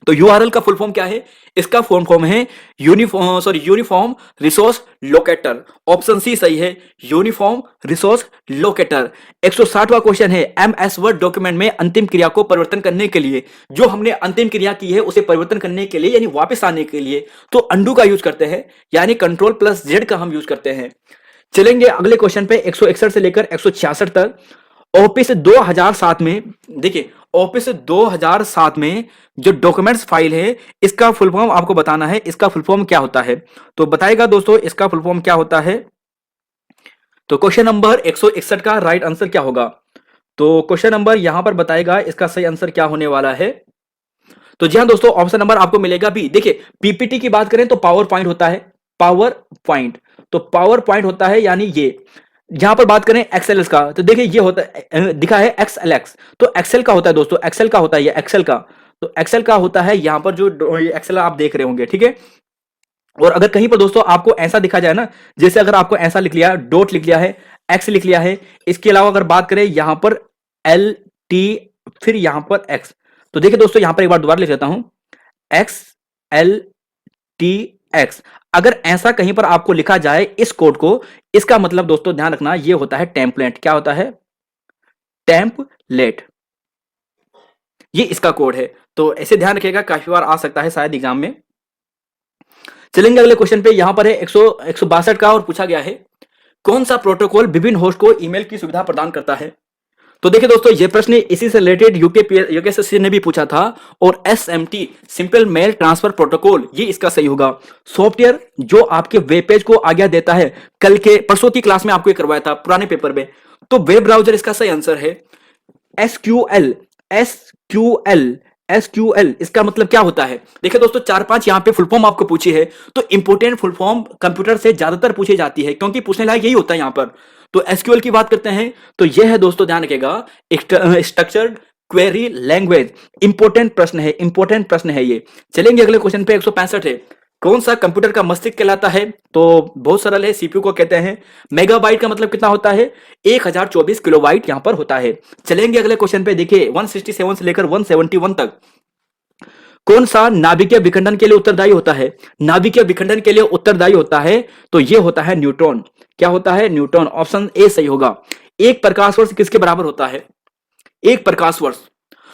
तो यूआरएल का फुल फॉर्म क्या है, इसका फुल फॉर्म है uniform resource locator. Option C सही है, यूनिफॉर्म रिसोर्स लोकेटर। 160वां क्वेश्चन है, एमएस वर्ड डॉक्यूमेंट में अंतिम क्रिया को परिवर्तन करने के लिए, जो हमने अंतिम क्रिया की है उसे परिवर्तन करने के लिए यानी वापस आने के लिए तो अंडू का यूज करते हैं, यानी Ctrl+Z का हम यूज करते हैं। चलेंगे अगले क्वेश्चन पे 161 से लेकर 166 तक, ऑफिस 2007 में, देखिए ऑफिस 2007 में जो डॉक्यूमेंट्स फाइल है इसका फुल फॉर्म आपको बताना है, इसका फुल फॉर्म क्या होता है, तो बताएगा दोस्तों इसका फुल फॉर्म क्या होता है। तो क्वेश्चन नंबर 161 का राइट आंसर क्या होगा, तो क्वेश्चन नंबर यहां पर बताएगा इसका सही आंसर क्या होने वाला है। तो जी हां दोस्तों, ऑप्शन नंबर आपको मिलेगा बी। देखिए पीपीटी की बात करें तो पावर पॉइंट होता है, पावर पॉइंट, तो पावर पॉइंट होता है यानी ये। जहां पर बात करें एक्सेल का तो देखिए ये होता है, दिखा है XLX, तो एक्सेल का होता है दोस्तों, एक्सेल का होता है ये, एक्सेल का, तो एक्सेल का होता है यहां पर जो एक्सेल आप देख रहे होंगे। ठीक है, और अगर कहीं पर दोस्तों आपको ऐसा दिखा जाए ना, जैसे अगर आपको ऐसा लिख लिया, डॉट लिख लिया है, एक्स लिख लिया है, इसके अलावा अगर बात करें यहां पर LT फिर यहां पर X, तो देखिए दोस्तों यहां पर एक बार दोबारा लिख लेता हूं, XLTX। अगर ऐसा कहीं पर आपको लिखा जाए इस कोड को, इसका मतलब दोस्तों ध्यान रखना ये होता है टेम्पलेट। क्या होता है, टेम्पलेट। लेट, ये इसका कोड है। तो ऐसे ध्यान रखिएगा, काफी बार आ सकता है शायद एग्जाम में। चलेंगे अगले क्वेश्चन पे, यहां पर है 162 का और पूछा गया है कौन सा प्रोटोकॉल विभिन्न होस्ट को ईमेल की सुविधा प्रदान करता है। तो देखिए दोस्तों, ये प्रश्न इसी से रिलेटेड यूकेएसएससी ने भी पूछा था, और SMT simple mail transfer protocol ये इसका सही होगा। सॉफ्टवेयर जो आपके वेब पेज को आज्ञा देता है, कल के परसों की क्लास में आपको ये करवाया था पुराने पेपर में, तो वेब ब्राउजर इसका सही आंसर है। एसक्यूएल, एसक्यूएल, एसक्यूएल इसका मतलब क्या होता है? देखिए दोस्तों, 4-5 यहां पे फुल फॉर्म आपको पूछी है, तो इंपोर्टेंट फुल फॉर्म कंप्यूटर से ज्यादातर पूछी जाती है, क्योंकि पूछने लायक यही होता है यहां पर। तो एसक्यूएल की बात करते हैं, तो यह है दोस्तों, ध्यान रखिएगा, स्ट्रक्चर्ड क्वेरी लैंग्वेज। इंपोर्टेंट प्रश्न है, इंपोर्टेंट प्रश्न है ये। चलेंगे अगले क्वेश्चन पे, 165 है, कौन सा कंप्यूटर का मस्तिष्क कहलाता है? तो बहुत सरल है, सीपीयू को कहते हैं। मेगाबाइट का मतलब कितना होता है? 1024 किलोबाइट यहां पर होता है। चलेंगे अगले क्वेश्चन पे, देखिए 167 से लेकर 171 तक कौन सा नाभिकीय विखंडन के लिए उत्तरदायी होता है? नाभिकीय विखंडन के लिए उत्तरदायी होता है, तो यह होता है न्यूट्रॉन। क्या होता है? न्यूट्रॉन। ऑप्शन ए सही होगा। एक प्रकाश वर्ष किसके बराबर होता है? एक प्रकाश वर्ष,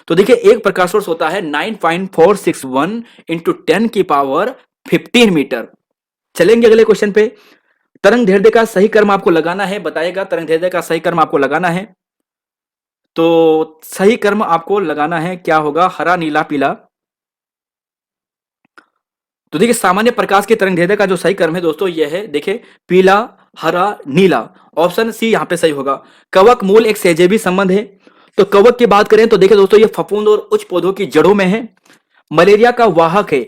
तो देखिए एक प्रकाश वर्ष होता है 9.461 इंटू 10 की पावर 15 मीटर। चलेंगे अगले क्वेश्चन पे, तरंग दैर्ध्य का सही कर्म आपको लगाना है, बताएगा तरंग दैर्ध्य का सही कर्म आपको लगाना है। तो सही कर्म आपको लगाना है, क्या होगा? हरा, नीला, पीला। तो देखिए सामान्य प्रकाश की तरंग दैर्ध्य का जो सही कर्म है दोस्तों यह है, देखिए पीला, हरा, नीला। ऑप्शन सी यहां पे सही होगा। कवक मूल एक सहजीवी संबंध है, तो कवक की बात करें तो देखिए दोस्तों ये फफूंद और उच्च पौधों की जड़ों में है। मलेरिया का वाहक है,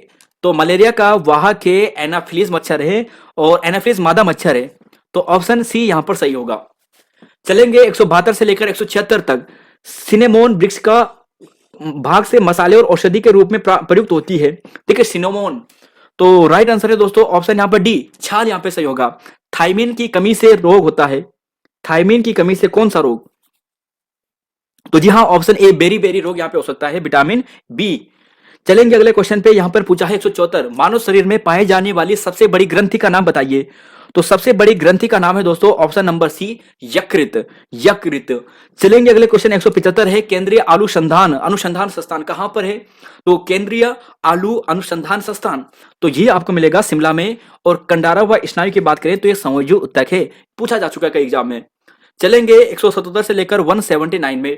तो मलेरिया का वाहक है एनाफिलीज मच्छर है, और एनाफिलीज मादा मच्छर है, तो ऑप्शन सी यहां पर सही होगा। चलेंगे 172 से लेकर 176 तक, सिनेमोन वृक्ष का भाग से मसाले और औषधि के रूप में प्रयुक्त होती है। देखिए सिनेमोन, तो राइट आंसर है दोस्तों ऑप्शन यहां पर डी, छाल यहां पे सही होगा। थायमिन की कमी से रोग होता है, थायमिन की कमी से कौन सा रोग? तो जी हाँ, ऑप्शन ए बेरी बेरी रोग यहां पे हो सकता है, विटामिन बी। चलेंगे अगले क्वेश्चन पे, यहां पर पूछा है 174, मानव शरीर में पाए जाने वाली सबसे बड़ी ग्रंथि का नाम बताइए। तो सबसे बड़ी ग्रंथि का नाम है दोस्तों ऑप्शन नंबर सी, यकृत, यकृत। चलेंगे अगले क्वेश्चन, 175 है, केंद्रीय आलू संधान अनुसंधान संस्थान कहां पर है? तो केंद्रीय आलू अनुसंधान संस्थान, तो ये आपको मिलेगा शिमला में। और कंडारा व स्नायु की बात करें तो ये संयोजक उत्तक है, पूछा जा चुका है कई एग्जाम में। चलेंगे 177 से लेकर 179 में,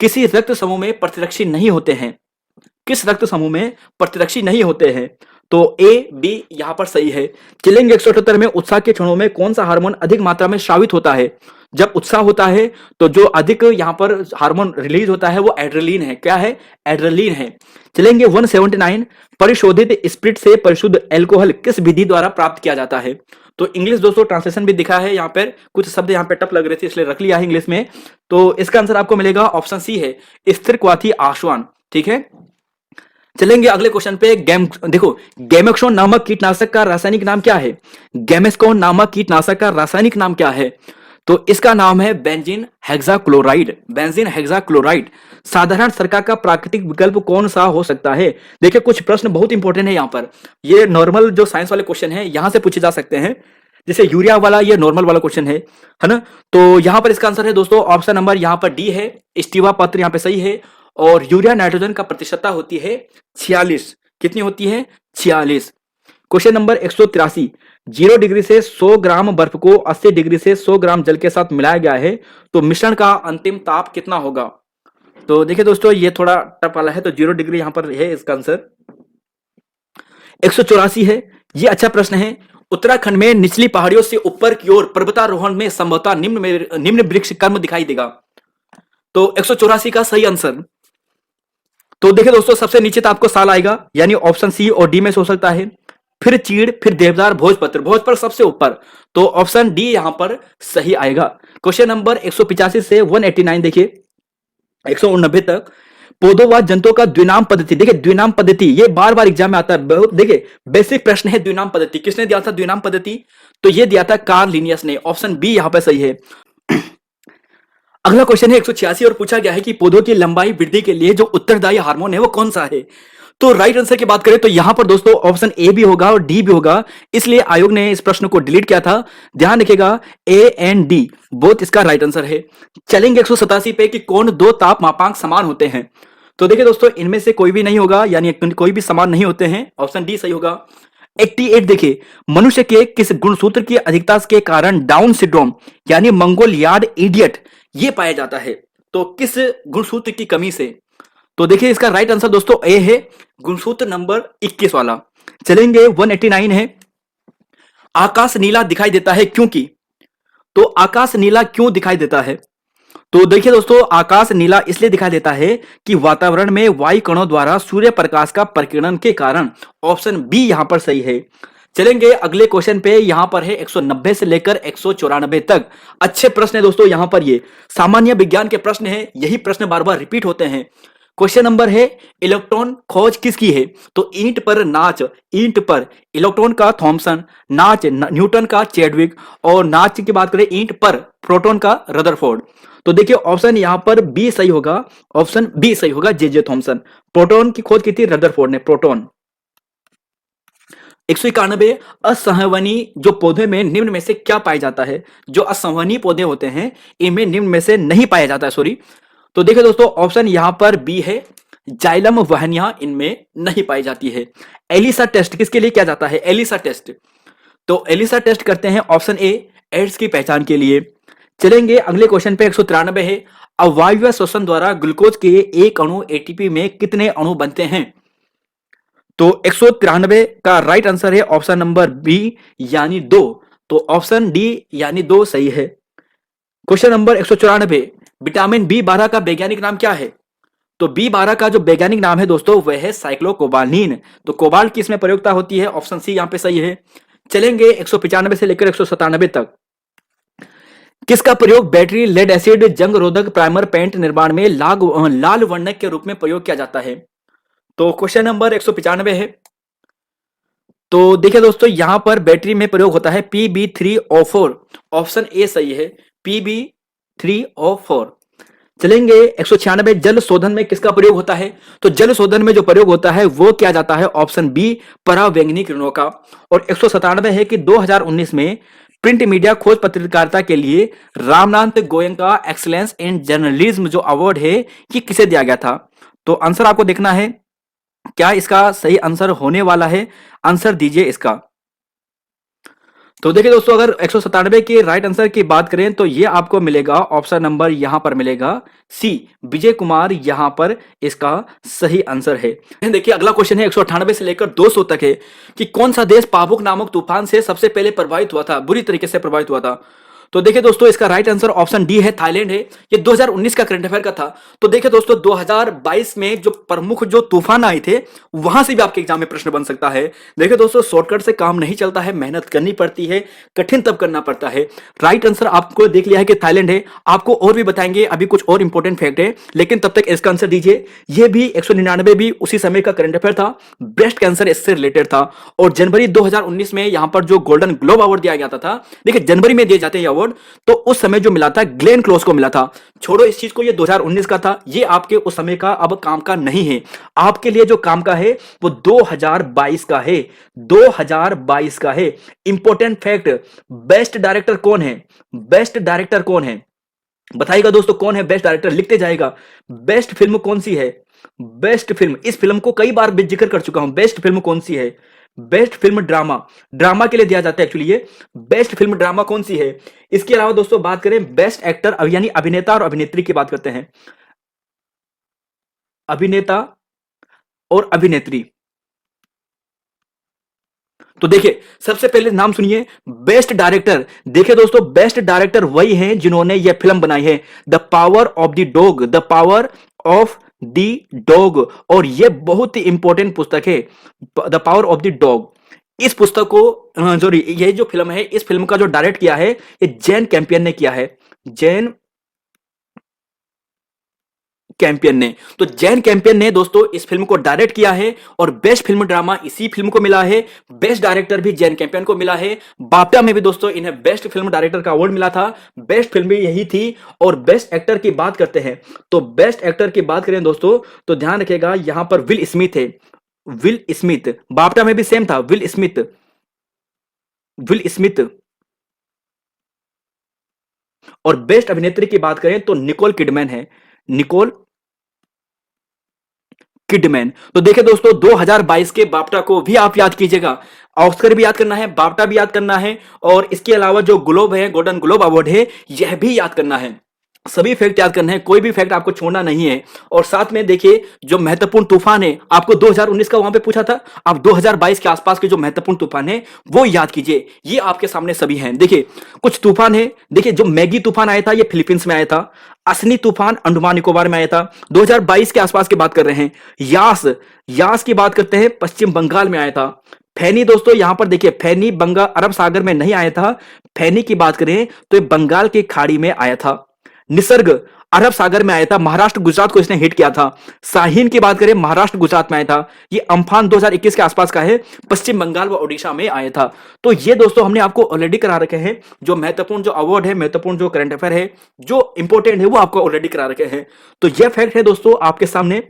किसी रक्त समूह में प्रतिरक्षी नहीं होते हैं, किस रक्त समूह में प्रतिरक्षी नहीं होते हैं? तो ए बी यहां पर सही है। चलेंगे 178 में, उत्साह के क्षणों में कौन सा हार्मोन अधिक मात्रा में स्रावित होता है? जब उत्साह होता है तो जो अधिक यहां पर हार्मोन रिलीज होता है वो एड्रेलिन है। क्या है? एड्रेलिन है। चलेंगे 179, परिशोधित स्पिरिट से परिशुद्ध एल्कोहल किस विधि द्वारा प्राप्त किया जाता है? तो इंग्लिश दोस्तों ट्रांसलेशन भी दिखा है, यहाँ पर कुछ शब्द यहाँ पे टफ लग रहे थे इसलिए रख लिया है इंग्लिश में। तो इसका आंसर आपको मिलेगा ऑप्शन सी है, स्थिर क्वाथी आश्वान। ठीक है, चलेंगे अगले क्वेश्चन पे। देखो गैमेक्सोन नामक कीटनाशक का रासायनिक नाम क्या है? गैमेस्कोन नामक कीटनाशक का रासायनिक नाम क्या है? तो इसका नाम है बेंजीन हेक्साक्लोराइड, बेंजीन हेक्साक्लोराइड। साधारण सरका का प्राकृतिक विकल्प कौन सा हो सकता है? देखिए कुछ प्रश्न बहुत इंपॉर्टेंट है यहाँ पर, ये नॉर्मल जो साइंस वाले क्वेश्चन है यहां से पूछे जा सकते हैं, जैसे यूरिया वाला ये नॉर्मल वाला क्वेश्चन है ना। तो यहां पर इसका आंसर है दोस्तों ऑप्शन नंबर यहां पर डी है, स्टीवा पत्र यहां पे सही है। और यूरिया नाइट्रोजन का प्रतिशतता होती है 46, कितनी होती है? 46। क्वेश्चन नंबर 183, 0 डिग्री से 100 ग्राम बर्फ को 80 डिग्री से 100 ग्राम जल के साथ मिलाया गया है, तो मिश्रण का अंतिम ताप कितना होगा? तो देखिए दोस्तों ये थोड़ा टफ वाला है, तो 0 डिग्री यहां पर है इसका आंसर। 184 है, ये अच्छा प्रश्न है, उत्तराखंड में निचली पहाड़ियों से ऊपर की ओर पर्वतारोहण में संभवतः निम्न वृक्ष कर्म दिखाई देगा। तो 184 का सही आंसर, तो देखिए दोस्तों सबसे नीचे तो आपको साल आएगा, यानी ऑप्शन सी और डी में से हो सकता है, फिर चीड़, फिर देवदार, भोजपत्र, भोजपत्र सबसे ऊपर, तो ऑप्शन डी यहां पर सही आएगा। क्वेश्चन नंबर 185 से 189 देखिए 189 तक, पौधों व जंतुओं का द्विनाम पद्धति। देखिए द्विनाम पद्धति ये बार बार एग्जाम में आता है, बहुत देखिए बेसिक प्रश्न है। द्विनाम पद्धति किसने दिया था? द्विनाम पद्धति तो ये दिया था कार्ल लिनियस ने, ऑप्शन बी यहां पर सही है। अगला क्वेश्चन है 186 और पूछा गया है कि पौधों की लंबाई वृद्धि के लिए जो उत्तरदायी हार्मोन है वो कौन सा है? तो राइट आंसर की बात करें तो यहां पर दोस्तों ऑप्शन ए भी होगा और डी भी होगा, इसलिए आयोग ने इस प्रश्न को डिलीट किया था। ध्यान रखिएगा, ए एंड डी बोथ इसका राइट आंसर है। चलेंगे 187 पे कि कौन दो ताप मापांक समान होते हैं। तो देखिए दोस्तों, इनमें से कोई भी नहीं होगा, यानी कोई भी समान नहीं होते हैं, ऑप्शन डी सही होगा। 88 देखिए, मनुष्य के किस गुणसूत्र की अधिकता के कारण डाउन सिंड्रोम यानी मंगोलियाड इडियट ये पाया जाता है। तो किस गुणसूत्र की कमी से? तो देखिए इसका राइट आंसर दोस्तों ए है, गुणसूत्र नंबर 21 वाला। चलेंगे 189 है, आकाश नीला दिखाई देता है क्योंकि। तो आकाश नीला क्यों दिखाई देता है? तो देखिए दोस्तों, आकाश नीला इसलिए दिखाई देता है कि वातावरण में वायु कणों द्वारा सूर्य प्रकाश का प्रकीर्णन के कारण। ऑप्शन बी यहां पर सही है। चलेंगे अगले क्वेश्चन पे, यहां पर है 190 से लेकर 194 तक। अच्छे प्रश्न है दोस्तों, यहां पर ये सामान्य विज्ञान के प्रश्न है, यही प्रश्न बार बार रिपीट होते हैं। क्वेश्चन नंबर है, इलेक्ट्रॉन खोज किसकी है? तो ईंट पर नाच, ईंट पर इलेक्ट्रॉन का थॉमसन, नाच न्यूटन का चैडविक, और नाच की बात करें ईंट पर प्रोटॉन का रदरफोर्ड। तो देखिए ऑप्शन यहां पर बी सही होगा, ऑप्शन बी सही होगा, जे जे थॉमसन। प्रोटॉन की खोज की थी रदरफोर्ड ने, प्रोटॉन। 191, असंवहनी जो पौधे में निम्न में से क्या पाया जाता है? जो असंवहनी पौधे होते हैं इनमें निम्न में से नहीं पाया जाता है, सॉरी। तो देखिए दोस्तों, ऑप्शन यहां पर बी है, जाइलम वहनिया इनमें नहीं पाई जाती है। एलिसा टेस्ट किसके लिए किया जाता है? एलिसा टेस्ट, तो एलिसा टेस्ट करते हैं ऑप्शन ए, एड्स की पहचान के लिए। चलेंगे अगले क्वेश्चन पे, 193 है, अवायवीय श्वसन द्वारा ग्लूकोज के एक अणु एटीपी में कितने अणु बनते हैं? तो 193 का राइट आंसर है ऑप्शन नंबर बी यानी 2। तो ऑप्शन डी यानी 2 सही है। क्वेश्चन नंबर 194, विटामिन बी 12 का वैज्ञानिक नाम क्या है? तो बी 12 का जो वैज्ञानिक नाम है दोस्तों वह है साइक्लोकोबाल्टिन। तो कोबाल्ट की इसमें प्रयोगता होती है, ऑप्शन सी यहां पे सही है। चलेंगे 195 से लेकर 197 तक। किसका प्रयोग बैटरी लेड एसिड जंग रोधक प्राइमर पेंट निर्माण में लाल वर्णक के रूप में प्रयोग किया जाता है? तो क्वेश्चन नंबर 195 है। तो देखिए दोस्तों, यहां पर बैटरी में प्रयोग होता है PB3O4, ऑप्शन ए सही है, PB3O4। चलेंगे 196, जल शोधन में किसका प्रयोग होता है? तो जल शोधन में जो प्रयोग होता है वो किया जाता है ऑप्शन बी, परावैंगनी किरणों का। और 197 है कि 2019 में प्रिंट मीडिया खोज पत्रकारिता के लिए Ramnath Goenka excellence in journalism जो अवार्ड है ये किसे दिया गया था? तो आंसर आपको देखना है, क्या इसका सही आंसर होने वाला है, आंसर दीजिए इसका। तो देखिए दोस्तों, अगर 197 के राइट आंसर की बात करें तो ये आपको मिलेगा ऑप्शन नंबर यहां पर मिलेगा सी, विजय कुमार, यहां पर इसका सही आंसर है। देखिए अगला क्वेश्चन है 198 से लेकर 200 तक है कि कौन सा देश पाबुक नामक तूफान से सबसे पहले प्रभावित हुआ था, बुरी तरीके से प्रभावित हुआ था? तो देखिए दोस्तों, इसका राइट आंसर ऑप्शन डी है, थाईलैंड है। ये 2019 का करंट अफेयर का था। तो देखिए दोस्तों, 2022 में जो प्रमुख जो तूफान आए थे वहां से भी आपके एग्जाम में प्रश्न बन सकता है। देखिए दोस्तों, शॉर्टकट से काम नहीं चलता है, मेहनत करनी पड़ती है, कठिन तब करना पड़ता है। राइट आंसर आपको देख लिया है कि थाईलैंड है, आपको और भी बताएंगे, अभी कुछ और इंपॉर्टेंट फैक्ट है, लेकिन तब तक इसका आंसर दीजिए। ये भी 199 भी उसी समय का करंट अफेयर था, ब्रेस्ट कैंसर इससे रिलेटेड था। और जनवरी 2019 में यहां पर जो गोल्डन ग्लोब अवार्ड दिया जाता था, देखिए जनवरी में दिए जाते हैं अवार्ड, तो उस समय जो मिला था ग्लेन क्लोज को मिला था। छोड़ो इस चीज को, ये 2019 का था, ये आपके उस समय का अब काम का नहीं है। आपके लिए जो काम का है वो 2022 का है, 2022 का है। इंपॉर्टेंट फैक्ट, बेस्ट डायरेक्टर कौन है? बेस्ट डायरेक्टर कौन है बताइएगा दोस्तों, कौन है बेस्ट डायरेक्टर? लिखते जाएगा। बेस्ट फिल्म कौन सी है? बेस्ट फिल्म, इस फिल्म को कई बार जिक्र कर चुका हूं, बेस्ट फिल्म कौन सी है? बेस्ट फिल्म ड्रामा, ड्रामा के लिए दिया जाता है एक्चुअली ये। बेस्ट फिल्म ड्रामा कौन सी है? इसके अलावा दोस्तों बात करें बेस्ट एक्टर यानी अभिनेता और अभिनेत्री की बात करते हैं, अभिनेता और अभिनेत्री। तो देखिए सबसे पहले नाम सुनिए, बेस्ट डायरेक्टर। देखिए दोस्तों, बेस्ट डायरेक्टर वही हैं जिन्होंने यह फिल्म बनाई है, the power of the dog, the power of the dog. और यह बहुत ही इंपॉर्टेंट पुस्तक है, the power of the dog. इस पुस्तक को जो ये जो फिल्म है, इस फिल्म का जो डायरेक्ट किया है ये जैन कैंपियन ने किया है, जैन कैंपियन ने। तो जैन कैंपियन ने दोस्तों इस फिल्म को डायरेक्ट किया है और बेस्ट फिल्म ड्रामा इसी फिल्म को मिला है। बेस्ट डायरेक्टर भी जैन कैंपियन को मिला है। बाफ्टा में भी दोस्तों इन्हें बेस्ट फिल्म डायरेक्टर का अवार्ड मिला था, बेस्ट फिल्म भी यही थी। और बेस्ट एक्टर की बात करते हैं तो बेस्ट एक्टर की बात करें दोस्तों तो ध्यान रखिएगा, यहां पर विल स्मिथ है। विल स्मिथ, बाफ्टा में भी सेम था, विल स्मिथ, विल स्मिथ। और बेस्ट अभिनेत्री की बात करें तो निकोल किडमैन है, निकोल किडमैन। तो देखिए दोस्तों 2022 के बाफ्टा को भी आप याद कीजिएगा, ऑस्कर भी याद करना है, बाफ्टा भी याद करना है, और इसके अलावा जो ग्लोब है, गोल्डन ग्लोब अवार्ड है, यह भी याद करना है। सभी फैक्ट याद करने हैं, कोई भी फैक्ट आपको छोड़ना नहीं है। और साथ में देखिए जो महत्वपूर्ण तूफान है, आपको 2019 का वहां पे पूछा था, आप 2022 के आसपास के जो महत्वपूर्ण तूफान है वो याद कीजिए। ये आपके सामने सभी हैं। देखिए कुछ तूफान है, देखिए जो मैगी तूफान आया था ये फिलीपींस में आया था, असनी तूफान अंडमान निकोबार में आया था, 2022 के आसपास की बात कर रहे हैं। यास, यास की बात करते हैं, पश्चिम बंगाल में आया था। फैनी दोस्तों यहां पर देखिए, फैनी बंगाल अरब सागर में नहीं आया था, फैनी की बात करें तो ये बंगाल की खाड़ी में आया था। निसर्ग अरब सागर में आया था, महाराष्ट्र गुजरात को इसने हिट किया था। साहिन की बात करें महाराष्ट्र गुजरात में आया था। ये अम्फान 2021 के आसपास का है, पश्चिम बंगाल व ओडिशा में आया था। तो ये दोस्तों हमने आपको ऑलरेडी करा रखे हैं, जो महत्वपूर्ण जो अवार्ड है, महत्वपूर्ण जो करंट अफेयर है, जो इंपॉर्टेंट है वो आपको ऑलरेडी करा रखे हैं। तो ये फैक्ट है दोस्तों आपके सामने,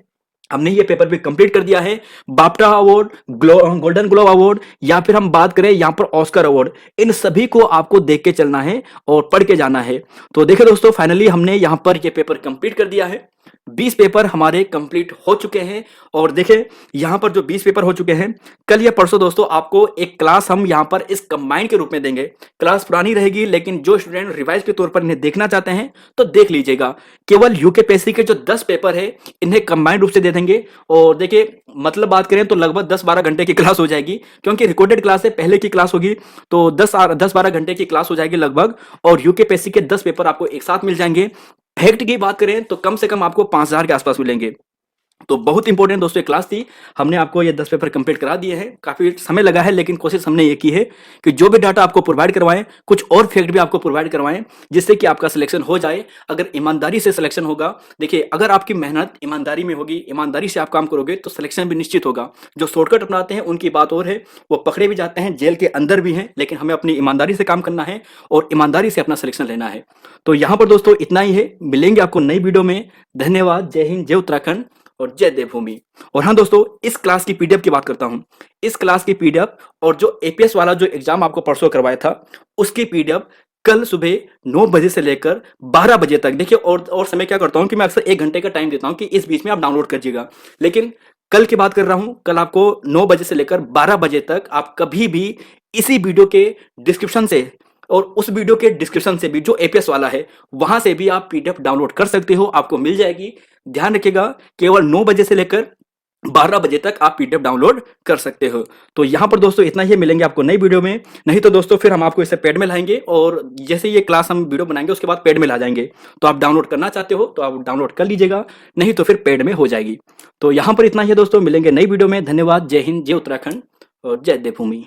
हमने ये पेपर भी कंप्लीट कर दिया है। BAFTA award, golden globe award, या फिर हम बात करें यहां पर ऑस्कर अवार्ड, इन सभी को आपको देख के चलना है और पढ़ के जाना है। तो देखिए दोस्तों फाइनली हमने यहां पर ये पेपर कंप्लीट कर दिया है। 20 पेपर हमारे कंप्लीट हो चुके हैं। और देखिए यहां पर जो 20 पेपर हो चुके हैं, कल या परसों दोस्तों आपको एक क्लास हम यहां पर इस कंबाइन के रूप में देंगे। क्लास पुरानी रहेगी, लेकिन जो स्टूडेंट रिवाइज के तौर पर इन्हें देखना चाहते हैं तो देख लीजिएगा। केवल यूकेपीएससी के जो 10 पेपर है इन्हें कंबाइंड रूप से दे देंगे। और देखिए मतलब बात करें तो लगभग 10-12 घंटे की क्लास हो जाएगी, क्योंकि रिकॉर्डेड क्लास है, पहले की क्लास होगी, तो 10-12 घंटे की क्लास हो जाएगी लगभग। और यूकेपीएससी के 10 पेपर आपको एक साथ मिल जाएंगे। फैक्ट की बात करें तो कम से कम आपको 5000 के आसपास मिलेंगे। तो बहुत इंपॉर्टेंट दोस्तों ये क्लास थी, हमने आपको ये 10 पेपर कंप्लीट करा दिए हैं। काफी समय लगा है, लेकिन कोशिश हमने ये की है कि जो भी डाटा आपको प्रोवाइड करवाएं, कुछ और फैक्ट भी आपको प्रोवाइड करवाएं, जिससे कि आपका सिलेक्शन हो जाए। अगर ईमानदारी से सिलेक्शन होगा, देखिए अगर आपकी मेहनत ईमानदारी में होगी, ईमानदारी से आप काम करोगे तो सिलेक्शन भी निश्चित होगा। जो शॉर्टकट अपनाते हैं उनकी बात और है, वो पकड़े भी जाते हैं, जेल के अंदर भी हैं, लेकिन हमें अपनी ईमानदारी से काम करना है और ईमानदारी से अपना सिलेक्शन लेना है। तो यहाँ पर दोस्तों इतना ही है, मिलेंगे आपको नई वीडियो में। धन्यवाद, जय हिंद, जय उत्तराखंड और जय देवभूमि। और हाँ दोस्तों, इस क्लास की पीडीएफ की बात करता हूं, इस क्लास की पीडीएफ और जो एपीएस वाला जो एग्जाम आपको परसों करवाया था उसकी पीडीएफ कल सुबह 9 बजे से लेकर 12 बजे तक, देखिए और समय क्या करता हूं कि मैं अक्सर 1 घंटे का टाइम देता हूं कि इस बीच में आप डाउनलोड करिएगा। लेकिन कल की बात कर रहा हूं, कल आपको 9 बजे से लेकर 12 बजे तक आप कभी भी इसी वीडियो के डिस्क्रिप्शन से और उस वीडियो के डिस्क्रिप्शन से भी जो एपीएस वाला है वहां से भी आप पीडीएफ डाउनलोड कर सकते हो, आपको मिल जाएगी। ध्यान रखिएगा, केवल 9 बजे से लेकर 12 बजे तक आप पीडीएफ डाउनलोड कर सकते हो। तो यहाँ पर दोस्तों इतना ही, मिलेंगे आपको नई वीडियो में। नहीं तो दोस्तों फिर हम आपको इसे पेड में लाएंगे, और जैसे ये क्लास हम वीडियो बनाएंगे उसके बाद पेड में ला जाएंगे। तो आप डाउनलोड करना चाहते हो तो आप डाउनलोड कर लीजिएगा, नहीं तो फिर पेड में हो जाएगी। तो यहाँ पर इतना ही दोस्तों, मिलेंगे नई वीडियो में। धन्यवाद, जय हिंद, जय उत्तराखंड और जय देवभूमि।